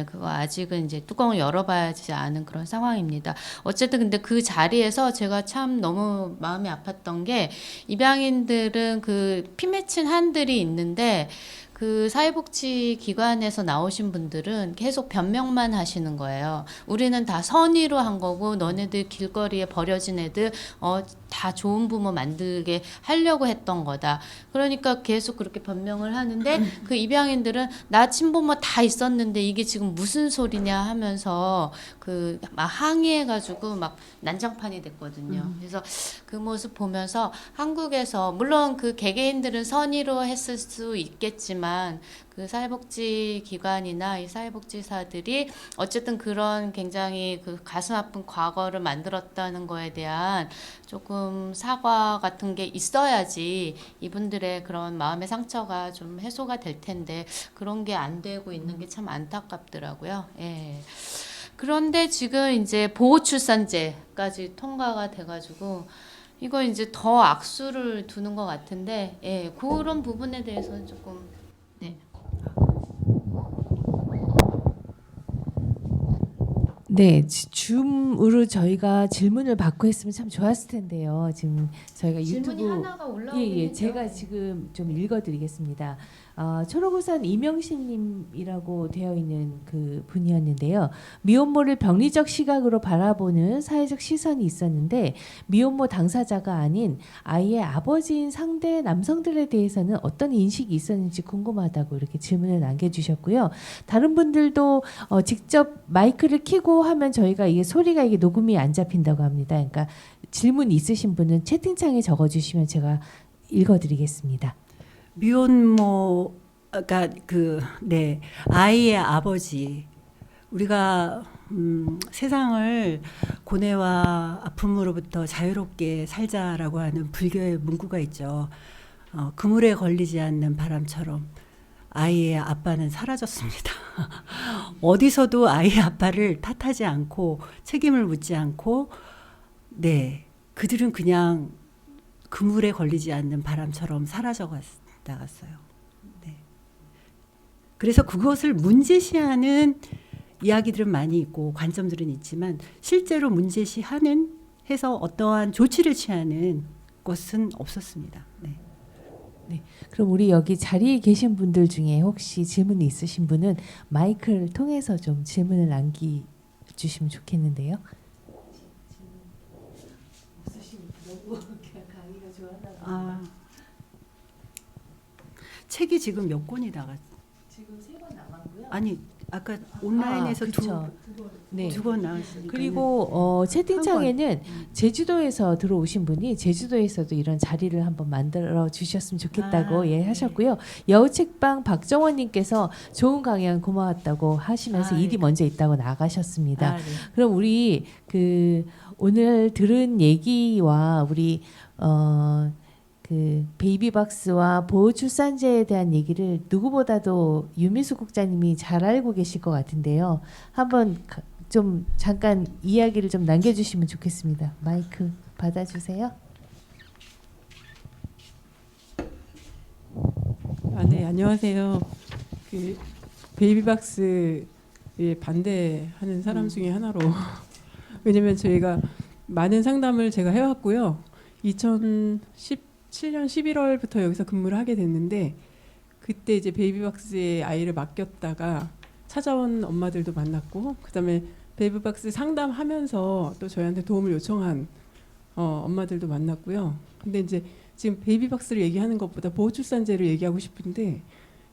그거 아직은 이제 뚜껑을 열어봐야지 않은 그런 상황입니다. 어쨌든 근데 그 자리에서 제가 참 너무 마음이 아팠던 게, 입양인들은 그 피 맺힌 한들이 있는데 그 사회복지 기관에서 나오신 분들은 계속 변명만 하시는 거예요. 우리는 다 선의로 한 거고 너네들 길거리에 버려진 애들 다 좋은 부모 만들게 하려고 했던 거다. 그러니까 계속 그렇게 변명을 하는데 그 입양인들은 나 친부모 다 있었는데 이게 지금 무슨 소리냐 하면서 그 막 항의해가지고 막 난장판이 됐거든요. 그래서 그 모습 보면서 한국에서 물론 그 개개인들은 선의로 했을 수 있겠지만 그 사회복지 기관이나 이 사회복지사들이 어쨌든 그런 굉장히 그 가슴 아픈 과거를 만들었다는 거에 대한 조금 사과 같은 게 있어야지 이분들의 그런 마음의 상처가 좀 해소가 될 텐데 그런 게 안 되고 있는 게 참 안타깝더라고요. 예. 그런데 지금 이제 보호출산제까지 통과가 돼가지고 이거 이제 더 악수를 두는 것 같은데, 예, 그런 부분에 대해서는 조금, 네. 네, 줌으로 저희가 질문을 받고 했으면 참 좋았을 텐데요. 지금 저희가 질문이 유튜브 하나가 올라오긴 했죠. 제가 지금 좀 읽어드리겠습니다. 초록우산 이명신님이라고 되어 있는 그 분이었는데요. 미혼모를 병리적 시각으로 바라보는 사회적 시선이 있었는데 미혼모 당사자가 아닌 아이의 아버지인 상대 남성들에 대해서는 어떤 인식이 있었는지 궁금하다고 이렇게 질문을 남겨주셨고요. 다른 분들도 직접 마이크를 켜고 하면 저희가 이게 소리가 이게 녹음이 안 잡힌다고 합니다. 그러니까 질문 있으신 분은 채팅창에 적어주시면 제가 읽어드리겠습니다. 미혼모가 아이의 아버지, 우리가 세상을 고뇌와 아픔으로부터 자유롭게 살자라고 하는 불교의 문구가 있죠. 그물에 걸리지 않는 바람처럼 아이의 아빠는 사라졌습니다. 어디서도 아이의 아빠를 탓하지 않고 책임을 묻지 않고, 네, 그들은 그냥 그물에 걸리지 않는 바람처럼 사라져 나갔어요. 네. 그래서 그것을 문제시하는 이야기들은 많이 있고 관점들은 있지만 실제로 문제시하는 해서 어떠한 조치를 취하는 것은 없었습니다. 네. 네, 그럼 우리 여기 자리에 계신 분들 중에 혹시 질문이 있으신 분은 마이크를 통해서 좀 질문을 남겨주시면 좋겠는데요. 책이 지금 몇 권이 나갔죠? 지금 3권 남았고요. 아니, 아까 온라인에서 그쵸. 두 권 나왔으니까. 그리고 채팅창에는 제주도에서 들어오신 분이 제주도에서도 이런 자리를 한번 만들어 주셨으면 좋겠다고 하셨고요. 여우책방 박정원님께서 좋은 강연 고마웠다고 하시면서 일이 먼저 있다고 나가셨습니다. 네. 그럼 우리 오늘 들은 얘기와 우리 그 베이비박스와 보호출산제에 대한 얘기를 누구보다도 유미수 국장님이 잘 알고 계실 것 같은데요. 한번 좀 잠깐 이야기를 좀 남겨주시면 좋겠습니다. 마이크 받아주세요. 네, 안녕하세요. 그 베이비박스에 반대하는 사람 중에 하나로 왜냐면 저희가 많은 상담을 제가 해왔고요. 2017년 11월부터 여기서 근무를 하게 됐는데 그때 이제 베이비박스에 아이를 맡겼다가 찾아온 엄마들도 만났고 그다음에 베이비박스 상담하면서 또 저희한테 도움을 요청한 엄마들도 만났고요. 근데 이제 지금 베이비박스를 얘기하는 것보다 보호출산제를 얘기하고 싶은데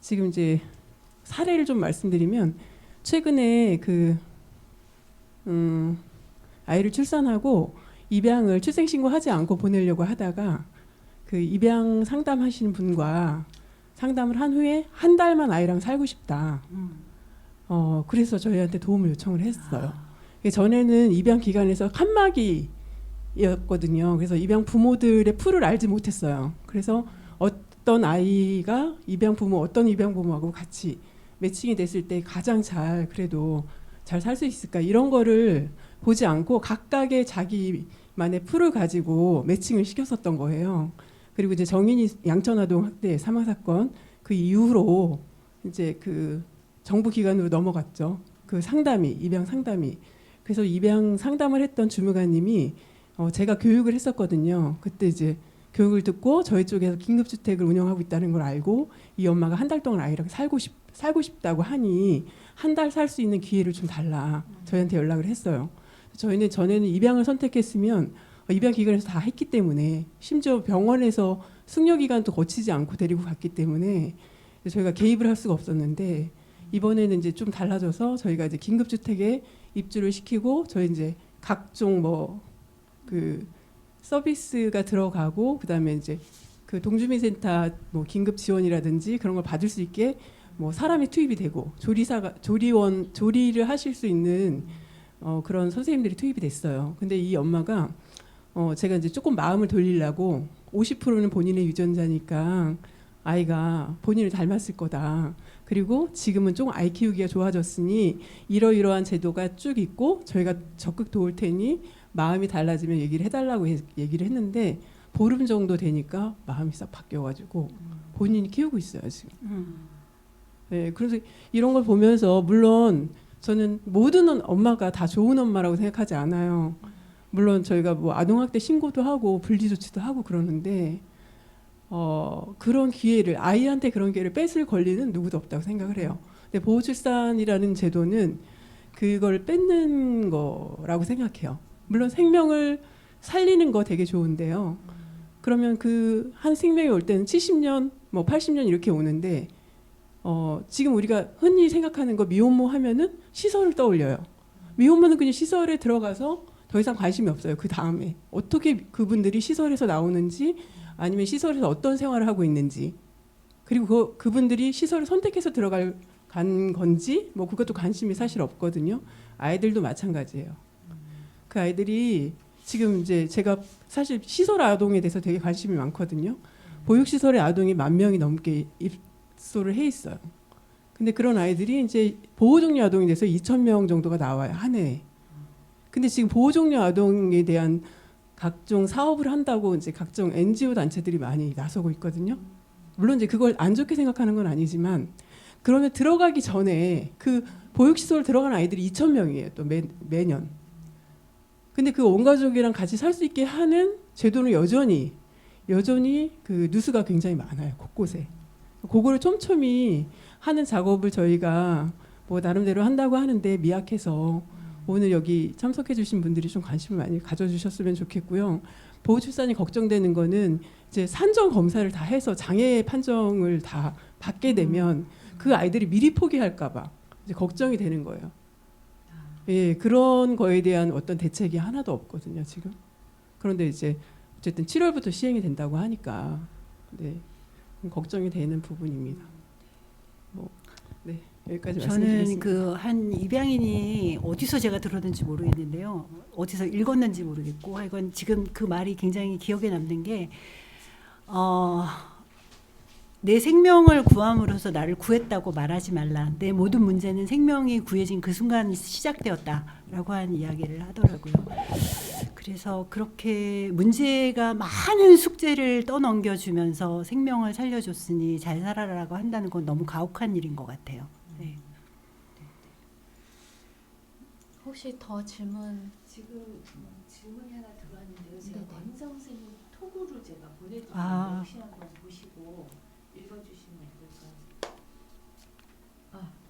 지금 이제 사례를 좀 말씀드리면 최근에 아이를 출산하고 입양을 출생신고하지 않고 보내려고 하다가 그 입양 상담하시는 분과 상담을 한 후에 한 달만 아이랑 살고 싶다. 그래서 저희한테 도움을 요청을 했어요. 전에는 입양 기관에서 칸막이였거든요. 그래서 입양 부모들의 풀을 알지 못했어요. 그래서 어떤 아이가 어떤 입양 부모하고 같이 매칭이 됐을 때 가장 그래도 잘 살 수 있을까 이런 거를 보지 않고 각각의 자기만의 풀을 가지고 매칭을 시켰었던 거예요. 그리고 이제 정인이 양천아동 학대 사망 사건 그 이후로 이제 그 정부 기관으로 넘어갔죠. 그 입양 상담이. 그래서 입양 상담을 했던 주무관님이 제가 교육을 했었거든요. 그때 이제 교육을 듣고 저희 쪽에서 긴급주택을 운영하고 있다는 걸 알고 이 엄마가 한 달 동안 아이랑 살고 싶다고 하니 한 달 살 수 있는 기회를 좀 달라 저희한테 연락을 했어요. 저희는 전에는 입양을 선택했으면 입양 기관에서 다 했기 때문에 심지어 병원에서 숙려 기간도 거치지 않고 데리고 갔기 때문에 저희가 개입을 할 수가 없었는데 이번에는 이제 좀 달라져서 저희가 이제 긴급주택에 입주를 시키고 저희 이제 각종 그 서비스가 들어가고 그다음에 이제 그 동주민센터 긴급 지원이라든지 그런 걸 받을 수 있게 사람이 투입이 되고 조리를 하실 수 있는 그런 선생님들이 투입이 됐어요. 근데 이 엄마가 제가 이제 조금 마음을 돌리려고 50%는 본인의 유전자니까 아이가 본인을 닮았을 거다. 그리고 지금은 좀 아이 키우기가 좋아졌으니 이러이러한 제도가 쭉 있고 저희가 적극 도울 테니 마음이 달라지면 얘기를 해달라고 얘기를 했는데 보름 정도 되니까 마음이 싹 바뀌어가지고 본인이 키우고 있어요 지금. 네, 그래서 이런 걸 보면서 물론 저는 모든 엄마가 다 좋은 엄마라고 생각하지 않아요. 물론 저희가 아동학대 신고도 하고 분리조치도 하고 그러는데 그런 기회를 아이한테 그런 기회를 뺏을 권리는 누구도 없다고 생각을 해요. 근데 보호출산이라는 제도는 그걸 뺏는 거라고 생각해요. 물론 생명을 살리는 거 되게 좋은데요. 그러면 그 한 생명이 올 때는 70년, 80년 이렇게 오는데 지금 우리가 흔히 생각하는 거 미혼모 하면은 시설을 떠올려요. 미혼모는 그냥 시설에 들어가서 더 이상 관심이 없어요. 그 다음에 어떻게 그분들이 시설에서 나오는지 아니면 시설에서 어떤 생활을 하고 있는지 그리고 그분들이 시설을 선택해서 간 건지 그것도 관심이 사실 없거든요. 아이들도 마찬가지예요. 그 아이들이 지금 이제 제가 사실 시설 아동에 대해서 되게 관심이 많거든요. 보육시설의 아동이 10,000명이 넘게 입소를 해 있어요. 근데 그런 아이들이 이제 보호종료 아동에 대해서 2,000명 정도가 나와요, 한 해에. 근데 지금 보호종료 아동에 대한 각종 사업을 한다고 이제 각종 NGO 단체들이 많이 나서고 있거든요. 물론 이제 그걸 안 좋게 생각하는 건 아니지만 그러면 들어가기 전에 그 보육시설 들어간 아이들이 2,000명이에요, 또 매년. 근데 그 온 가족이랑 같이 살 수 있게 하는 제도는 여전히 그 누수가 굉장히 많아요, 곳곳에. 그거를 촘촘히 하는 작업을 저희가 나름대로 한다고 하는데 미약해서 오늘 여기 참석해 주신 분들이 좀 관심을 많이 가져주셨으면 좋겠고요. 보호출산이 걱정되는 거는 이제 산정 검사를 다 해서 장애 판정을 다 받게 되면 그 아이들이 미리 포기할까 봐 이제 걱정이 되는 거예요. 예, 그런 거에 대한 어떤 대책이 하나도 없거든요, 지금. 그런데 이제 어쨌든 7월부터 시행이 된다고 하니까 네, 걱정이 되는 부분입니다. 네, 여기까지 저는 말씀드리겠습니다. 그 한 입양인이 어디서 제가 들었는지 모르겠는데요. 어디서 읽었는지 모르겠고 하여간 지금 그 말이 굉장히 기억에 남는 게 내 생명을 구함으로써 나를 구했다고 말하지 말라. 내 모든 문제는 생명이 구해진 그 순간 시작되었다라고 하는 이야기를 하더라고요. 그래서 그렇게 문제가 많은 숙제를 떠넘겨주면서 생명을 살려줬으니 잘 살아라라고 한다는 건 너무 가혹한 일인 것 같아요. 네. 혹시 더 질문? 지금 질문이 하나 들어왔는데요. 제가 네네. 권희정 선생님 톡으로 제가 보내드리는데 아. 혹시 한번 보시고 읽어주시면 될까요?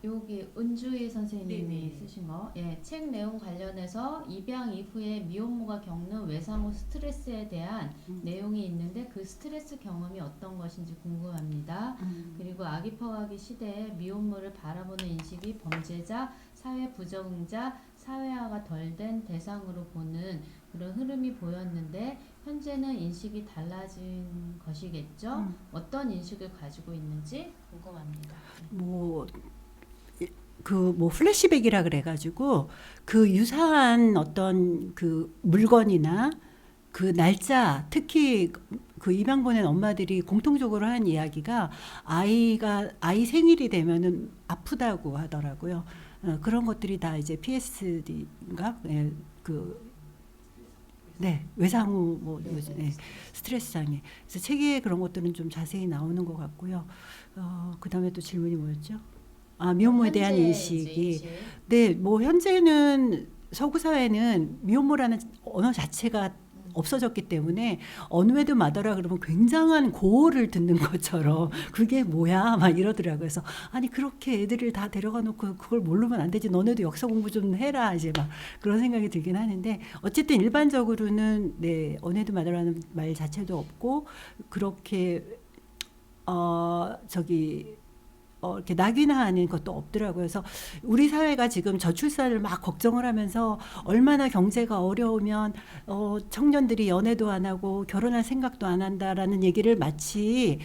여기 은주희 선생님이 네네. 쓰신 거. 예, 책 내용 관련해서 입양 이후에 미혼모가 겪는 외상후 스트레스에 대한 내용이 있는데 그 스트레스 경험이 어떤 것인지 궁금합니다. 그리고 아기 퍼가기 시대에 미혼모를 바라보는 인식이 범죄자, 사회 부적응자, 사회화가 덜 된 대상으로 보는 그런 흐름이 보였는데 현재는 인식이 달라진 것이겠죠? 어떤 인식을 가지고 있는지 궁금합니다. 뭐 플래시백이라 그래가지고 그 유사한 어떤 그 물건이나 그 날짜, 특히 그 입양 보낸 엄마들이 공통적으로 한 이야기가 아이 생일이 되면은 아프다고 하더라고요. 그런 것들이 다 이제 PSD인가? 예, 외상후 스트레스 장애. 그래서 책에 그런 것들은 좀 자세히 나오는 것 같고요. 그다음에 또 질문이 뭐였죠? 미혼모에 대한 인식이. 네, 뭐 현재는 서구 사회는 미혼모라는 언어 자체가 없어졌기 때문에 언웨드 마더라 그러면 굉장한 고어를 듣는 것처럼 그게 뭐야 막 이러더라고요. 그래서 아니 그렇게 애들을 다 데려가 놓고 그걸 모르면 안 되지. 너네도 역사 공부 좀 해라 이제 막 그런 생각이 들긴 하는데 어쨌든 일반적으로는 네 언웨드 마더라는 말 자체도 없고 그렇게 이렇게 낙인화하는 것도 없더라고요. 그래서 우리 사회가 지금 저출산을 막 걱정을 하면서 얼마나 경제가 어려우면 청년들이 연애도 안 하고 결혼할 생각도 안 한다라는 얘기를 마치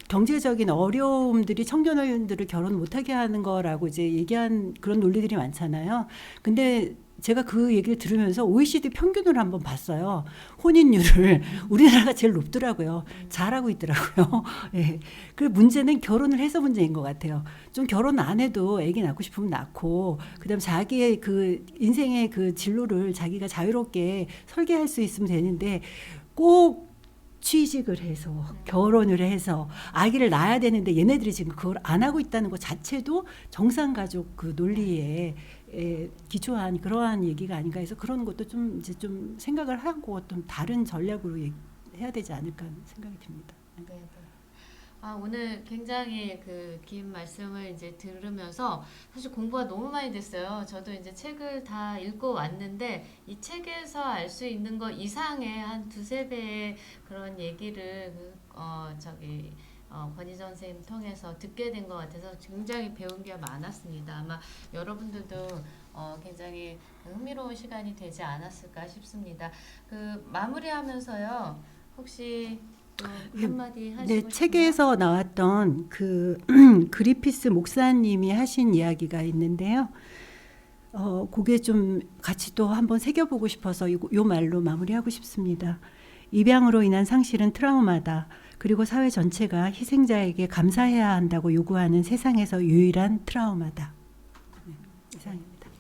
경제적인 어려움들이 청년들을 결혼 못하게 하는 거라고 이제 얘기한 그런 논리들이 많잖아요. 근데 제가 그 얘기를 들으면서 OECD 평균을 한번 봤어요. 혼인율을 우리나라가 제일 높더라고요. 잘하고 있더라고요. 예. 그 문제는 결혼을 해서 문제인 것 같아요. 좀 결혼 안 해도 아기 낳고 싶으면 낳고, 그다음 자기의 그 인생의 그 진로를 자기가 자유롭게 설계할 수 있으면 되는데 꼭 취직을 해서 결혼을 해서 아기를 낳아야 되는데 얘네들이 지금 그걸 안 하고 있다는 것 자체도 정상가족 그 논리에 기초한 그러한 얘기가 아닌가 해서 그런 것도 좀 이제 좀 생각을 하고 좀 다른 전략으로 해야 되지 않을까 하는 생각이 듭니다. 네. 오늘 굉장히 그 긴 말씀을 이제 들으면서 사실 공부가 너무 많이 됐어요. 저도 이제 책을 다 읽고 왔는데 이 책에서 알 수 있는 것 이상의 한 두세 배의 그런 얘기를 권희정 선생님 통해서 듣게 된 것 같아서 굉장히 배운 게 많았습니다. 아마 여러분들도 굉장히 흥미로운 시간이 되지 않았을까 싶습니다. 그 마무리하면서요. 혹시 또 한마디 하시고 네, 책에서 나왔던 그 그리피스 목사님이 하신 이야기가 있는데요. 그게 좀 같이 또 한번 새겨보고 싶어서 요 말로 마무리하고 싶습니다. 입양으로 인한 상실은 트라우마다. 그리고 사회 전체가 희생자에게 감사해야 한다고 요구하는 세상에서 유일한 트라우마다. 네, 이상입니다.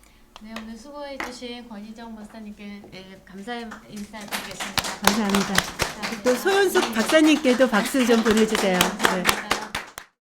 네, 오늘 수고해주신 권희정 목사님께 감사의 인사드리겠습니다. 감사합니다. 또 소연숙 박사님께도 박수 좀 보내주세요. 네.